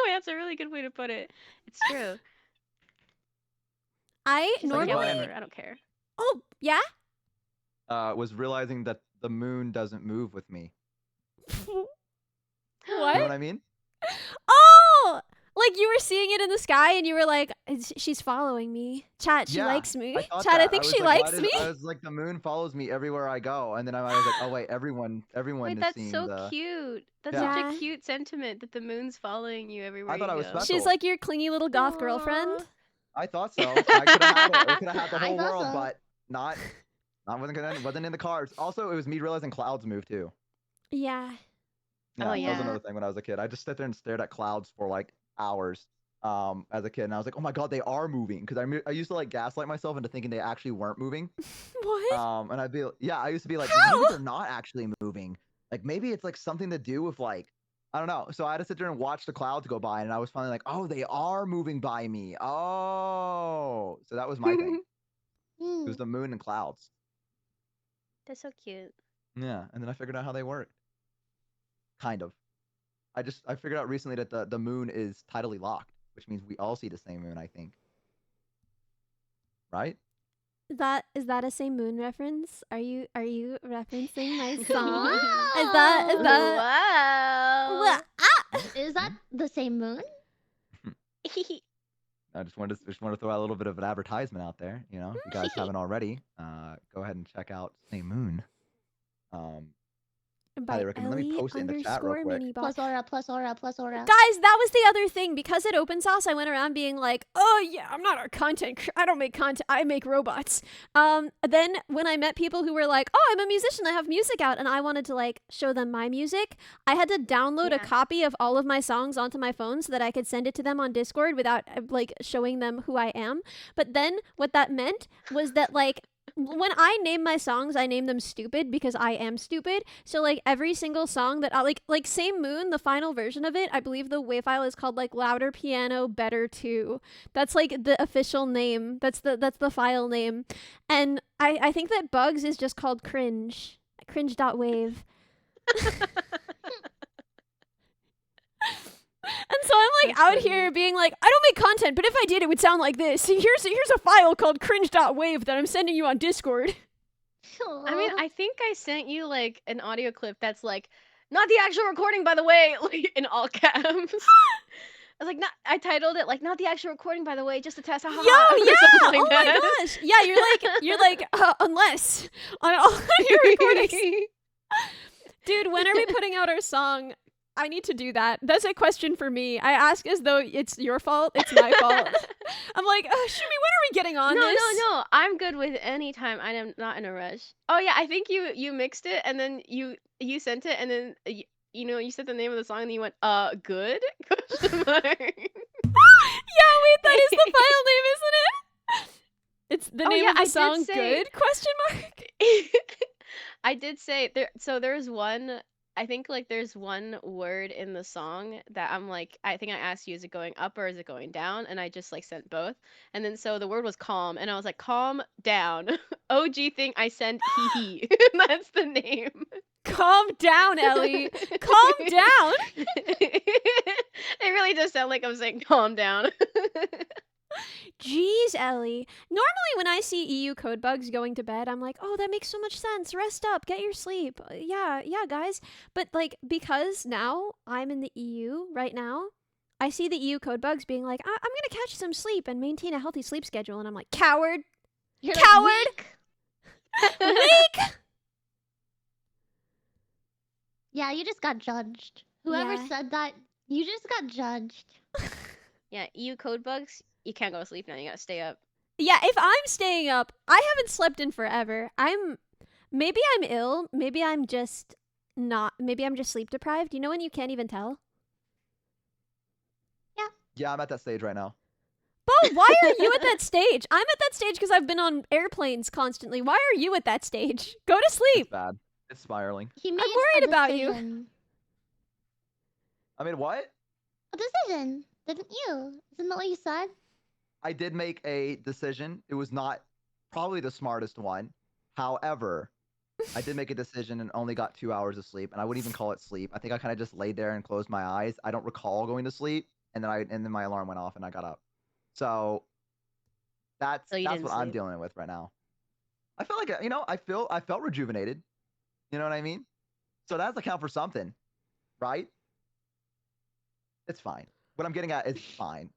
that's a really good way to put it. It's true. I She's like, yeah, normally. whatever. I don't care. Oh yeah. Was realizing that the moon doesn't move with me. What? You know what I mean? Oh, like you were seeing it in the sky and you were like, she's following me. Chat, she Yeah, likes me. I thought Chat, I that. think was she like, likes why me. I was like, the moon follows me everywhere I go, and then I was like, oh wait, everyone Wait, is that's seeing so the. cute. That's Yeah. such Yeah. a cute sentiment that the moon's following you everywhere I thought you I was go. special. She's like your clingy little goth girlfriend. Aw. I thought so. I could have had it. We could have had the I whole thought world, so. but not wasn't in the cards. Also, it was me realizing clouds move too. Yeah. Yeah, Oh, that was yeah. another thing when I was a kid. I just sat there and stared at clouds for like hours as a kid, and I was like, oh my god, they are moving, because I used to like gaslight myself into thinking they actually weren't moving. What? And I used to be like, How? maybe they're not actually moving. Like maybe it's like something to do with like, I don't know. So I had to sit there and watch the clouds go by, and I was finally like, oh, they are moving by me. Oh, so that was my thing. It Hmm. was the moon and clouds. That's so cute. Yeah, and then I figured out how they work. Kind of. I figured out recently that the moon is tidally locked, which means we all see the same moon, I think. Right? Is that a same moon reference? Are you referencing my song? Wow. Is that Wow. Wha- Is that the same moon? I just wanted to throw out a little bit of an advertisement out there. You know, if you guys haven't already, go ahead and check out Same Moon. by highly recommend. Let me Ellie post it in the chat real underscore quick. minibot. Plus aura, plus aura, plus aura. Guys, that was the other thing. Because at Opensauce, I went around being like, "Oh yeah, I'm not a I don't make content. I make robots." Then when I met people who were like, "Oh, I'm a musician. I have music out," and I wanted to like show them my music, I had to download a Yeah. copy of all of my songs onto my phone so that I could send it to them on Discord without like showing them who I am. But then what that meant was that like when I name my songs, I name them stupid because I am stupid. So like every single song that I like Same Moon, the final version of it, I believe the WAV file is called like Louder Piano Better 2. That's like the official name. That's the file name. And I think that Bugs is just called cringe. Cringe.wave. And so I'm like That's out funny. here being like, I don't make content, but if I did, it would sound like this. Here's a file called cringe.wave that I'm sending you on Discord. I mean, I think I sent you like an audio clip that's like, not the actual recording, by the way, like in all caps. I was like, not. I titled it like, not the actual recording, by the way, just a test. Ha ha Yo, ha, or yeah! something Oh like my that. gosh! Yeah, you're like, unless on all your recordings. Dude, when are we putting out our song? I need to do that. That's a question for me. I ask as though it's your fault. It's my fault. I'm like, Shumi, when are we getting on this? No. I'm good with any time. I am not in a rush. Oh yeah, I think you mixed it and then you sent it and then you know you said the name of the song and you went good question mark. Yeah, wait, that is the file name, isn't it? It's the Oh, name yeah, of the I did song. say- Good? Question mark. I did say there. So there's one. I think like there's one word in the song that I'm like. I think I asked you, is it going up or is it going down? And I just like sent both. And then so the word was calm, and I was like, calm down. OG thing I sent hee hee. That's the name. Calm down, Ellie. Calm down. It really does sound like I'm saying calm down. Jeez, Ellie. Normally, when I see EU code bugs going to bed, I'm like, oh, that makes so much sense. Rest up, get your sleep. Yeah, guys. But like, because now I'm in the EU right now, I see the EU code bugs being like, I'm gonna catch some sleep and maintain a healthy sleep schedule, and I'm like, coward, You're coward, Like, weak. weak. Yeah, you just got judged. Whoever Yeah. said that, you just got judged. Yeah, EU code bugs. You can't go to sleep now. You gotta stay up. Yeah, if I'm staying up, I haven't slept in forever. Maybe I'm ill. Maybe I'm just not. Maybe I'm just sleep deprived. You know when you can't even tell? Yeah, I'm at that stage right now. Bo, why are you at that stage? I'm at that stage because I've been on airplanes constantly. Why are you at that stage? Go to It's sleep. bad. It's spiraling. He made worried a about you. decision. I mean, what? A decision, didn't you? Isn't that what you said? I did make a decision. It was not probably the smartest one. However, I did make a decision and only got 2 hours of sleep, and I wouldn't even call it sleep. I think I kind of just laid there and closed my eyes. I don't recall going to sleep, and then my alarm went off and I got up. So that's So you that's didn't what I'm sleep. dealing with right now. I feel like I felt rejuvenated. You know what I mean? So that has to count for something, right? It's fine. What I'm getting at is fine.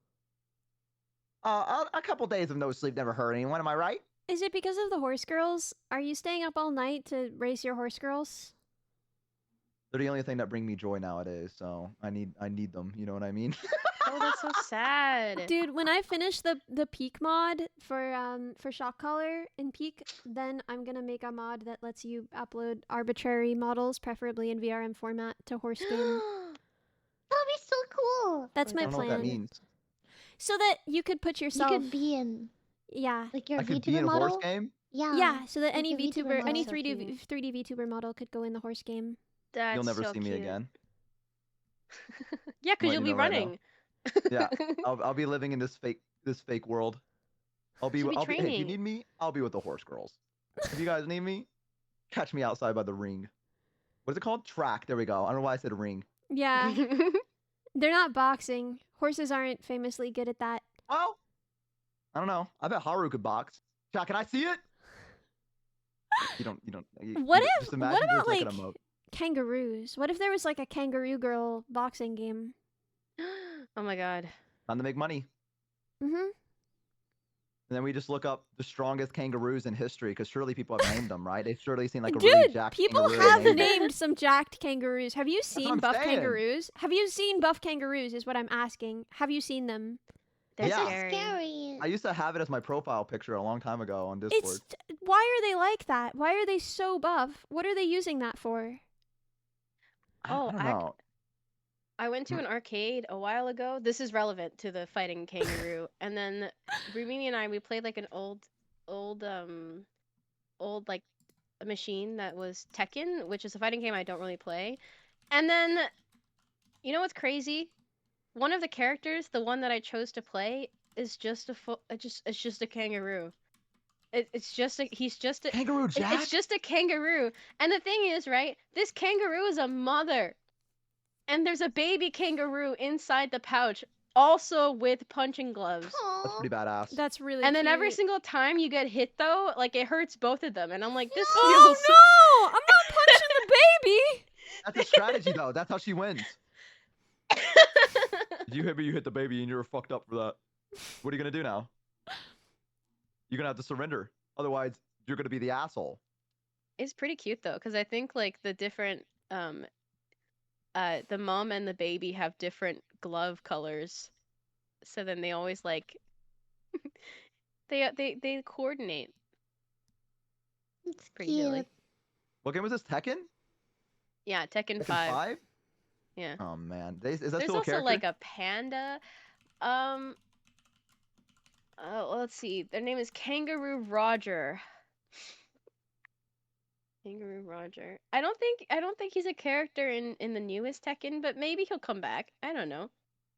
A couple days of no sleep never hurt anyone. Am I right? Is it because of the horse girls? Are you staying up all night to race your horse girls? They're the only thing that bring me joy nowadays. So I need them. You know what I mean? Oh, that's so sad. Dude, when I finish the Peak mod for Shock Collar in Peak, then I'm gonna make a mod that lets you upload arbitrary models, preferably in VRM format, to horse game. That'd be so cool. That's I my I don't know what that plan. means. So that you could put yourself. You could be in Yeah. like your I could VTuber be in a model. horse game. Yeah. Yeah, so that like any a VTuber VTuber, any model. 3D VTuber model could go in the horse game. That's You'll never so see me cute. again. Yeah, because Let you'll you be know right now. running. Yeah, I'll be living in this fake world. You'll be Hey, if you training. need me, I'll be with the horse girls. If you guys need me, catch me outside by the ring. What is it called? Track. There we go. I don't know why I said ring. Yeah, they're not boxing. Horses aren't famously good at that. Well, I don't know. I bet Haru could box. Chat, can I see it? You don't. What just if- imagine what there's about, like an like, emote. Kangaroos. What if there was like a kangaroo girl boxing game? Oh my god. Time to make money. Mm-hmm. And then we just look up the strongest kangaroos in history, because surely people have named them, right? They've surely seen like a really Dude, jacked people kangaroo. have and named it. named some jacked kangaroos. Have you what seen I'm buff saying. kangaroos? Have you seen buff kangaroos is what I'm asking. Have you seen them? They're Yeah. scary. Scary. I used to have it as my profile picture a long time ago on Discord. Why are they like that? Why are they so buff? What are they using that for? I Oh, don't know. I went to an arcade a while ago. This is relevant to the fighting kangaroo. And then Rumini and I, we played like an old like a machine that was Tekken, which is a fighting game I don't really play. And then, you know what's crazy? One of the characters, the one that I chose to play, is just it's just a kangaroo. It's just a he's just a Kangaroo Jack? it's just a kangaroo. And the thing is, right? This kangaroo is a mother. And there's a baby kangaroo inside the pouch, also with punching gloves. That's Aw. pretty badass. That's really And then every cute. single time you get hit, though, like it hurts both of them. And I'm like, this Oh feels. no! I'm not punching the baby! That's a strategy, though. That's how she wins. You hit me, you hit the baby, and you're fucked up for that. What are you gonna do now? You're gonna have to surrender. Otherwise, you're gonna be the asshole. It's pretty cute though, because I think like the different the mom and the baby have different glove colors, so then they always like they coordinate. It's Pretty cute. silly. What game was this? Tekken? Yeah, Tekken Tekken 5. 5? Yeah. Oh man, is that There's still a also character? like a panda. Oh, let's see. Their name is Kangaroo Roger. Kangaroo Roger. I don't think he's a character in the newest Tekken, but maybe he'll come back. I don't know.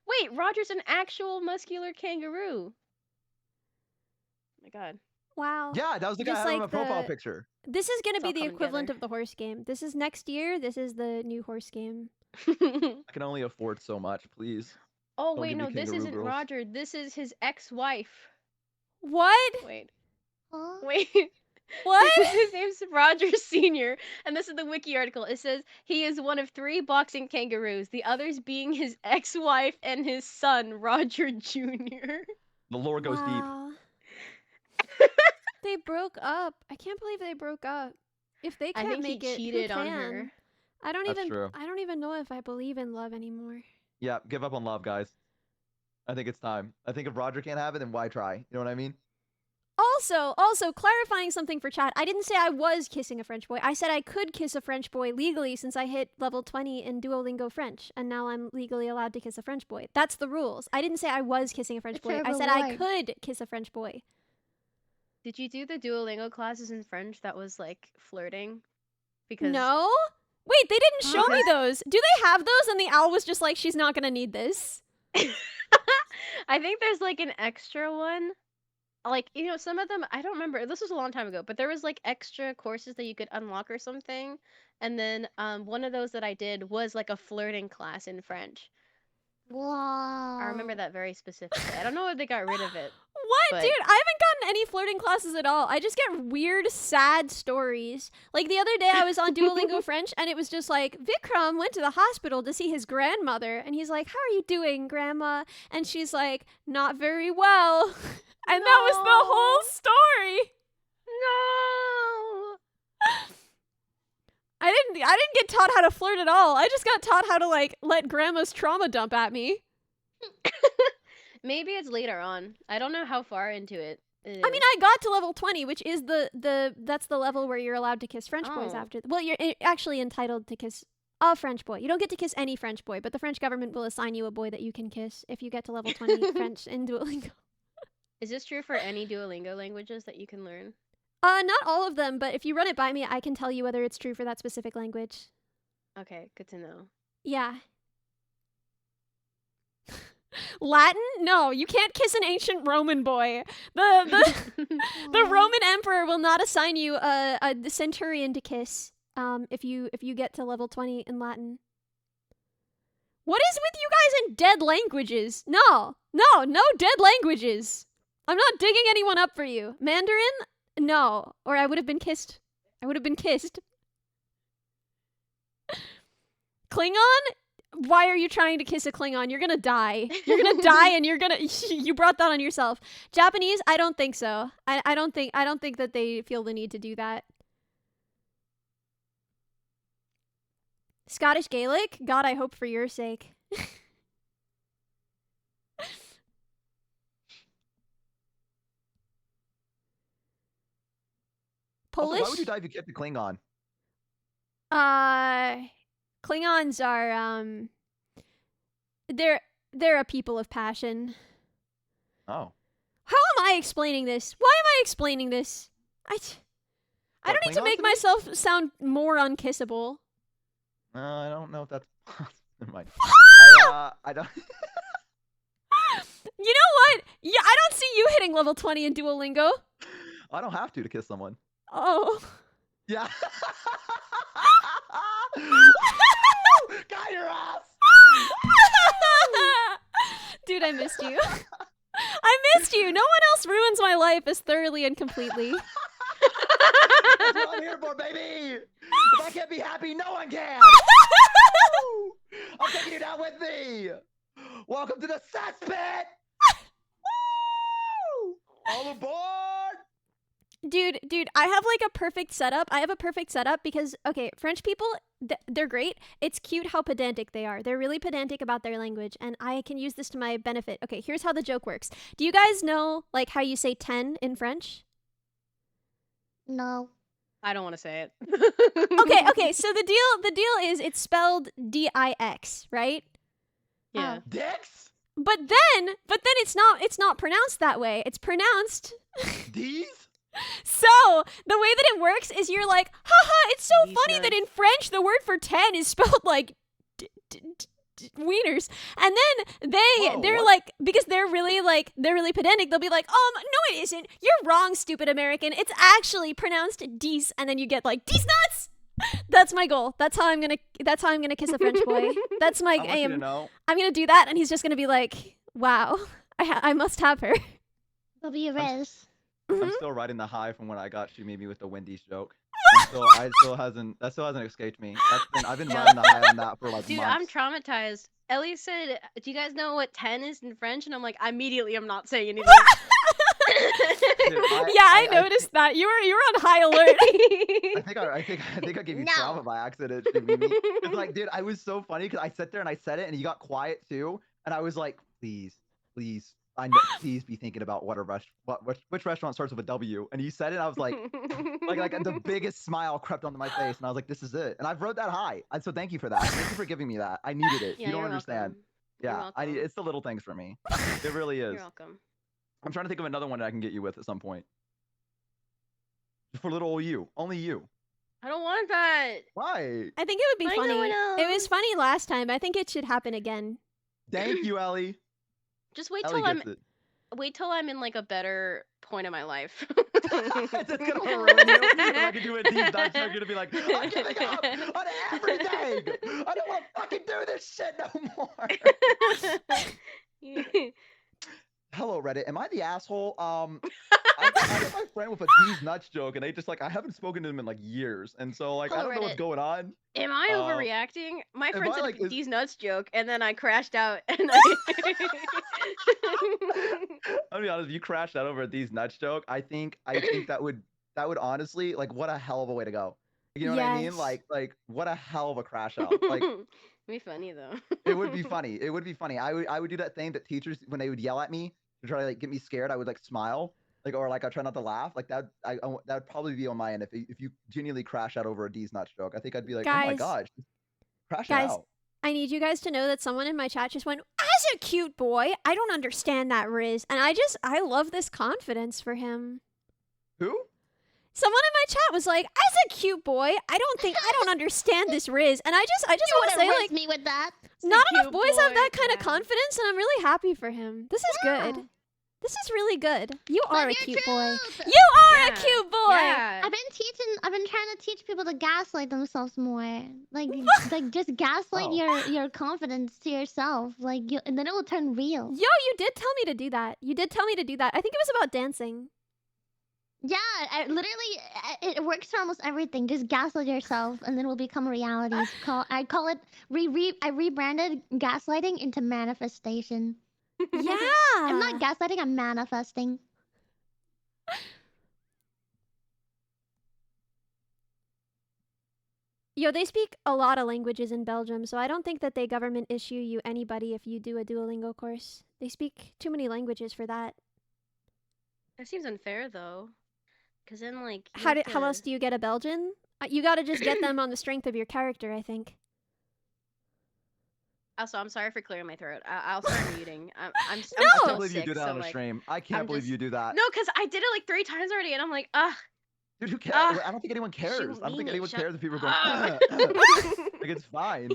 Wait, Roger's an actual muscular kangaroo. Oh my god. Wow. Yeah, that was the guy I Just had on my like profile the- picture. This is gonna It's be all the coming equivalent together. of the horse game. This is next year. This is the new horse game. I can only afford so much, please. Oh Don't wait, give me no, this kangaroo isn't girls. Roger. This is his ex-wife. What? Wait. Huh? Wait. What? His name's Roger Sr. And this is the wiki article. It says he is one of 3 boxing kangaroos, the others being his ex-wife and his son, Roger Jr. The lore goes deep. Wow. They broke up. I can't believe they broke up. If they I can't think he make it, who cheated on can? her. I don't That's even. true. I don't even know if I believe in love anymore. Yeah, give up on love, guys. I think it's time. I think if Roger can't have it, then why try? You know what I mean? Also, clarifying something for chat. I didn't say I was kissing a French boy. I said I could kiss a French boy legally since I hit level 20 in Duolingo French, and now I'm legally allowed to kiss a French boy. That's the rules. I didn't say I was kissing a French It's boy. a I said I reward. could kiss a French boy. Did you do the Duolingo classes in French that was like flirting? Because No? Wait, they didn't show me Because- those. Do they have those? And the owl was just like, she's not gonna need this. I think there's like an extra one. Like, you know, some of them, I don't remember. This was a long time ago, but there was like extra courses that you could unlock or something. And then one of those that I did was like a flirting class in French. Wow. I remember that very specifically. I don't know if they got rid of it. What, But- dude? I haven't gotten any flirting classes at all. I just get weird, sad stories. Like the other day, I was on Duolingo French, and it was just like, Vikram went to the hospital to see his grandmother, and he's like, "How are you doing, Grandma?" And she's like, "Not very well." And that was the whole No. story. No! I didn't get taught how to flirt at all. I just got taught how to like let Grandma's trauma dump at me. Maybe it's later on. I don't know how far into it. I mean, I got to level 20, which is that's the level where you're allowed to kiss French boys Oh. after. Well, you're actually entitled to kiss a French boy. You don't get to kiss any French boy, but the French government will assign you a boy that you can kiss if you get to level 20 French in Duolingo. Is this true for any Duolingo languages that you can learn? Not all of them, but if you run it by me, I can tell you whether it's true for that specific language. Okay, good to know. Yeah. Latin? No, you can't kiss an ancient Roman boy. The Roman emperor will not assign you a centurion to kiss if you get to level 20 in Latin. What is with you guys in dead languages? No dead languages. I'm not digging anyone up for you. Mandarin? No, or I would have been kissed. Klingon? Why are you trying to kiss a Klingon? You're gonna die. You're gonna die, and you're gonna. You brought that on yourself. Japanese, I don't think so. I don't think that they feel the need to do that. Scottish Gaelic? God, I hope for your sake. Polish? Also, why would you die if you kept the Klingon? Klingons are they're a people of passion. Oh. How am I explaining this? Why am I explaining this? I don't need to Klingons make to me? myself sound more unkissable. I don't know if that's. Never mind. I don't. You know what? Yeah, I don't see you hitting level 20 in Duolingo. I don't have to kiss someone. Oh. Yeah. Got your ass. Dude, I missed you. I missed you. No one else ruins my life as thoroughly and completely. That's what I'm here for, baby. If I can't be happy, no one can. Woo! I'm taking you down with me. Welcome to the cesspit. Woo! All aboard. Dude, I have like a perfect setup. I have a perfect setup because, okay, French people, they're great. It's cute how pedantic they are. They're really pedantic about their language, and I can use this to my benefit. Okay, here's how the joke works. Do you guys know, like, how you say 10 in French? No. I don't want to say it. Okay, so the deal is it's spelled D-I-X, right? Yeah. Dicks. But then it's not pronounced that way. It's pronounced. D's. So the way that it works is you're like, haha, it's so These funny that nuts. in French the word for 10 is spelled like wieners. And then Whoa, they're what? like, because they're really pedantic, they'll be like, no it isn't. You're wrong, stupid American. It's actually pronounced dis, and then you get like, dis nuts. That's my goal. That's how I'm gonna kiss a French boy. That's my I want you to aim. know. I'm gonna do that, and he's just gonna be like, wow, I must have her. W Riz. I'm still riding the high from when I got she made me with the Wendy's joke. That still hasn't escaped me. I've been riding the high on that for like Dude, months. I'm traumatized. Ellie said, "Do you guys know what 10 is in French?" And I'm like, immediately, I'm not saying anything. Dude, Yeah, I noticed that. You were on high alert. I think I gave you No. trauma by accident. Mimi. It's like, dude, I was so funny because I sat there and I said it and you got quiet too, and I was like, please, please be thinking about which restaurant starts with a W. And you said it, and I was like the biggest smile crept onto my face, and I was like, this is it. And I've rode that high, and so thank you for that. Thank you for giving me that. I needed it. Yeah, you don't you're understand. welcome. You're Yeah, I need. welcome. It's the little things for me. It really is. You're welcome. I'm trying to think of another one that I can get you with at some point. Just for little old you, only you. I don't want that. Why? I think it would be I know funny. it It was funny last time. I think it should happen again. Thank you, Ellie. Just wait Ellie till gets it. I'm in like a better point of my life. It's just gonna ruin you. If I can do it these nights, you're gonna be like, I'm giving up on everything. I don't want to fucking do this shit no more. Hello, Reddit. Am I the asshole? I got my friend with a D's nuts joke, and I haven't spoken to him in like years, and so like I Hello, don't know what's Reddit. going on. Am I overreacting? My friend I, said like, a is- these nuts joke, and then I crashed out. And I'll be honest. If you crashed out over a D's nuts joke, I think that would honestly, like, what a hell of a way to go. You know what I mean? Yes. Like what a hell of a crash out. Like It'd be funny though. it would be funny. It would be funny. I would do that thing that teachers, when they would yell at me to try to like get me scared, I would like smile, like, or like I try not to laugh. Like that would probably be on my end if you genuinely crash out over a D's nuts joke. I think I'd be like, oh my Guys. gosh, crash it Guys. out. I need you guys to know that someone in my chat just went, as a cute boy, I don't understand that, Riz. And I love this confidence for him. Who? Someone in my chat was like, as a cute boy, I don't understand this, Riz. And I just You want to wanna say, riz like, me with that? not cute enough boys have boy, that kind of yeah. confidence, and I'm really happy for him. This is Yeah. good. This is really good. You Live are a your cute boy. truth. You are a Yeah. cute boy. Yeah. I've been trying to teach people to gaslight themselves more. Like just gaslight Oh. your confidence to yourself. And then it will turn real. Yo, you did tell me to do that. You did tell me to do that. I think it was about dancing. Yeah, it works for almost everything. Just gaslight yourself, and then it will become a reality. I call it I rebranded gaslighting into manifestation. Yeah. I'm not gaslighting. I'm manifesting. Yo, they speak a lot of languages in Belgium, so I don't think that they government issue you anybody if you do a Duolingo course. They speak too many languages for that. That seems unfair though, because then like you How have how else to. do you get a Belgian? You gotta just get them on the strength of your character, I think. Also, I'm sorry for clearing my throat. I'll start muting. I'm No! I can't still believe you sick, do that so on a like stream. I can't I'm believe just you do that. no, because I did it like 3 times already, and I'm like, Dude, who cares? Ah, I don't think anyone she cares. won't I don't think mean it. anyone Shut cares if people are going. up. Like it's fine.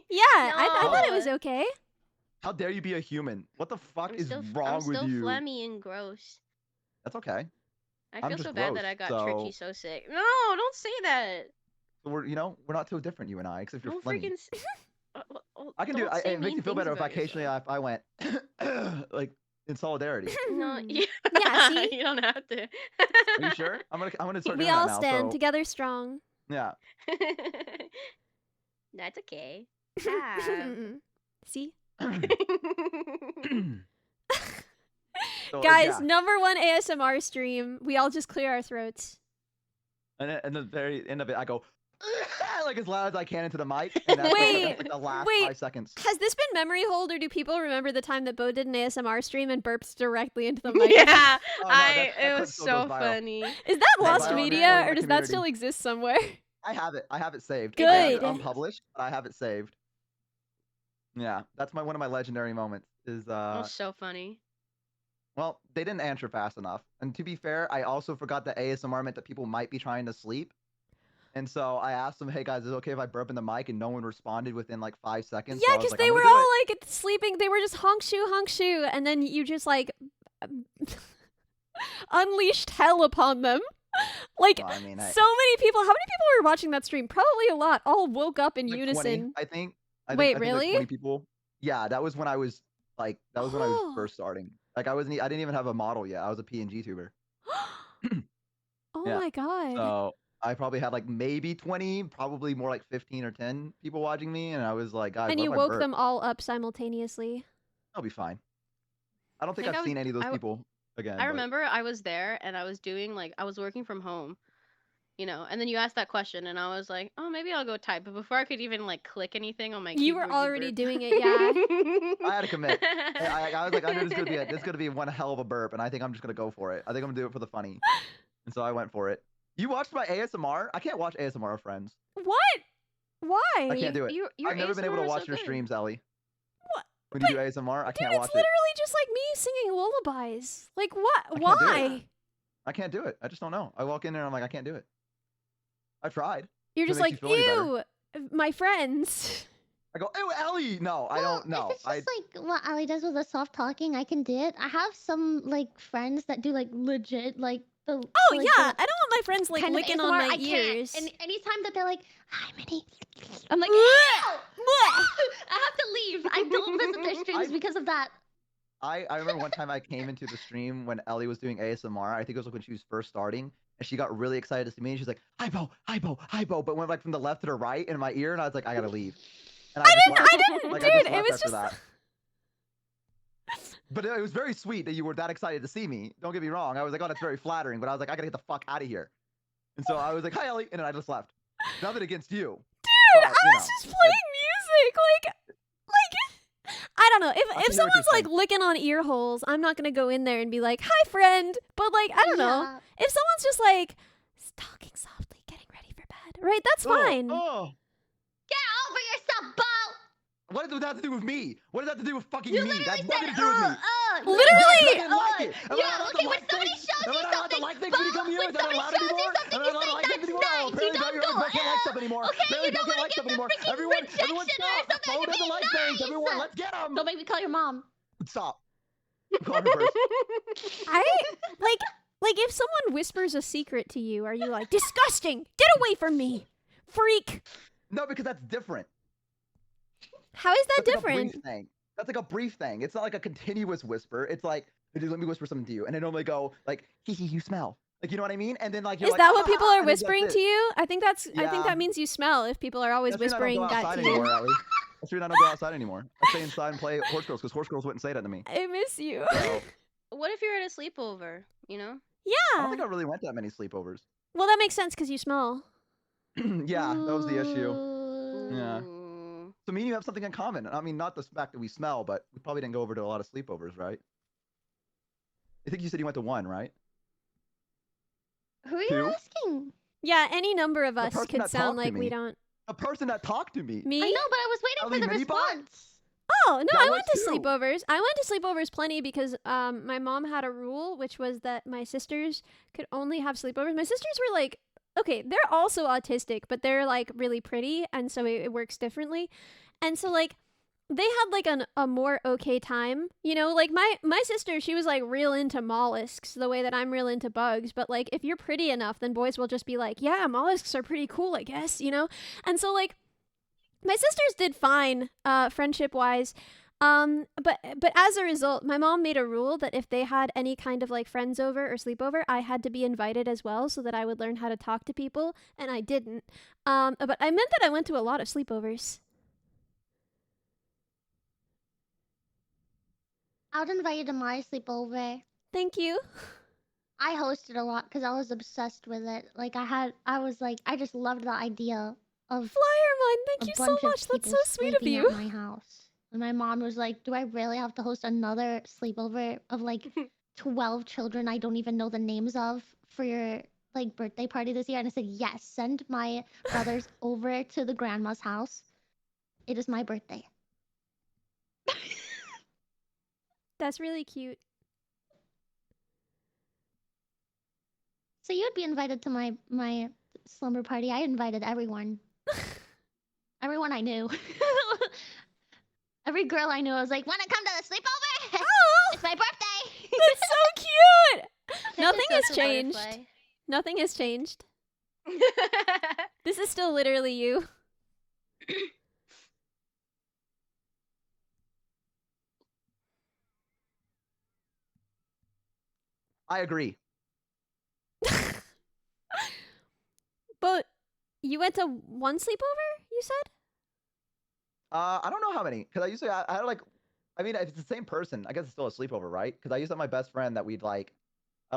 Yeah, I thought it was No. okay. How dare you be a human? What the fuck is I'm wrong with still you? phlegmy and gross. That's okay. I I'm feel just so bad gross, that I got so Tricky so sick. No, don't say that. we're we're not so different, you and I, except you're Don't phlegmy. freaking. I can do. Don't say It makes mean you feel things better if about occasionally yourself. I went like in solidarity. No, Yeah, see? you don't have to. Are you sure? I'm gonna start We doing that all now. stand So together strong. yeah. That's okay. Ah. See? So Guys, yeah. #1 ASMR stream. We all just clear our throats. And then, at the very end of it, I go like as loud as I can into the mic, and that's like the last wait. 5 seconds. Has this been memory hold, or do people remember the time that Bo did an ASMR stream and burps directly into the mic? Yeah, Oh, no, it clip was still so goes viral. funny. Is that Goes lost viral media, in or my does that community. still exist somewhere? I have it saved. Good. I have it unpublished, but I have it saved. Yeah, that's one of my legendary moments. Is That was so funny. well, they didn't answer fast enough, and to be fair, I also forgot that ASMR meant that people might be trying to sleep. And so I asked them, "Hey guys, is it okay if I burp in the mic?" And no one responded within like 5 seconds. Yeah, so I was because like, they I'm were gonna do all it. like sleeping. They were just honk shoo, and then you just like unleashed hell upon them. Like Well, I mean, so many people. How many people were watching that stream? Probably a lot. All woke up in like unison. 20, I think. Wait, I think really? like 20 people. Yeah, that was when I was like, that was when I was Oh. first starting. Like I didn't even have a model yet. I was a PNG tuber. Oh Yeah. my god. So I probably had like maybe 20, probably more like 15 or 10 people watching me, and I was like, guys, And what you if I woke burp? them all up simultaneously. I'll be fine. I don't think think I've seen any of those I people again. I but- remember I was there and I was doing like I was working from home, and then you asked that question and I was like, oh, maybe I'll go type. But before I could even like click anything on my You were keyboard, already burped. doing it, yeah. I had to commit. I was like, I know this is gonna be one hell of a burp, and I think I'm just gonna go for it. I think I'm gonna do it for the funny, and so I went for it. You watched my ASMR? I can't watch ASMR of friends. What? Why? I can't do it. Your I've never been able to ASMR is watch so your good. streams, Ellie. What? When you do ASMR, I Dude, can't it's watch it. literally just like me singing lullabies. Like what? I can't do it. Why? I can't do it. I just don't know. I walk in there and I'm like, I can't do it. I tried. You're If it just makes like, you feel any ew, my friends. I go, ew, Ellie. No, I don't know. If it's just like what Ali does with the soft talking, I can do it. I have some like friends that do like legit like the. Oh like, yeah, the I don't want my friends like kind of licking on ASMR. my I can't. ears. And anytime that they're like, "Hi, Minnie," I'm like, Blech. "Ew!" I have to leave. I don't visit their streams because of that. I remember one time I came into the stream when Ellie was doing ASMR. I think it was like when she was first starting, and she got really excited to see me. And she's like, "Hi, Bo, hi, Bo, hi, Bo," but went like from the left to the right in my ear, and I was like, "I gotta leave." And I just left. didn't, Like, dude. I just It left was after just. that. But it was very sweet that you were that excited to see me. Don't get me wrong. I was like, "Oh, that's very flattering," but I was like, "I gotta get the fuck out of here." And so I was like, "Hi, Ellie," and then I just left. Nothing against you. Dude, but, I was just playing music. Like, I don't know. If hear what you're someone's like saying. licking on ear holes, I'm not gonna go in there and be like, "Hi, friend." But like, I don't know. Yeah. If someone's just like talking softly, getting ready for bed, right? That's fine. Oh, Get over yourself, Bo. what does that have to do with me? What does that have to do with fucking You me? literally That's said, nothing to do with me. Literally. I didn't like it. Am I Yeah, allowed to okay, when like somebody things? shows Am you I not allowed to something, like things Bo, when you come here? when Is that somebody allowed shows you anymore? something, Am I you allowed to say, like things "That's anymore? Oh, nice." You apparently don't everyone go, can't like stuff anymore. Okay, Apparently you know can't when like it stuff gets the anymore. freaking Everyone rejection or stop. something, Bo you're doesn't being like things. nice. Everyone, let's get them. Don't make me call your mom. Stop. I'm calling her first. I like if someone whispers a secret to you, are you like disgusting? Get away from me, freak? No, because that's different. How is that That's like a different? brief thing. That's like a brief thing. It's not like a continuous whisper. It's like, "Dude, let me whisper something to you," and I normally go like, "Hee hee, you smell." Like, you know what I mean? And then like you're Is like, that what people are and then that's whispering it. to you? I think Yeah. that means you smell if people are always That's the reason I don't whispering go that outside to you. anymore, Ellie. That's the reason I don't go outside anymore. I stay inside and play horse girls because horse girls wouldn't say that to me. I miss you. So What if you're at a sleepover? You know? I don't think Yeah. I really went to that many sleepovers. Well, that makes sense because you smell. Yeah, that was the issue. Yeah. Ooh. So me and you have something in common. I mean, not the fact that we smell, but we probably didn't go over to a lot of sleepovers, right? I think you said you went to one, right? Who are you Two? asking? Yeah, any number of The us person could that sound talked to like we me. don't. A person that talked to me. Me? I know, but I was waiting Ellie for the Minibot? response. Oh, no, That I went to was too. sleepovers. I went to sleepovers plenty because my mom had a rule, which was that my sisters could only have sleepovers. My sisters were like, okay, they're also autistic, but they're like really pretty, and so it works differently. And so like they had like a more okay time, you know, like my sister, she was like real into mollusks the way that I'm real into bugs, but like if you're pretty enough, then boys will just be like, yeah, mollusks are pretty cool, I guess, you know. And so like my sisters did fine, friendship wise. But as a result, my mom made a rule that if they had any kind of like friends over or sleepover, I had to be invited as well, so that I would learn how to talk to people, and I didn't. But I meant that I went to a lot of sleepovers. I would invite you to my sleepover. Thank you. I hosted a lot because I was obsessed with it. Like I just loved the idea of Flyermine, a thank you so bunch of much. That's people so sweet of sleeping you. at my house. And my mom was like, "Do I really have to host another sleepover of like 12 children I don't even know the names of for your like birthday party this year?" And I said, "Yes, send my brothers over to the grandma's house. It is my birthday." That's really cute. So you'd be invited to my slumber party. I invited everyone. Everyone I knew. Every girl I knew, I was like, "Wanna come to the sleepover? Oh, It's my birthday." that's so cute. Such a Nothing has social changed. butterfly. Nothing has changed. This is still literally you. I agree. But you went to one sleepover, you said? I don't know how many, because I had like, I mean, if it's the same person, I guess it's still a sleepover, right? Because I used to have my best friend that I'd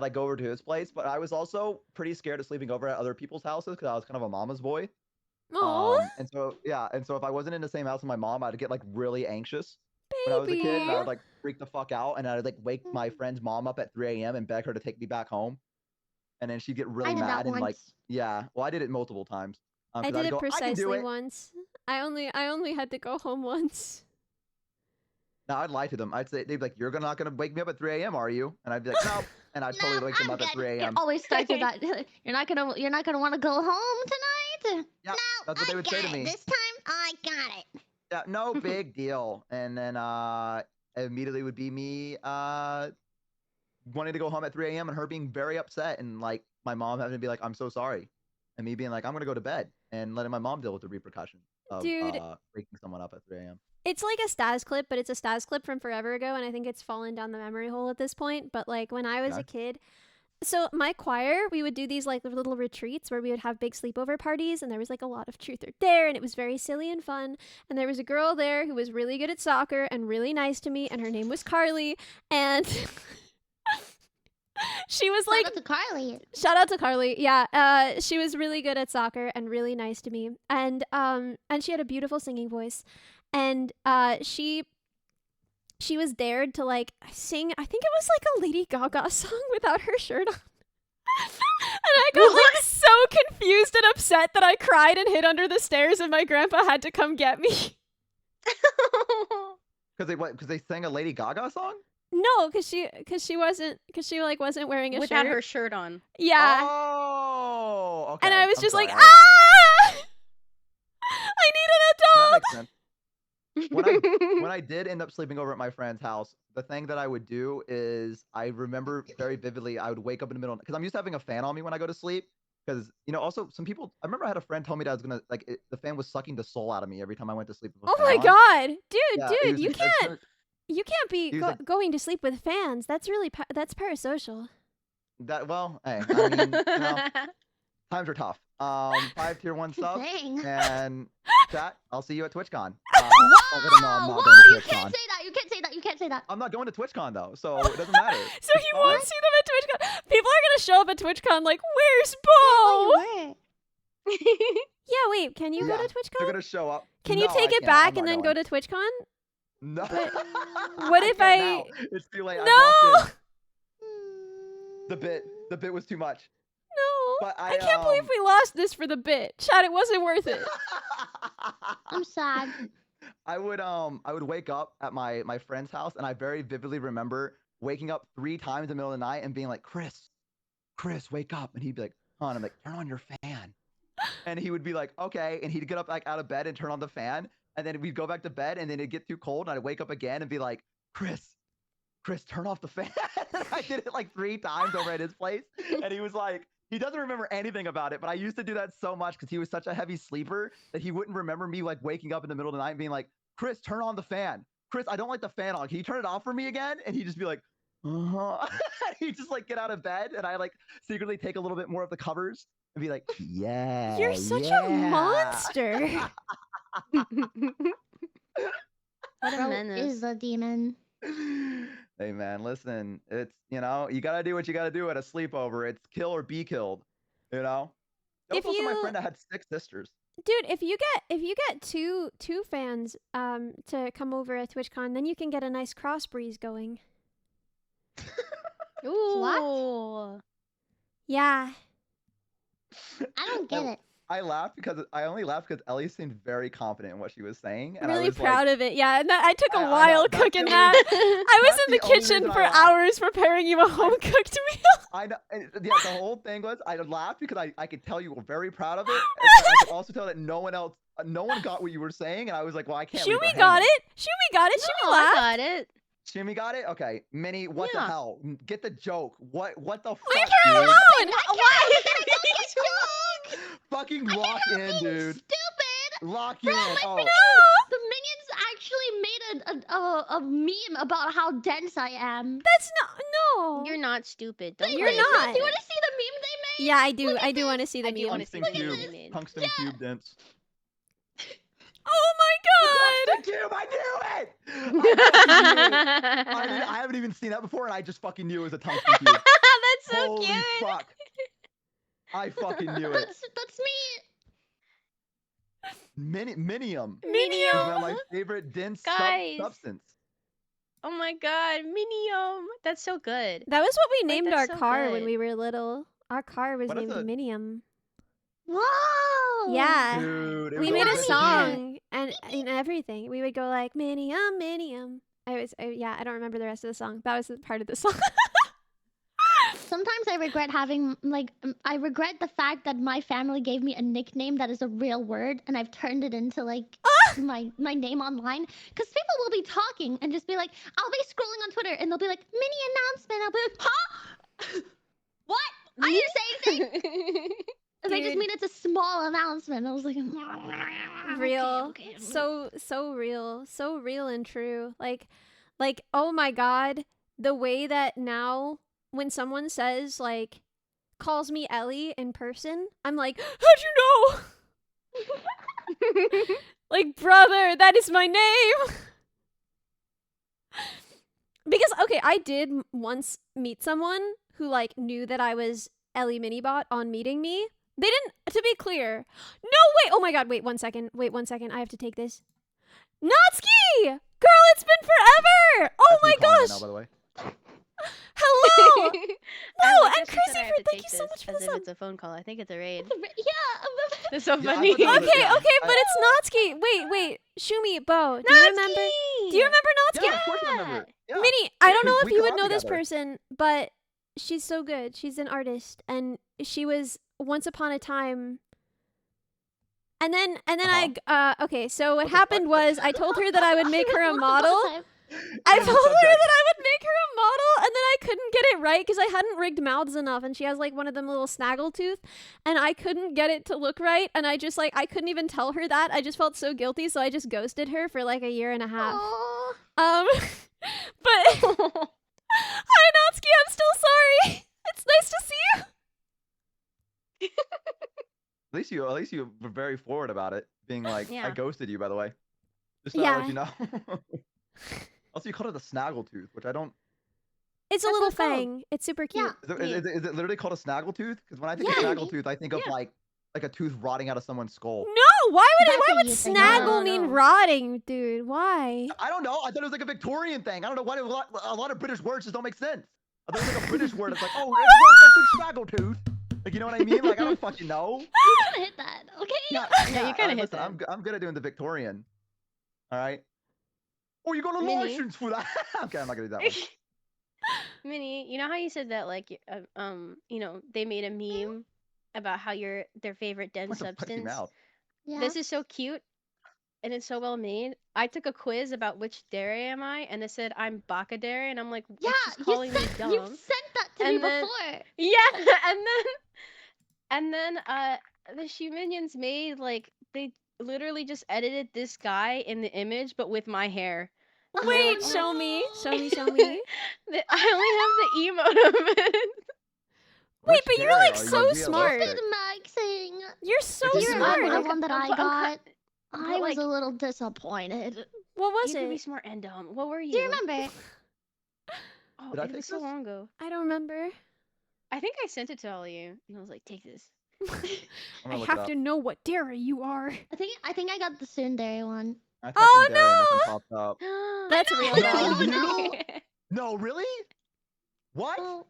like go over to his place, but I was also pretty scared of sleeping over at other people's houses because I was kind of a mama's boy. Oh, And so yeah, and so if I wasn't in the same house with my mom, I'd get like really anxious when I was a baby. kid, and I would like freak the fuck out, and I'd like wake my friend's mom up at 3 a.m. and beg her to take me back home, and then she'd get really I did mad that and like, once. yeah, well, I did it multiple times. I 'Cause did I'd it go, I can do precisely it. once. I only had to go home once. No, I'd lie to them. I'd say, they'd be like, "You're not gonna wake me up at 3 a.m., are you?" And I'd be like, "No," and I'd totally No, wake them I'm up at good. 3 It a.m. always starts with that. You're not gonna want to go home tonight. Yeah, No, that's what they I would got say to it. me. This time I got it. Yeah, no big deal. And then immediately would be me wanting to go home at 3 a.m. and her being very upset, and like my mom having to be like, "I'm so sorry," and me being like, "I'm gonna go to bed," and letting my mom deal with the repercussions of Dude, waking someone up at 3 a.m. it's like a Stas clip, but it's a Stas clip from forever ago, and I think it's fallen down the memory hole at this point. But like when I was Okay. a kid, so my choir, we would do these like little retreats where we would have big sleepover parties, and there was like a lot of truth or dare, and it was very silly and fun. And there was a girl there who was really good at soccer and really nice to me, and her name was Carly, and she was like, Shout out to Carly. shout out to Carly. Yeah. She was really good at soccer and really nice to me. And she had a beautiful singing voice. And she was dared to like sing, I think it was like a Lady Gaga song without her shirt on. And I got like so confused and upset that I cried and hid under the stairs, and my grandpa had to come get me. Because they sang a Lady Gaga song. No, because she wasn't wearing a Without shirt. her shirt on. Yeah. Oh, okay. And I was I'm just sorry. like, ah! I need an That adult. makes sense. When I did end up sleeping over at my friend's house, the thing that I would do is I remember very vividly, I would wake up in the middle because I'm used to having a fan on me when I go to sleep. Because also some people, I remember I had a friend tell me that I was gonna the fan was sucking the soul out of me every time I went to sleep with a Oh fan my on. god, dude, Yeah, dude, was- you it can't was- you can't be he was like- going to sleep with fans. That's really that's parasocial. Well, hey, I mean, times are tough. 5 tier 1 subs, Dang. and chat. I'll see you at TwitchCon. Whoa! I'll let 'em know I'm not Whoa! going to You TwitchCon. can't say that. You can't say that. You can't say that. I'm not going to TwitchCon though, so it doesn't matter. So It's he fine. won't see them at TwitchCon. People are gonna show up at TwitchCon like, where's Oh, Bo? you were. Yeah, wait, can you go Yeah, to They're TwitchCon? gonna show up. Can No, you take I it can't. back I'm and not then go going. to TwitchCon? No. What if can't I- now. It's too late. I No! walked in. The bit was too much. No. But I can't believe we lost this for the bit. Chad, it wasn't worth it. I'm sad. I would wake up at my friend's house, and I very vividly remember waking up 3 times in the middle of the night and being like, Chris, wake up. And he'd be like, huh? And I'm like, turn on your fan. And he would be like, okay. And he'd get up like out of bed and turn on the fan. And then we'd go back to bed, and then it'd get too cold, and I'd wake up again and be like, Chris, turn off the fan. I did it like 3 times over at his place. And he was like, he doesn't remember anything about it, but I used to do that so much because he was such a heavy sleeper that he wouldn't remember me like waking up in the middle of the night and being like, Chris, turn on the fan. Chris, I don't like the fan on. Can you turn it off for me again? And he'd just be like, uh-huh. He'd just like get out of bed, and I like secretly take a little bit more of the covers and be like, yeah. You're such a yeah." monster. What a Bro menace. is a demon. Hey man, listen, it's you gotta do what you gotta do at a sleepover. It's kill or be killed, you know. That If was also my you- friend that had 6 sisters. Dude, if you get two fans to come over at TwitchCon, then you can get a nice cross breeze going. Ooh. Yeah. I don't get it. I only laughed because Ellie seemed very confident in what she was saying, and I Really was proud like, of it. Yeah, and I took a I know, while that's the cooking only- that. I was that's in the the only kitchen reason for I laughed. hours preparing you a home cooked meal. I know. And, yeah, the whole thing was I laughed because I could tell you were very proud of it. And I could also tell that no one got what you were saying, and I was like, well, I can't. leave her Shumi got hanging. it. Shumi got it. Shumi No, I laughed. got it. Shimmy got it. Okay, Minnie, what the Yeah. hell? Get the joke. What the fuck? Leave her dude? alone. Why? Joke! Fucking lock in, dude. Stupid. Lock Bro, in. my Oh, The minions actually made a meme about how dense I am. That's not. No. You're not stupid. Don't You're play not. it. Do you want to see the meme they made? Yeah, I do. Look at I do this. want to see the I do meme. wanna see tungsten the meme cube. they made. Tungsten Yeah. cube dense. Oh my god. Tungsten cube. I knew it. I fucking knew it. I haven't even seen that before, and I just fucking knew it was a tungsten cube. That's so Holy cute. fuck. I fucking knew it. That's me. Minium. Is Minium. now my favorite dense Guys. substance. Oh my god, Minium. That's so good. That was what we Like, named our that's so car when good. we were little. Our car was What is named it? Minium. Whoa. Yeah. Dude, it We was made a always song and everything. We would go like Minium, Minium. I don't remember the rest of the song. That was the part of the song. Sometimes I regret having I regret the fact that my family gave me a nickname that is a real word, and I've turned it into like my name online. Because people will be talking and just be like, I'll be scrolling on Twitter and they'll be like, mini announcement. I'll be like, huh? What? I didn't say anything. And they just Dude. mean it's a small announcement. I was like, Real. okay. So real. So real and true. Like oh my god, the way that now when someone says like calls me Ellie in person, I'm like, how'd you know? Like, brother, that is my name. Because okay, I did once meet someone who like knew that I was Ellie Minibot on meeting me. They didn't, to be clear. No, wait. Oh my god, wait 1 second. Wait 1 second. I have to take this. Natsuki! Girl, it's been forever! Oh That's me my calling right gosh! now, by the way. Hello! I Whoa, like and how she said Crazy I have Fruit, to thank take you so this much for as the if sub. it's a phone call. I think it's a raid. Yeah. That's so Yeah, I funny. thought that was Okay, yeah, okay, I- but it's Natsuki. Wait. Shumi, Bo, do you remember? Do you remember Natsuki? Yeah, of course I remember. Yeah. Minnie, I don't know if We you would collab know this together. person, but she's so good. She's an artist, and she was once upon a time. And then okay, so what What the happened fuck? was I told her that I would make her a What model. the time? I Change told the her subject. that I would make her a model, and then I couldn't get it right because I hadn't rigged mouths enough, and she has like one of them little snaggle tooth, and I couldn't get it to look right, and I just like I couldn't even tell her that. I just felt so guilty, so I just ghosted her for like 1.5 years. Aw. But hi Natsuki, I'm still sorry. It's nice to you were very forward about it, being like, I Yeah. ghosted you, by the way. Just to Yeah. let you know. Also, you called it a snaggletooth, which I don't. It's a That's little what it's called. fang. It's super cute. Yeah. Is it literally called a snaggletooth? Because when I think of Yeah. snaggletooth, I think of Yeah. like a tooth rotting out of someone's skull. No, why That's why what would you think. snaggle No, mean no. rotting, dude? Why? I don't know. I thought it was like a Victorian thing. I don't know why a lot of British words just don't make sense. I thought it was like a British word. It's like, oh, it's a snaggletooth. Like, you know what I mean? Like, I don't fucking know. You kind of hit that, okay? Yeah, Yeah, you kinda hit listen, I'm good at doing the Victorian. All right. Oh, you got a Mini. license for that? Okay, I'm not gonna do that one. Minnie, you know how you said that like they made a meme about how their favorite dense What the fuck came substance. out? Yeah. This is so cute and it's so well made. I took a quiz about which dairy am I, and it said I'm Baka dairy, and I'm like, it's Yeah, just calling me dumb. you've sent that to me And then- before. Yeah, and then the Shoe Minions made like they literally just edited this guy in the image, but with my hair. And they Wait, were like, show me. Show me, show me. I only have the emote of it. Wait, Which but you're, dairy like, are you? so smart. Realistic? Maxing. You're so But Do you you smart. remember the I'm one that I cut- I'm got? cut- I but, was like- a little disappointed. What was You could be it? smart and dumb. What were you? Do you remember? Oh, Did I it take was so this? long ago. I don't remember. I think I sent it to all of you, and I was like, take this. I'm I gonna look it have up. to know what dairy you are. I think I got the Sundari one. I typed Oh, in dairy and nothing no! popped up. That's real No, dumb. you? No, really? What? Oh,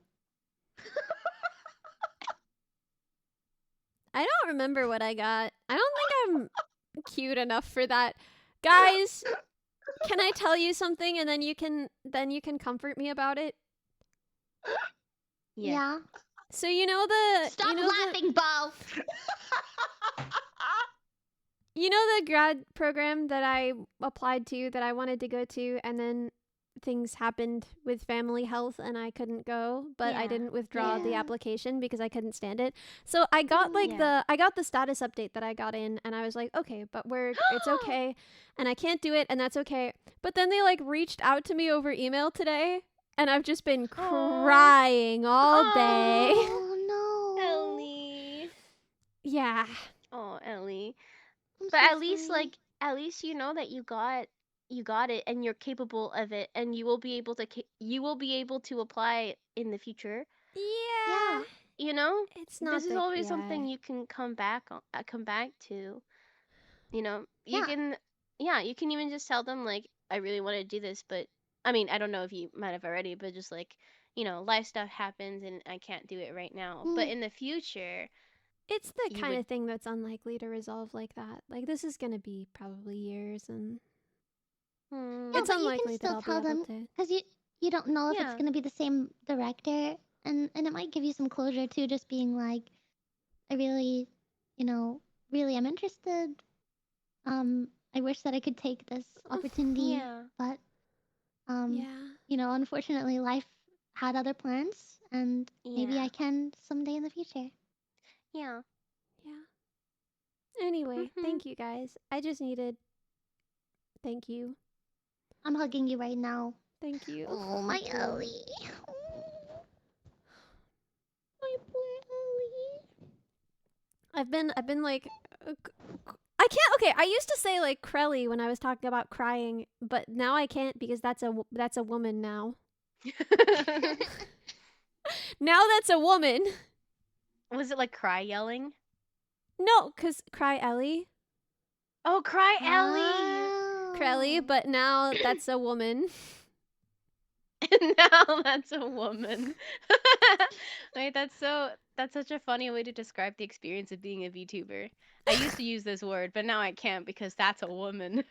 I don't remember what I got. I don't think I'm cute enough for that. Guys, can I tell you something and then you can comfort me about it? yeah. So you know the Stop you know laughing, Bo. the grad program that I applied to that I wanted to go to, and then things happened with family health and I couldn't go, but I Yeah. didn't withdraw the Yeah. application because I couldn't stand it. So I got like Yeah. I got the status update that I got in, and I was like, okay, but it's okay, and I can't do it, and that's okay. But then they like reached out to me over email today, and I've just been crying all day. Oh no. Ellie. Yeah. Oh, Ellie. I'm But so at least sorry. at least you know that you got it and you're capable of it, and you will be able to apply in the future. Yeah. You know? It's not This is that- always yeah. something you can come back to. You know, you Yeah. can even just tell them like, I really want to do this, but I mean, I don't know if you might have already, but just like, life stuff happens and I can't do it right now. But Mm. in the future, It's the you kind would- of thing that's unlikely to resolve like that. Like this is gonna be probably years, and hmm, Yeah, it's but you can unlikely that still I'll be tell able them to. because you don't know if Yeah. it's gonna be the same director, and it might give you some closure too. Just being like, I really, really am interested. I wish that I could take this opportunity, yeah, but Yeah. unfortunately, life had other plans, and maybe Yeah. I can someday in the future. yeah. Yeah. Anyway, Mhm. thank you guys. I just needed. Thank you. I'm hugging you right now. Thank you. Oh, my Ellie. My poor Ellie. I've been like. I can't. Okay, I used to say like Crelly when I was talking about crying, but now I can't because that's a woman now. Now that's a woman. Was it like cry yelling? No, cause cry Ellie, Oh, cry Ellie. Oh. Crelly, but now that's a woman. Now that's a woman. Wait, that's such a funny way to describe the experience of being a VTuber. I used to use this word, but now I can't because that's a woman.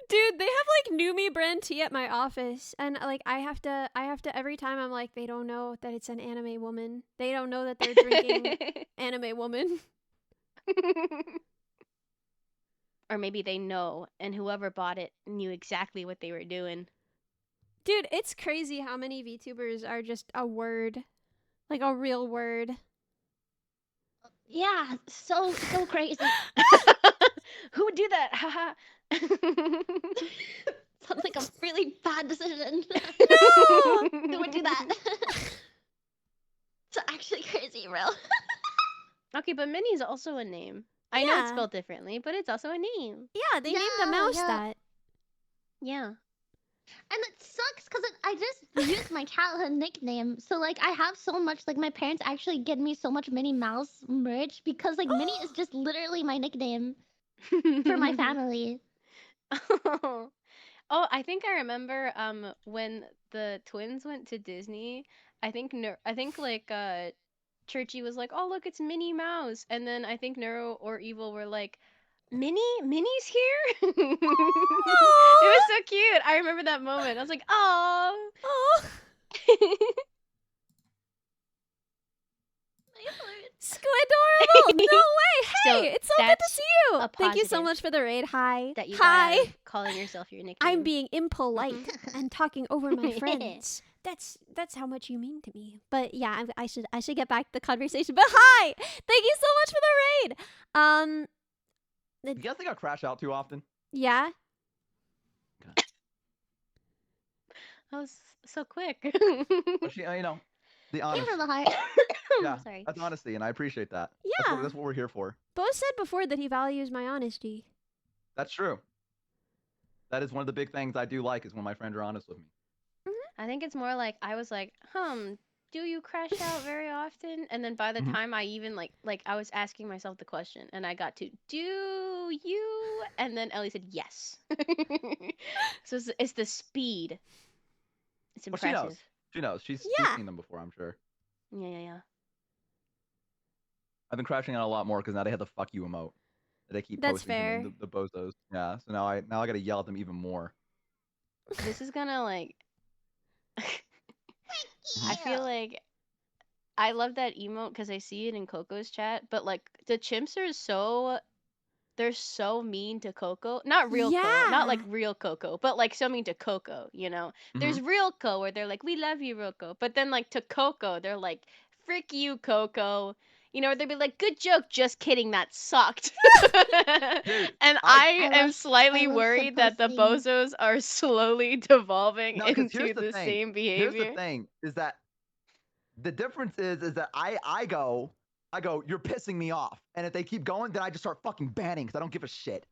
Dude, they have like Numi brand tea at my office, and like I have to every time I'm like, they don't know that it's an anime woman. They don't know that they're drinking anime woman. Or maybe they know, and whoever bought it knew exactly what they were doing. Dude, it's crazy how many VTubers are just a word, like a real word. Yeah, so crazy. Who would do that? Haha. Sounds like a really bad decision. No! Who would do that? It's actually crazy, bro. Okay, but Minnie's also a name. I know it's Yeah. spelled differently, but it's also a name. Yeah, they named a Yeah, mouse yeah. that. Yeah. And it sucks because I just used my childhood nickname. So, like, I have so much, like, my parents actually get me so much Minnie Mouse merch because, like, Minnie is just literally my nickname for my family. Oh. Oh, I think I remember when the twins went to Disney. I think like Churchy was like, "Oh, look, it's Minnie Mouse." And then I think Neuro or Evil were like, Minnie's here?" It was so cute. I remember that moment. I was like, "Oh." Oh, Squidorable! No way! So Hey, it's so good to that's see you. a Thank you so positive much for the raid. Hi. that you Hi. got out of calling yourself your nickname. I'm being impolite and talking over my friends. That's how much you mean to me. But yeah, I should get back to the conversation. But hi, thank you so much for the raid. You guys think I crash out too often? Yeah. That was so quick. But she, you know, the Give honest. her the heart. Yeah, Sorry. that's honesty, and I appreciate that. Yeah. That's what we're here for. Bo said before that he values my honesty. That's true. That is one of the big things I do like is when my friends are honest with me. I think it's more like I was like, do you crash out very often? And then by the Mhm. time I even like I was asking myself the question and I got to, do you? And then Ellie said yes. So it's the speed. It's Well, she knows. impressive. She knows. She's Yeah. seen them before, I'm sure. Yeah. I've been crashing out a lot more because now they have the fuck you emote. They keep That's posting to me, fair. the bozos. Yeah, so now I gotta yell at them even more. This is gonna like I feel like I love that emote because I see it in Coco's chat, but like the chimps are they're so mean to Coco. Not real Co, not like Yeah. real Coco, but like so mean to Coco, you know? There's real Co where they're like, we love you, real Co. But then like to Coco, they're like, frick you, Coco. You know, or they'd be like, good joke, just kidding, that sucked. Dude, And I I am slightly love worried that the shitposting. bozos are slowly devolving no, because into the same Here's the behavior. thing is that the difference is that I go, you're pissing me off, and if they keep going, then I just start fucking banning because I don't give a shit.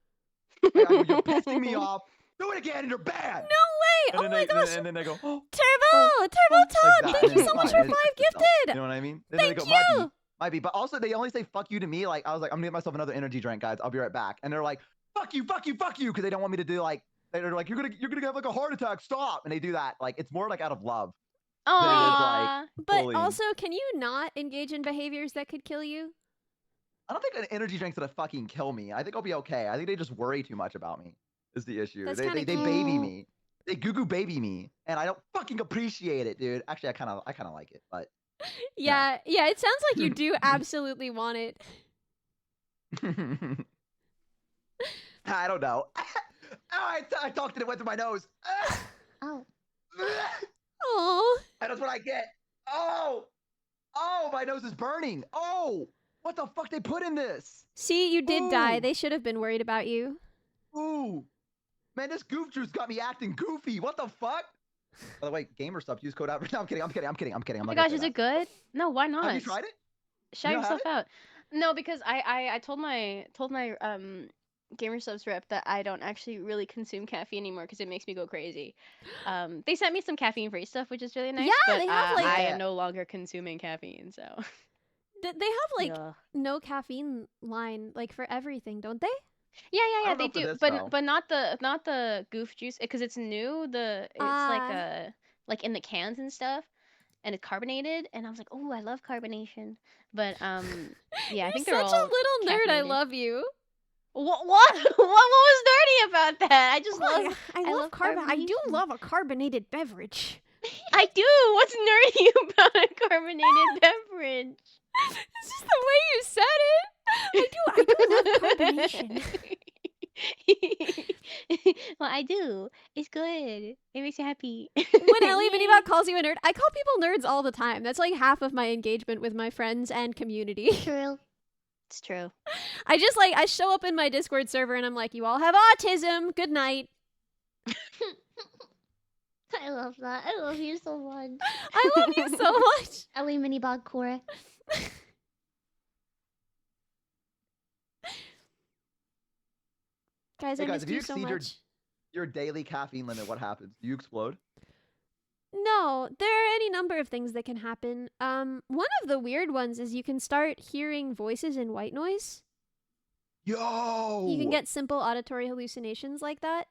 I go, you're pissing me off. Do it again, and you're banned. No way! And Oh then my gosh! and then they go, oh, Turbo like Todd! that, Thank and you then so it's much fine. for It's 5 just yourself. gifted! You know what I mean? And Thank then they go, you! might be. But also, they only say fuck you to me. Like, I was like, I'm gonna get myself another energy drink, guys. I'll be right back. And they're like, fuck you, because they don't want me to do like, they're like, you're gonna have like a heart attack. Stop. And they do that. Like, it's more like out of love. Aww. But bullying. also, can you not engage in behaviors that could kill you? I don't think an energy drink's gonna fucking kill me. I think I'll be okay. I think they just worry too much about me. Is the issue? That's They kinda baby cute. me. They goo baby me, and I don't fucking appreciate it, dude. Actually, I kind of like it, but Yeah, it sounds like you do absolutely want it. I don't know. Oh, I talked and it went through my nose. Oh. Oh, And that's what I get. Oh, my nose is burning. Oh, what the fuck they put in this? see, you did die. Ooh. They should have been worried about you. Ooh, man, this goof juice got me acting goofy. What the fuck? By the way, gamer stuff. Use code out. No, I'm kidding. Oh my gosh, is it good? No, why not? Have you tried it? Shout You don't have yourself out. No, because I told my gamer subs rep that I don't actually really consume caffeine anymore because it makes me go crazy. They sent me some caffeine free stuff, which is really nice. Yeah, but they have, like- I Yeah. am no longer consuming caffeine, so They have like Ugh. no caffeine line like for everything, don't they? Yeah, don't they know for do, this, but though. but not the goof juice because it's new. It's like in the cans and stuff, and it's carbonated. And I was like, oh, I love carbonation. But yeah, I You're think such they're a all little nerd. I caffeinated. love you. What what was dirty about that? I just Oh, love. I love I do carbonation. love a carbonated beverage. I do. What's nerdy about a carbonated beverage? It's just the way you said it. I do love carbonation. Well, I do. It's good. It makes you happy. When Ellie Minibot calls you a nerd, I call people nerds all the time. That's like half of my engagement with my friends and community. True. It's true. I show up in my Discord server and I'm like, you all have autism. Good night. I love that. I love you so much. I love you so much. Ellie Minibot Core. guys, Hey I guys, missed if you you so exceed much. your daily caffeine limit, what happens? Do you explode? No, there are any number of things that can happen. One of the weird ones is you can start hearing voices in white noise. You can Yo! get simple auditory hallucinations like that.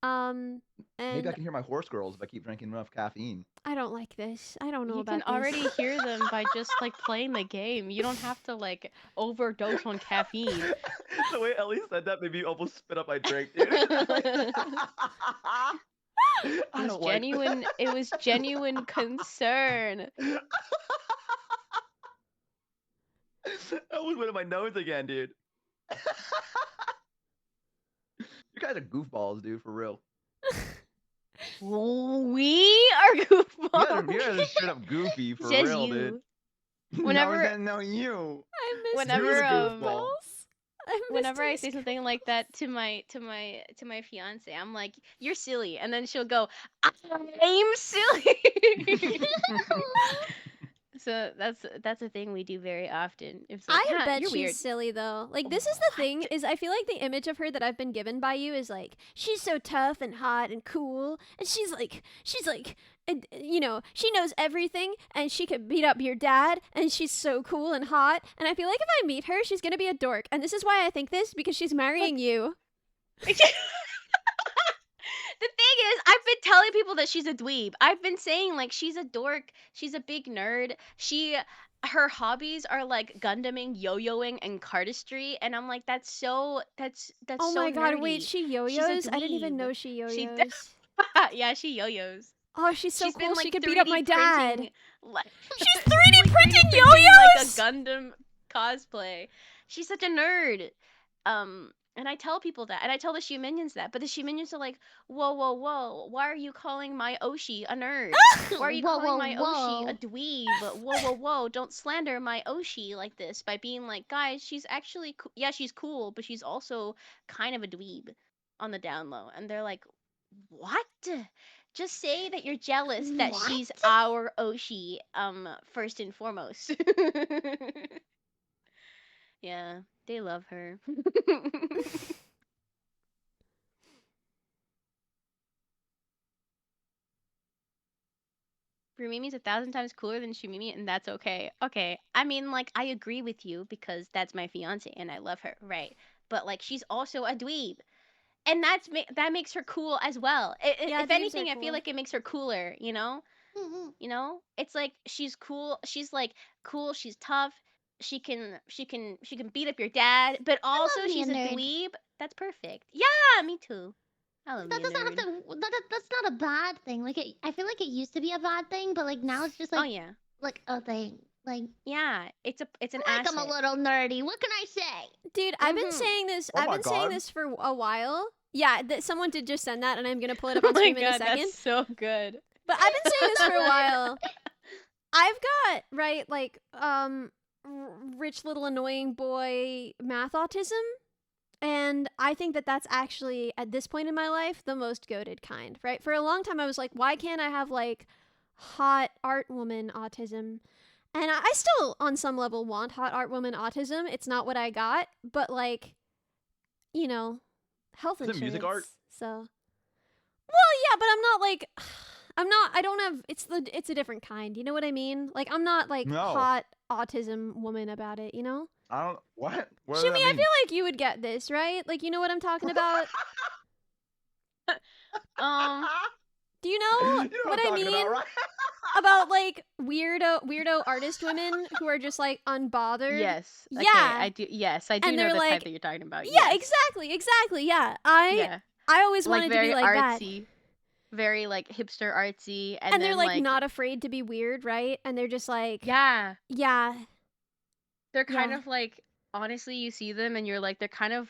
Maybe I And can hear my horse girls if I keep drinking enough caffeine. I don't like this. I don't know You can about this. already hear them by just like playing the game. You don't have to like overdose on caffeine. The way Ellie said that made me almost spit up my drink, dude. I don't like this. It was genuine concern. I almost went in my nose again, dude. You guys are goofballs, dude, for real. We are You goofballs. guys are straight up goofy, for Says real, you. dude. Whenever- no, you. I missed Whenever, you, goofball. goofballs. Whenever I say something like that to my fiance, I'm like, "You're silly," and then she'll go, "I'm silly." So that's a thing we do very often. It's like, I bet you're she's weird. silly though. Like this is the thing is I feel like the image of her that I've been given by you is like she's so tough and hot and cool and she's like you know, she knows everything and she could beat up your dad and she's so cool and hot and I feel like if I meet her she's going to be a dork. And this is why I think this because she's marrying you. The thing is, I've been telling people that she's a dweeb. I've been saying like she's a dork, she's a big nerd. Her hobbies are like Gundaming, yo-yoing, and cardistry, and I'm like, that's Oh so my god, nerdy. wait, she She's a yo-yos? I didn't even dweeb. know she She yo-yos. Yeah, she yo-yos. Oh, she's so She's cool. been like She could beat up 3D my dad. printing, like, She's 3D printing printing yo-yos. like a Gundam cosplay. She's such a nerd. And I tell people that, and I tell the She Minions that, but the She Minions are like, whoa, whoa, whoa, why are you calling my Oshi a nerd? Why are you Whoa, calling whoa, my whoa. Oshi a dweeb? Whoa, whoa, whoa, don't slander my Oshi like this by being like, guys, she's actually, yeah, she's cool, but she's also kind of a dweeb on the down low. And they're like, what? Just say that you're jealous that she's What? our Oshi, first and foremost. Yeah, they love her. Rumimi's 1,000 times cooler than Shumimi, and that's okay. Okay, I mean, like, I agree with you because that's my fiance and I love her, right? But like, she's also a dweeb, and that makes her cool as well. Yeah, If dweebs are anything, I feel cool. like it makes her cooler. You know? Mhm. You know? It's like she's cool. She's like cool. She's tough. She can beat up your dad, but also me a she's a nerd. dweeb. That's perfect. Yeah, me too. I love That me a doesn't have nerd. to. That's not a bad thing. Like I feel like it used to be a bad thing, but like now it's just Oh like yeah. a thing. Like Yeah, it's an like asset. I'm a little nerdy. What can I say? Dude, I've been Mhm. saying this. Oh I've my been saying God. this for a while. Yeah, someone did just send that, and I'm gonna pull it up Oh on my stream in a god, second. that's so good. But I've been saying this for a while. I've got right like rich little annoying boy math autism, and I think that that's actually at this point in my life the most goated kind. Right? For a long time, I was like, why can't I have like hot art woman autism? And I still, on some level, want hot art woman autism. It's not what I got, but like, you know, health Is it insurance. music art? So, well, yeah, but I'm not like, I don't have. It's a different kind. You know what I mean? Like, I'm not like No. hot autism woman about it. You know? I don't. What? What does Shumi, that I mean? feel like you would get this, right? Like, you know what I'm talking about? Do you know You know what I'm I talking mean? about, right? About like weirdo artist women who are just like unbothered. Yes. Okay, Yeah. I do. Yes, I do And know they're the like, type that you're talking about. Yeah, Yes. exactly. Yeah, Yeah. I always Like wanted to very be like that. artsy, very like hipster artsy, And they're then like not afraid to be weird, right? And they're just like, yeah, yeah, they're kind Yeah. of like, honestly, you see them and you're like, they're kind of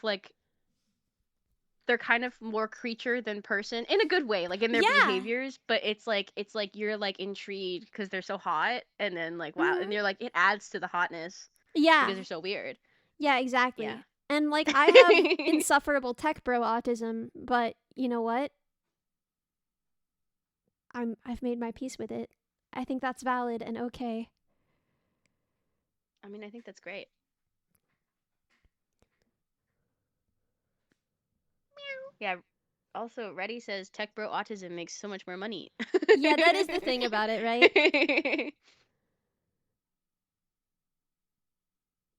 more creature than person in a good way, like in their Yeah. behaviors. But it's like you're like intrigued because they're so hot, and then like wow, Mhm. and you're like it adds to the hotness yeah, because they're so weird. yeah, exactly. Yeah. And like I have insufferable tech bro autism, but you know what? I've made my peace with it. I think that's valid and okay. I mean, I think that's great. Yeah. Also, Reddy says tech bro autism makes so much more money. Yeah, that is the thing about it, right?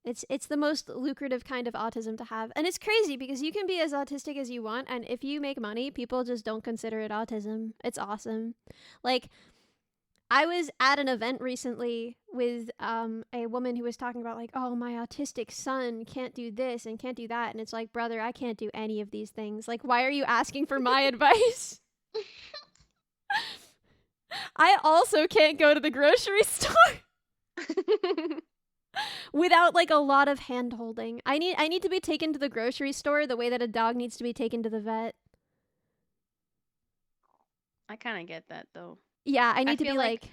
It's the most lucrative kind of autism to have. And it's crazy because you can be as autistic as you want, and if you make money, people just don't consider it autism. It's awesome. Like, I was at an event recently with a woman who was talking about like, oh, my autistic son can't do this and can't do that. And it's like, brother, I can't do any of these things. Like, why are you asking for my advice? I also can't go to the grocery store without like a lot of hand holding. I need to be taken to the grocery store the way that a dog needs to be taken to the vet. I kind of get that though. Yeah, I need to feel be like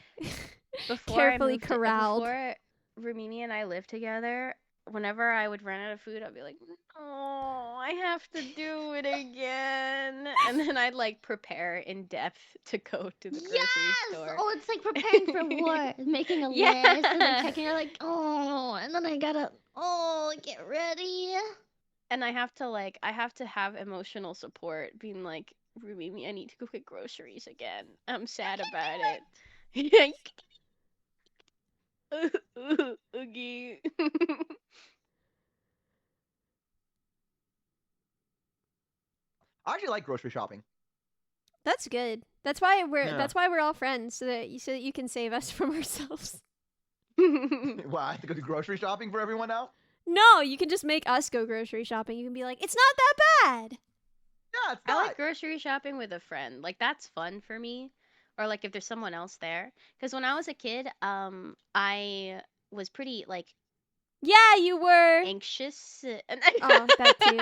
Before carefully I moved corralled. before Rumini and I lived together, whenever I would run out of food, I'd be like, "Oh, I have to do it again," and then I'd like prepare in depth to go to the grocery Yes! store. Oh, it's like preparing for war, making a Yeah. list and then checking. You're like, oh, and then I gotta, get ready. And I have to have emotional support, being like, Rumimi, I need to go get groceries again. I'm sad about it. Oogie. I actually like grocery shopping. That's good. That's why Yeah. we're all friends so that you can save us from ourselves. Well, I have to go do grocery shopping for everyone now? No, you can just make us go grocery shopping. You can be like, it's not that bad. Yeah, it's I not. like grocery shopping with a friend. Like that's fun for me. Or like if there's someone else there. Because when I was a kid, I was pretty like Yeah, you were. anxious. Oh, that too.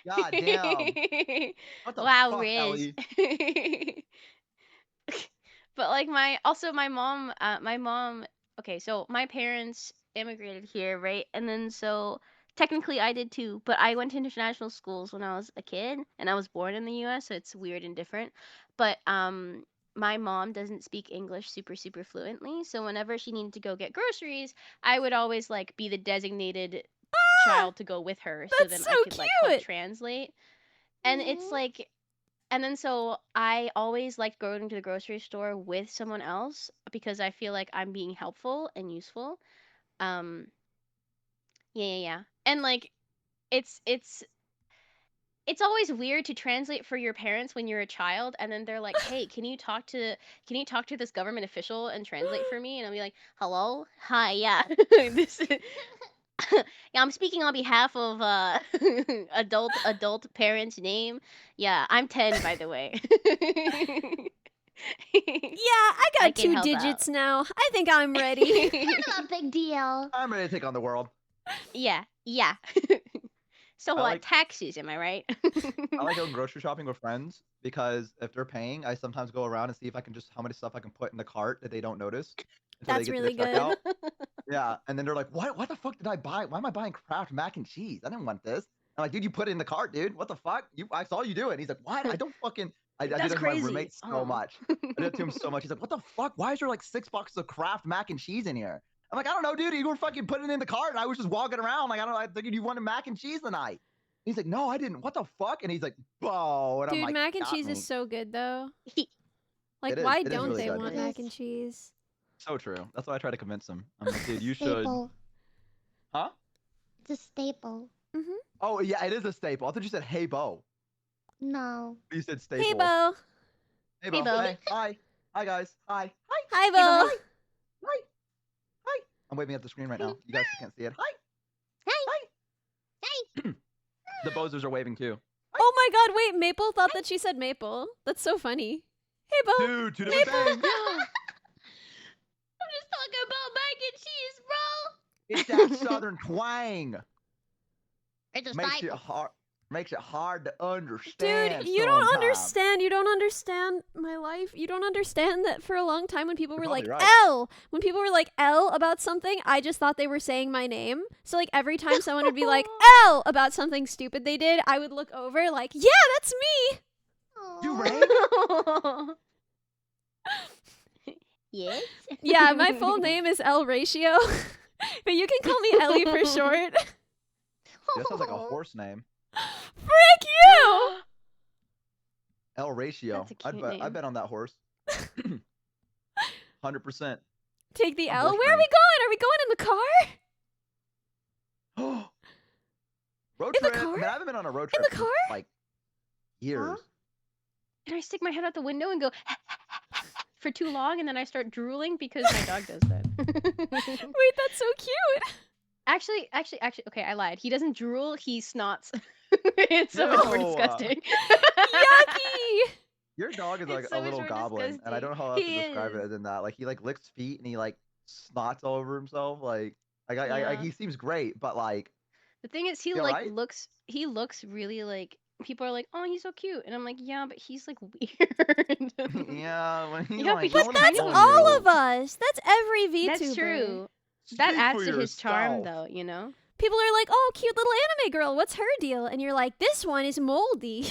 God damn. What the Wow, fuck, Riz. Ellie? But like my mom, okay, so my parents immigrated here, right? And then so technically I did too, but I went to international schools when I was a kid and I was born in the US, so it's weird and different. But my mom doesn't speak English super fluently, so whenever she needed to go get groceries, I would always like be the designated child to go with her so That's then I so could like help cute. translate. And it's Mhm. like and then so I always liked going to the grocery store with someone else because I feel like I'm being helpful and useful. Um yeah. And like it's it's it's always weird to translate for your parents when you're a child and then they're like, "Hey, can you talk to this government official and translate for me?" And I'll be like, "Hello? Hi, yeah." this is, yeah, I'm speaking on behalf of adult parents' name. Yeah, I'm 10 by the way. Yeah, I I got can 2 help digits now. I think I'm ready. Not a big deal. I'm ready to take on the world. Yeah. So I what? like Taxes, am I right? I like going grocery shopping with friends because if they're paying, I sometimes go around and see if I can just how many stuff I can put in the cart that they don't notice until they That's get to really the good. checkout. Yeah, and then they're like, What the fuck did I buy? Why am I buying Kraft mac and cheese? I didn't want this." I'm like, "Dude, you put it in the cart, dude. What the fuck? I saw you do it." And he's like, "What? I don't fucking." I do That's that to my crazy. roommate so much. I do it to him so much. He's like, "What the fuck? Why is there like 6 boxes of Kraft mac and cheese in here?" I'm like, "I don't know, dude. You were fucking putting it in the cart, and I was just walking around like I don't know. I figured you wanted mac and cheese tonight." He's like, "No, I didn't. What the fuck?" And he's like, "Whoa!" And I'm Dude, like, mac and "Got cheese is me." so good though. Like, It is. why It is don't really they good. want It mac is. and cheese? So true. That's why I try to convince him. I'm like, "Dude, you should." Staple. Huh? It's a staple. Mm-hmm. Oh yeah, it is a staple. I thought you said "Hey Bo." No. You said staple. Hey, Bo. Hey Bo. Hey, Bo. Hey. Hi. Hi guys. Hi. Hi. Hi, Hey, Bo. Bo. Hi. Hi. I'm waving at the screen right now. You guys can't see it. Hi. Hey. The Bozers are waving too. Oh my god, wait, Maple thought that she said Maple. That's so funny. Hey, Bo. Dude, two different things. Yeah. I'm just talking about mac and cheese, bro. It's that southern twang. It's a Makes it staple. hard. Makes it hard to understand. Dude, you don't sometimes. understand. You don't understand my life. You don't understand that for a long time when people You're were like probably right. L, when people were like L about something, I just thought they were saying my name. So like every time someone would be like L about something stupid they did, I would look over like, yeah, that's me. You Aw. rain? Yes. Yeah, my full name is L Ratio, but you can call me Ellie for short. That sounds like a horse name. Frick you! L ratio. That's a cute I name. bet on that horse. 100%. Take the I'm L. horse Where are we going? Are we going in the car? Road In the trip. I car? mean, I haven't been on a road In trip the in car? like years. And I stick my head out the window and go for too long, and then I start drooling because my dog does that. Wait, that's so cute. Actually, okay, I lied. He doesn't drool, he snots. It's so much more No. disgusting. Yucky. Your dog is It's like so a much little more goblin, and I don't know how else to He describe is. it than that. Like he like licks feet and he like snots all over himself. Like Yeah. he seems great, but like The thing is, he you like alright? he looks really like people are like, oh, he's so cute, and I'm like, yeah, but he's like weird. Yeah, when he's Yeah, like, but "I he's wanna That's follow kind of all you." of us. That's every VTuber. That's true. That Speak adds for to his charm, yourself. though. You know. People are like, oh, cute little anime girl. What's her deal? And you're like, this one is moldy.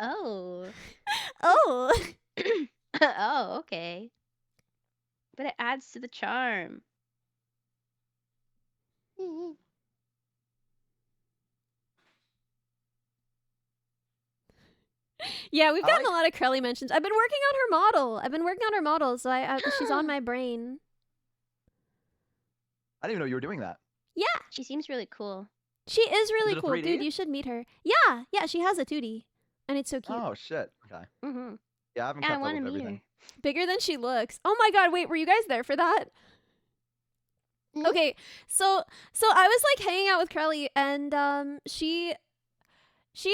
Oh. Oh. Oh, okay. But it adds to the charm. Yeah, we've I gotten like- a lot of Crowley mentions. I've been working on her model. So she's on my brain. I didn't even know you were doing that. Yeah, She seems really cool. she is really it a cool. 3D? Dude, you should meet her. Yeah, she has a 2D. And it's so cute. Oh shit. Okay. Mm-hmm. Yeah, I haven't Yeah, I kept up want to with meet everything. her. Bigger than she looks. Oh my god, wait, were you guys there for that? Hmm? Okay, so I was like hanging out with Crowley and she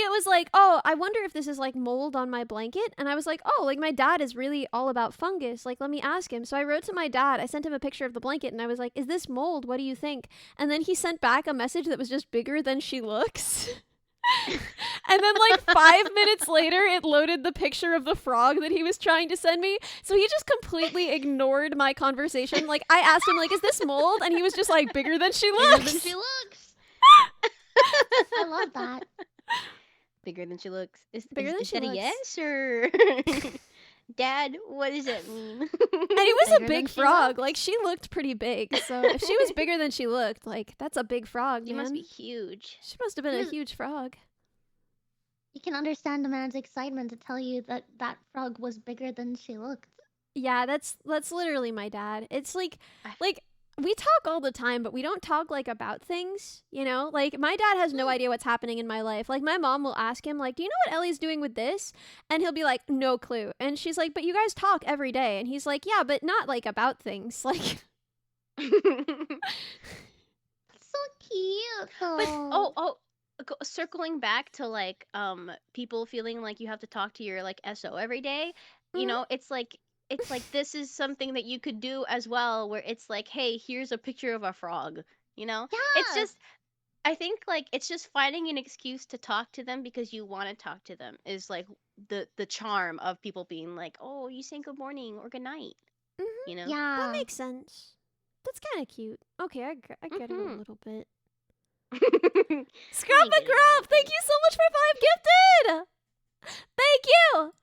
was like, oh, I wonder if this is like mold on my blanket. And I was like, oh, like my dad is really all about fungus. Like, let me ask him. So I wrote to my dad. I sent him a picture of the blanket and I was like, is this mold? What do you think? And then he sent back a message that was just bigger than she looks. And then like 5 minutes later, it loaded the picture of the frog that he was trying to send me. So he just completely ignored my conversation. Like I asked him, like, is this mold? And he was just like, bigger than she Bigger looks. than she looks. I love that. Bigger than she looks. Bigger than is she that a looks. yes or Dad? What does that mean? And it was Bigger a than big she frog. looks. Like she looked pretty big. So if she was bigger than she looked, like that's a big frog, You man. must be huge. She must have been a Yes. huge frog. You can understand the man's excitement to tell you that that frog was bigger than she looked. Yeah, that's literally my dad. It's like I- we talk all the time, but we don't talk like about things, you know? Like my dad has no idea what's happening in my life. Like my mom will ask him like, "Do you know what Ellie's doing with this?" And he'll be like, "No clue." And she's like, "But you guys talk every day." And he's like, "Yeah, but not like about things." Like That's so cute. But circling back to like people feeling like you have to talk to your like SO every day, you Mhm. know, it's like this is something that you could do as well where it's like, hey, here's a picture of a frog, you know? It's Yeah. just I think like it's just finding an excuse to talk to them because you want to talk to them is like the charm of people being like, "Oh, you saying good morning or good night." Mhm. You know? Yeah. that makes sense. That's kind of cute. Okay, I get it a Mhm. little bit. I Scrub get and it a Grub, little thank bit. you so much for 5 gifted. Thank you.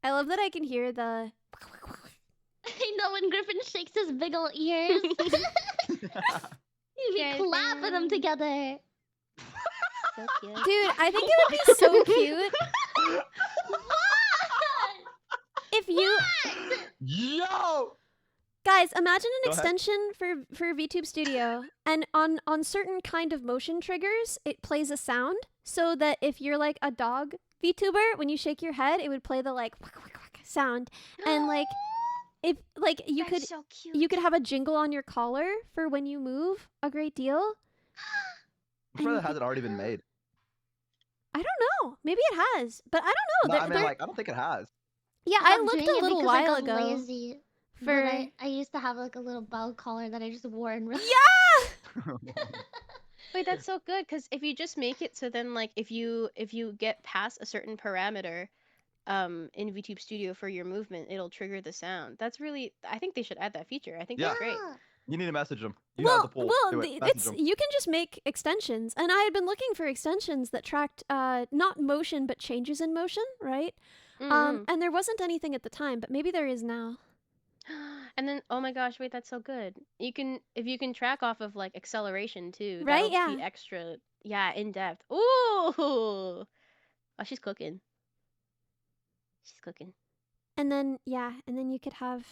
I love that I can hear the. I know when Griffin shakes his big ol' ears. You'd be Griffin. clapping them together. So cute. Dude, I think it would be so cute if you Yo! guys imagine an Go ahead. extension for VTube Studio, and on certain kind of motion triggers, it plays a sound so that if you're like a dog VTuber, when you shake your head, it would play the like sound, and like if like you That's could so cute. you could have a jingle on your collar for when you move a great deal. I'm sure And that hasn't already been made. I don't know. Maybe it has, but I don't know. No, I mean, like, I don't think it has. Yeah, I Stopped looked doing a it little because I while got ago lazy. for But I used to have like a little bell collar that I just wore in real yeah. Wait, that's so good because if you just make it so then like if you get past a certain parameter in VTube Studio for your movement, it'll trigger the sound. That's really I think they should add that feature. I think Yeah. that's great. You need to message them. You have the pool. Do it. Message it's them. you can just make extensions, and I had been looking for extensions that tracked not motion but changes in motion, right? Mhm. And there wasn't anything at the time, but maybe there is now. And then, oh my gosh, wait, that's so good. If you can track off of like acceleration too, Right? that'll Yeah. be extra, yeah, in depth. Ooh, oh, she's cooking. She's cooking. And then you could have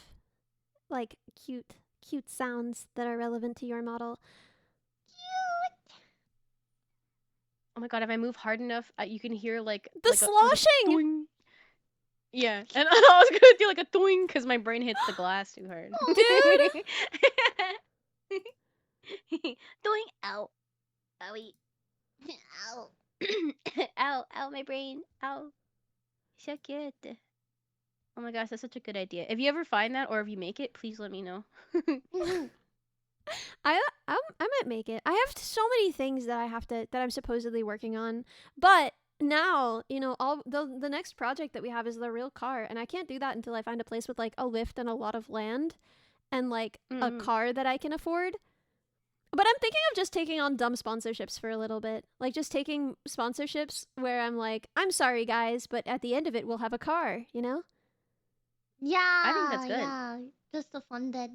like cute sounds that are relevant to your model. Oh my god, if I move hard enough, you can hear like The like sloshing! doing. Yeah, and I was gonna do like a doing because my brain hits the glass too hard. Dude! Doing ow, owie, ow, ow, ow, my brain, ow, so cute. Oh my gosh, that's such a good idea. If you ever find that or if you make it, please let me know. I might make it. I have so many things that I'm supposedly working on, but now all the next project that we have is the real car, and I can't do that until I find a place with like a lift and a lot of land, and like a car that I can afford. But I'm thinking of just taking on dumb sponsorships for a little bit, like just taking sponsorships where I'm like, I'm sorry guys, but at the end of it we'll have a car, you know? Yeah. I think that's good. Yeah. Just to fund it.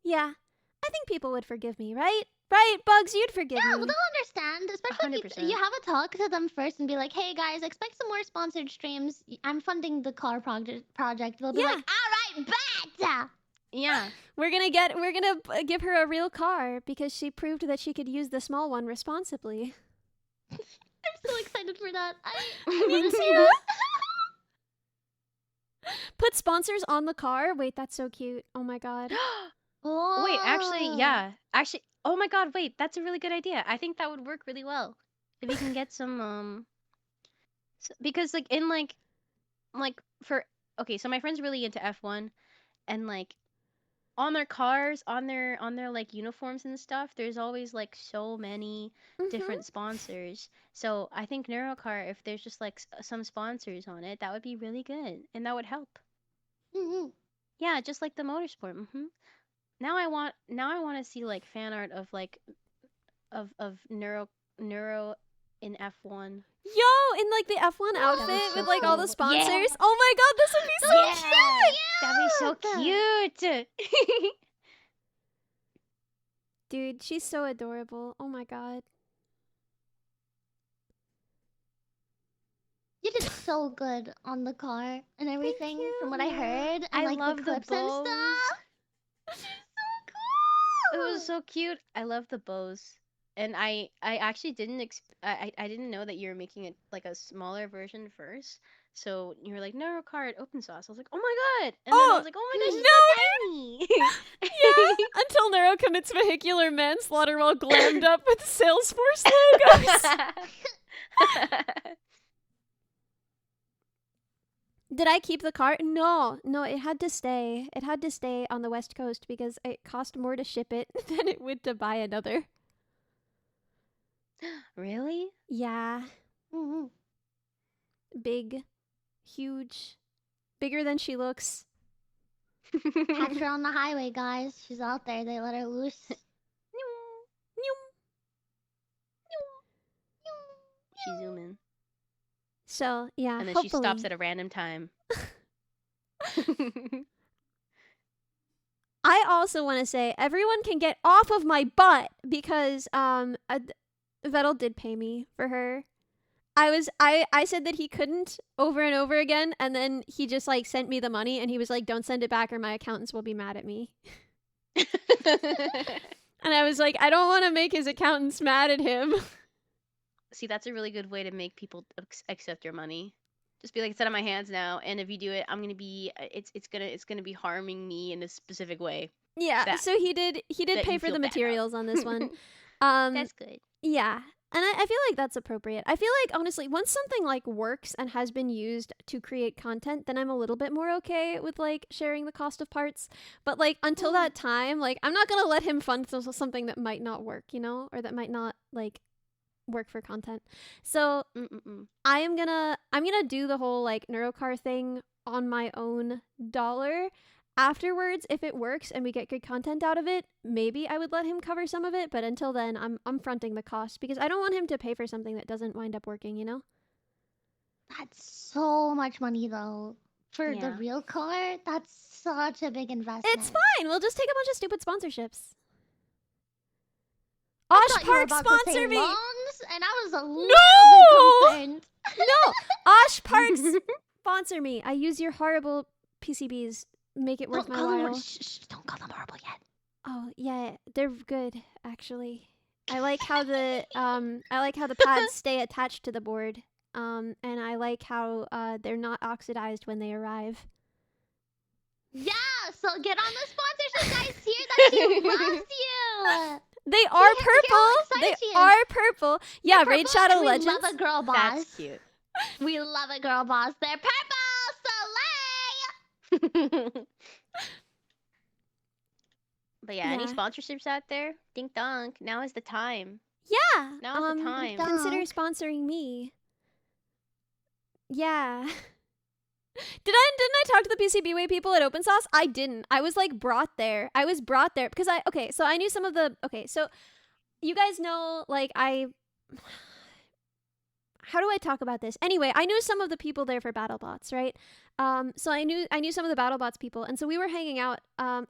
Yeah. I think people would forgive me, right? Right, Bugs, you'd forgive Yeah, me. well, they'll understand, especially if 100%. you have a talk to them first and be like, hey guys, expect some more sponsored streams. I'm funding the car project. They'll be Yeah. like, all right, bet. Yeah. We're gonna give her a real car because she proved that she could use the small one responsibly. I'm so excited for that. I Me want to see too. that. Put sponsors on the car. Wait, that's so cute. Oh my god. Wait, actually, Oh. yeah. Actually, oh my god, wait, that's a really good idea. I think that would work really well. If you can get some because like in like for okay, so my friend's really into F1 and like on their cars, on their like uniforms and stuff, there's always like so many different sponsors. So I think Neurocar, if there's just like some sponsors on it, that would be really good and that would help. Mhm. Yeah, just like the motorsport. Now I want to see like fan art of like of neuro in F1. Yo, in like the F1 outfit so with like all the cool. sponsors. Yeah. Oh my god, this would be so Yeah, that'd be so cute. Dude, she's so adorable. Oh my god. You did so good on the car and everything from what I heard. And I like love the the clips and bows. stuff. So It cool. was so cute. I love the bows. And I actually I didn't know that you were making it like a smaller version first. So you were like Neurocard Opensauce. I was like, oh my god! And then I was like, oh my gosh, she's so tiny. Yeah, until Neuro commits vehicular manslaughter while glammed up with Salesforce logos. Did I keep the car? No, it had to stay. It had to stay on the West Coast because it cost more to ship it than it would to buy another. Really? Yeah. Mhm. Big. Huge. Bigger than she looks. Catch her on the highway, guys. She's out there. They let her loose. She zoom in. So, yeah, And then hopefully. she stops at a random time. I also want to say everyone can get off of my butt because Vettel did pay me for her. I said that he couldn't over and over again, and then he just like sent me the money and he was like, don't send it back or my accountants will be mad at me. And I was like, I don't want to make his accountants mad at him. See, that's a really good way to make people accept your money. Just be like, it's out of my hands now, and if you do it, I'm gonna be it's gonna be harming me in a specific way. Yeah, That- so he did that pay you for feel the bad about. materials on this one. That's good. Yeah. And I feel like that's appropriate. I feel like, honestly, once something, like, works and has been used to create content, then I'm a little bit more okay with, like, sharing the cost of parts. But, like, until that time, like, I'm not gonna let him fund something that might not work, you know? Or that might not, like, work for content. So, I'm gonna do the whole, like, Neurocar thing on my own dollar. Afterwards, if it works and we get good content out of it, maybe I would let him cover some of it, but until then, I'm fronting the cost because I don't want him to pay for something that doesn't wind up working, you know? That's so much money, though. For the Yeah. real car, that's such a big investment. It's fine. We'll just take a bunch of stupid sponsorships. I Osh thought you were Park about to say sponsor me. loans, and I was a little No! bit concerned. No, Osh Parks sponsor me. I use your horrible PCBs. Make it worth Don't my call them while. don't call them horrible yet. Oh yeah, they're good actually. I like how the pads stay attached to the board. And I like how they're not oxidized when they arrive. Yeah, so get on the sponsorship, guys. Hear that she loves you. They are hear how purple. They excited she is. are purple. Yeah, They're Raid purple, Shadow and Legends. We love a girl boss. That's cute. We love a girl boss. They're purple, Soleil. But yeah, any Yeah. sponsorships out there? Dink donk. Now is the time. Yeah. Now is the time. Consider Donk. sponsoring me. Yeah. Didn't I talk to the PCBWay people at Opensauce? I didn't. I was like brought there. I was brought there because so I knew some of the so you guys know like how do I talk about this? Anyway, I knew some of the people there for BattleBots, right? So I knew some of the BattleBots people, and so we were hanging out. I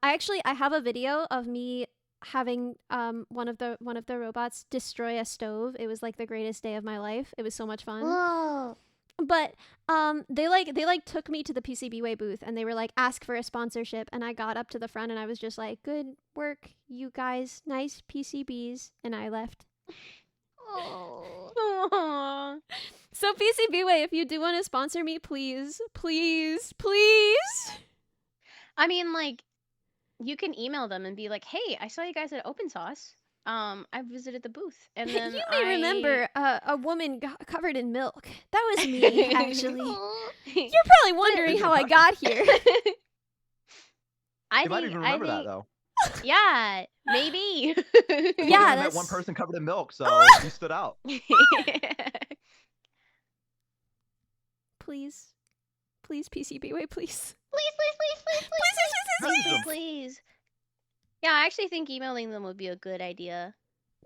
have a video of me having one of the robots destroy a stove. It was like the greatest day of my life. It was so much fun. Whoa. But they took me to the PCBWay booth and they were like, ask for a sponsorship, and I got up to the front and I was just like, good work, you guys, nice PCBs, and I left. Oh. Aw. So PCBWay, if you do want to sponsor me, please, please, please. I mean, like, you can email them and be like, "Hey, I saw you guys at Opensauce. I visited the booth, and then You may remember a woman covered in milk. That was me, actually. Oh. You're probably wondering how I got here. I You might think, even I remember that think, though. yeah, maybe. You Yeah, only met that's one person covered in milk, so you stood out. please, please, PCBWay, please. Message them. Please. Yeah, I actually think emailing them would be a good idea.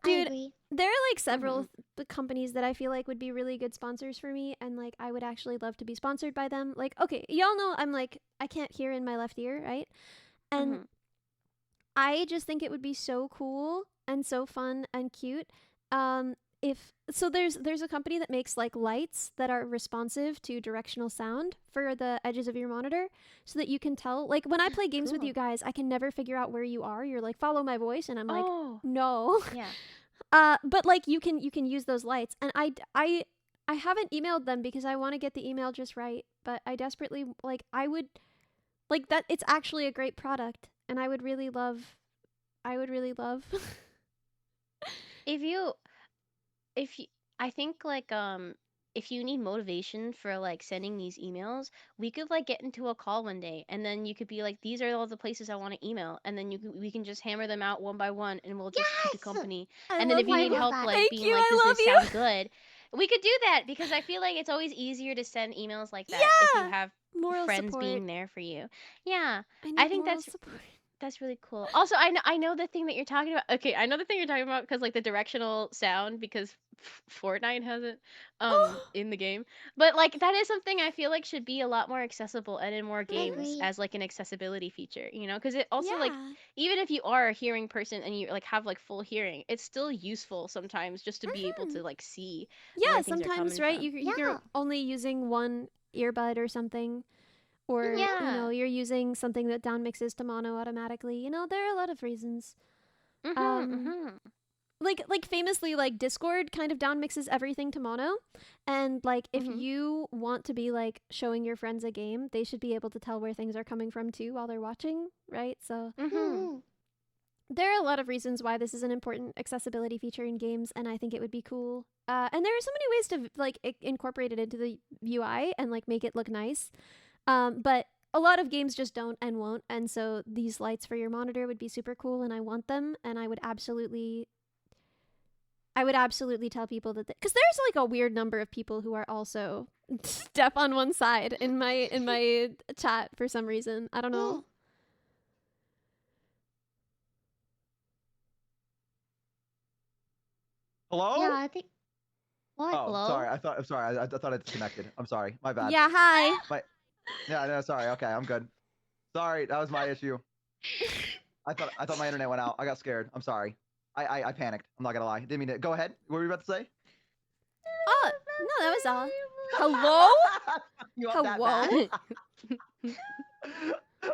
I Dude, agree. there are like several companies that I feel like would be really good sponsors for me, and like I would actually love to be sponsored by them. Like, okay, y'all know I'm like I can't hear in my left ear, right? And Mhm. I just think it would be so cool and so fun and cute. If so, there's a company that makes like lights that are responsive to directional sound for the edges of your monitor, so that you can tell. Like when I play games with Cool. you guys, I can never figure out where you are. You're like, follow my voice, and I'm like, Oh, no. yeah. But like you can use those lights, and I haven't emailed them because I want to get the email just right. But I desperately like I would like that. It's actually a great product, and I would really love. If you, I think like if you need motivation for like sending these emails, we could like get into a call one day, and then you could be like, these are all the places I want to email, and then we can just hammer them out one by one, and we'll just keep the Yes! company. I And then if you I need love help that. like Thank being you, like, I does love this you. sound good? We could do that because I feel like it's always easier to send emails like that if you Yeah! have Moral friends support. being there for you. Yeah, I need I think moral that's support. that's really cool. Also, I know the thing that you're talking about. Okay, I know the thing you're talking about because like the directional sound because Fortnite has it in the game. But like that is something I feel like should be a lot more accessible and in more games agree. as like an accessibility feature, you know? Because it also like Yeah. even if you are a hearing person and you like have like full hearing, it's still useful sometimes just to be able to like see Yeah, where things are sometimes, coming right? from. You're Yeah. only using one earbud or something, or you know, Yeah. you're using something that down mixes to mono automatically. You know, there are a lot of reasons. Mhm. Like famously, like Discord kind of down mixes everything to mono, and like if Mhm. you want to be like showing your friends a game, they should be able to tell where things are coming from too while they're watching, right? So Mhm. Mhm. there are a lot of reasons why this is an important accessibility feature in games, and I think it would be cool. And there are so many ways to like incorporate it into the UI and like make it look nice. But a lot of games just don't and won't, and so these lights for your monitor would be super cool, and I want them, and I would absolutely tell people that because there's like a weird number of people who are also deaf on one side in my chat for some reason. I don't know. Hello? Yeah, I think. What? Oh, Hello? sorry. I thought I thought I disconnected. I'm sorry. My bad. Yeah, hi. Yeah, no, sorry. Okay, I'm good. Sorry, that was my issue. I thought my internet went out. I got scared. I'm sorry. I panicked. I'm not gonna lie. Didn't mean to. Go ahead. What were you about to say? Oh, no, that was all. Hello? You up that Hello? bad?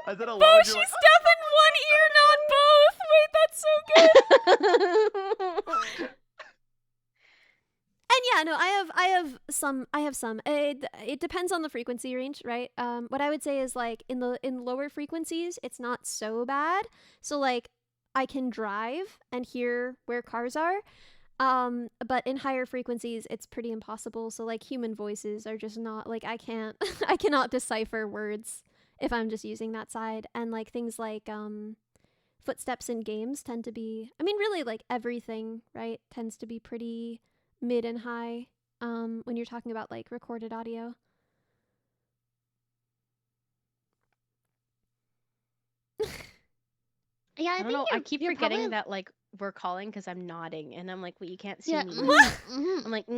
I said hello. Bo, and she's you're like, deaf in one ear, not both. Wait, that's so good. And yeah, no, I have some. It depends on the frequency range, right? What I would say is like in lower frequencies, it's not so bad. So like I can drive and hear where cars are. But in higher frequencies, it's pretty impossible. So like human voices are just not like I can't I cannot decipher words if I'm just using that side. And like things like footsteps in games tend to be, I mean really like everything, right, tends to be pretty mid and high when you're talking about like recorded audio. Yeah, I don't think know. I you're, keep you're forgetting probably... that like we're calling because I'm nodding, and I'm like, well, you can't see Yeah. me. Mhm. I'm like, I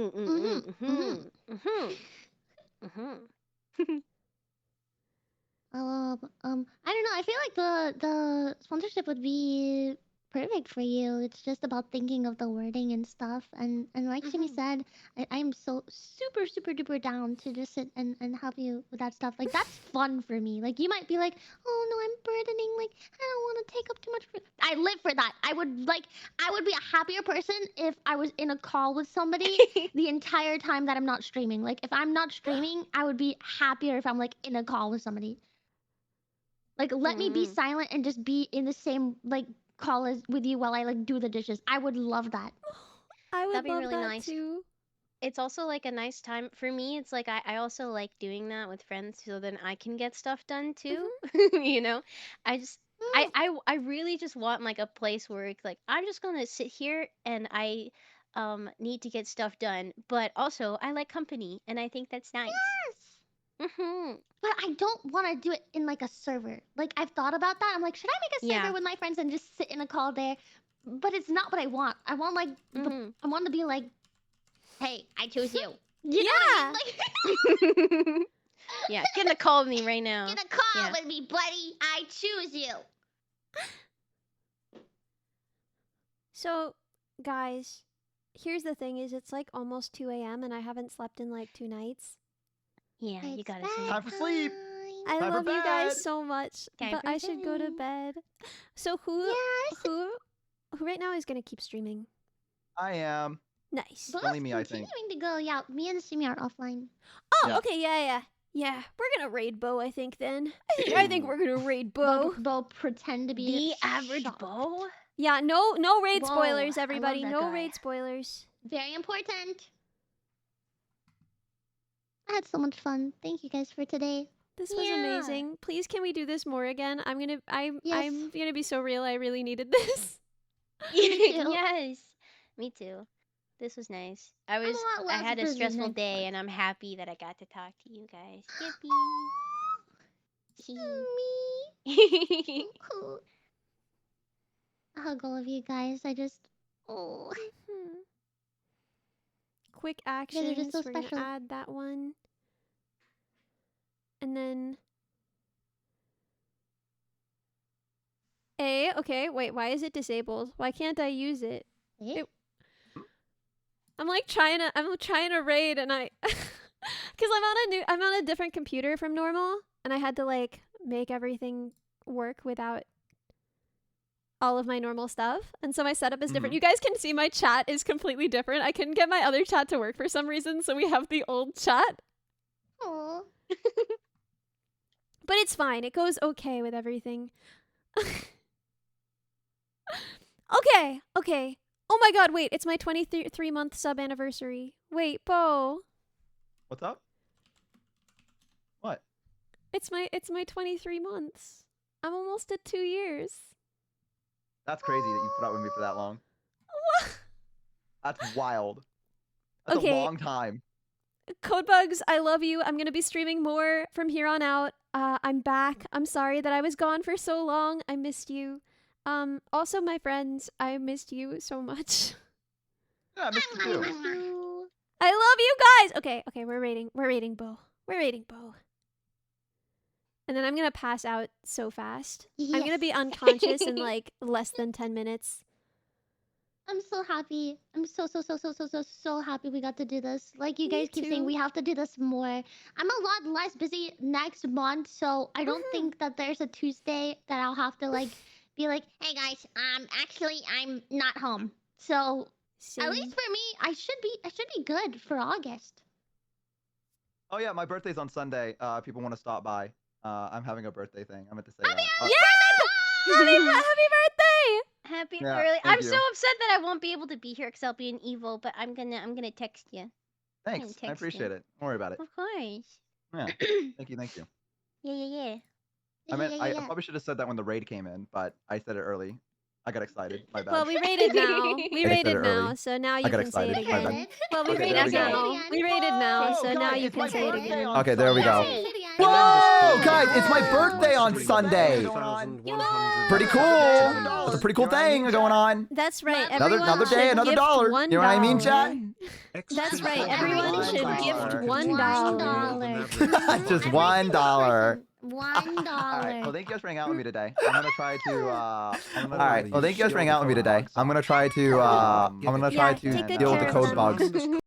don't know. I feel like the sponsorship would be perfect for you. It's just about thinking of the wording and stuff. And like Shimmy said, I'm so super duper down to just sit and help you with that stuff. Like that's fun for me. Like you might be like, oh no, I'm burdening. Like I don't want to take up too much. I live for that. I would be a happier person if I was in a call with somebody the entire time that I'm not streaming. Like if I'm not streaming, I would be happier if I'm like in a call with somebody. Like let me be silent and just be in the same like call as with you while I like do the dishes. I would love that. I would That'd be love really that nice. too. It's also like a nice time for me. It's like I also like doing that with friends, so then I can get stuff done too. You know, I just I really just want like a place where it's like I'm just gonna sit here and I need to get stuff done, but also I like company and I think that's nice. Yes. Mm-hmm. But I don't want to do it in like a server. Like I've thought about that. I'm like, should I make a server Yeah. with my friends and just sit in a call there? But it's not what I want. I want like I want to be like, hey, I choose you. You know what I mean? Like Yeah, get in a call with me right now. get a call Yeah. with me, buddy. I choose you. So, guys, here's the thing: is it's like almost 2 a.m. and I haven't slept in like 2 nights. Yeah, you It's gotta sleep. Time for sleep. I Time for love you guys bed. so much, Time but for I should go to bed. So Yes. who right now is gonna keep streaming? I am. Nice. Both Only me, I think. continuing to go. Yeah, me and Simi are offline. Oh, Yeah. okay, yeah. We're gonna raid Bo, I think. Then I think we're gonna raid Bo. Bo pretend to be The average shocked. bow? Yeah, no raid Whoa, spoilers, I love everybody. that No guy. raid spoilers. Very important. I had so much fun. Thank you guys for today. This was amazing. Please, can we do this more again? I'm Yes. gonna be so real. I really needed this. Me too. Yes. Me too. This was nice. a lot I less had a busy stressful next day month. and I'm happy that I got to talk to you guys. Me. Yippee. I hug all of you guys. I just Quick guys are actions. just so We're special. gonna add that one, and then. Okay, wait, why is it disabled? Why can't I use it? Eh? I'm trying to raid and I cuz I'm on a different computer from normal and I had to like make everything work without all of my normal stuff. And so my setup is different. You guys can see my chat is completely different. I couldn't get my other chat to work for some reason, so we have the old chat. Aw. But it's fine. It goes okay with everything. Okay. Oh my god, wait, it's my 23-month sub anniversary. Wait, Bo. What's up? What? It's my 23 months. I'm almost at 2 years. That's crazy that you put up with me for that long. What? That's wild. That's Okay. a long time. Codebugs, I love you. I'm gonna be streaming more from here on out. I'm back. I'm sorry that I was gone for so long. I missed you. Also my friends, I missed you so much. Yeah, I missed you too. You. I love you guys. Okay, we're rating Bo. We're rating Bo. And then I'm gonna pass out so fast. I'm gonna Yes. be unconscious in like less than 10 minutes. I'm so happy. I'm so happy we got to do this. Like you Me guys keep saying, too. we have to do this more. I'm a lot less busy next month, so I don't Mhm. think that there's a Tuesday that I'll have to like be like, hey guys, actually I'm not home. So at least Same. for me, I should be good for August. Oh yeah, my birthday's on Sunday. People want to stop by. I'm having a birthday thing. I meant to say Happy that. Happy birthday! Happy Yeah, early. thank I'm so you. upset that I won't be able to be here because I'll be an evil. But I'm gonna text you. Thanks. I text you. appreciate it. Don't worry about it. Of course. Yeah. Thank you. Thank you. Yeah. I meant I Yeah. probably should have said that when the raid came in, but I said it early. I got excited. My bad. Well, we rated now. We I said rated it now, early. so now I you got can say it excited. My bad. again. Well, we Okay, there rated we go. now. We rated now, Whoa, so now guys, you it's can my say it birthday again. on Okay, there we go. Sunday. Whoa, Whoa, guys, it's my birthday on Sunday. Pretty cool. That's a pretty cool thing going on. That's right. Another- Everyone Another day, should another gift dollar. $1. You know what I mean, chat? That's right. Everyone $1. should gift $1. Just $1. $1. All right. Well, thank you guys for hanging out with me today. I'm gonna try to. All right. Well, thank you guys for hanging out with me today. I'm gonna try to. Yeah, take good deal with care the of code them. bugs.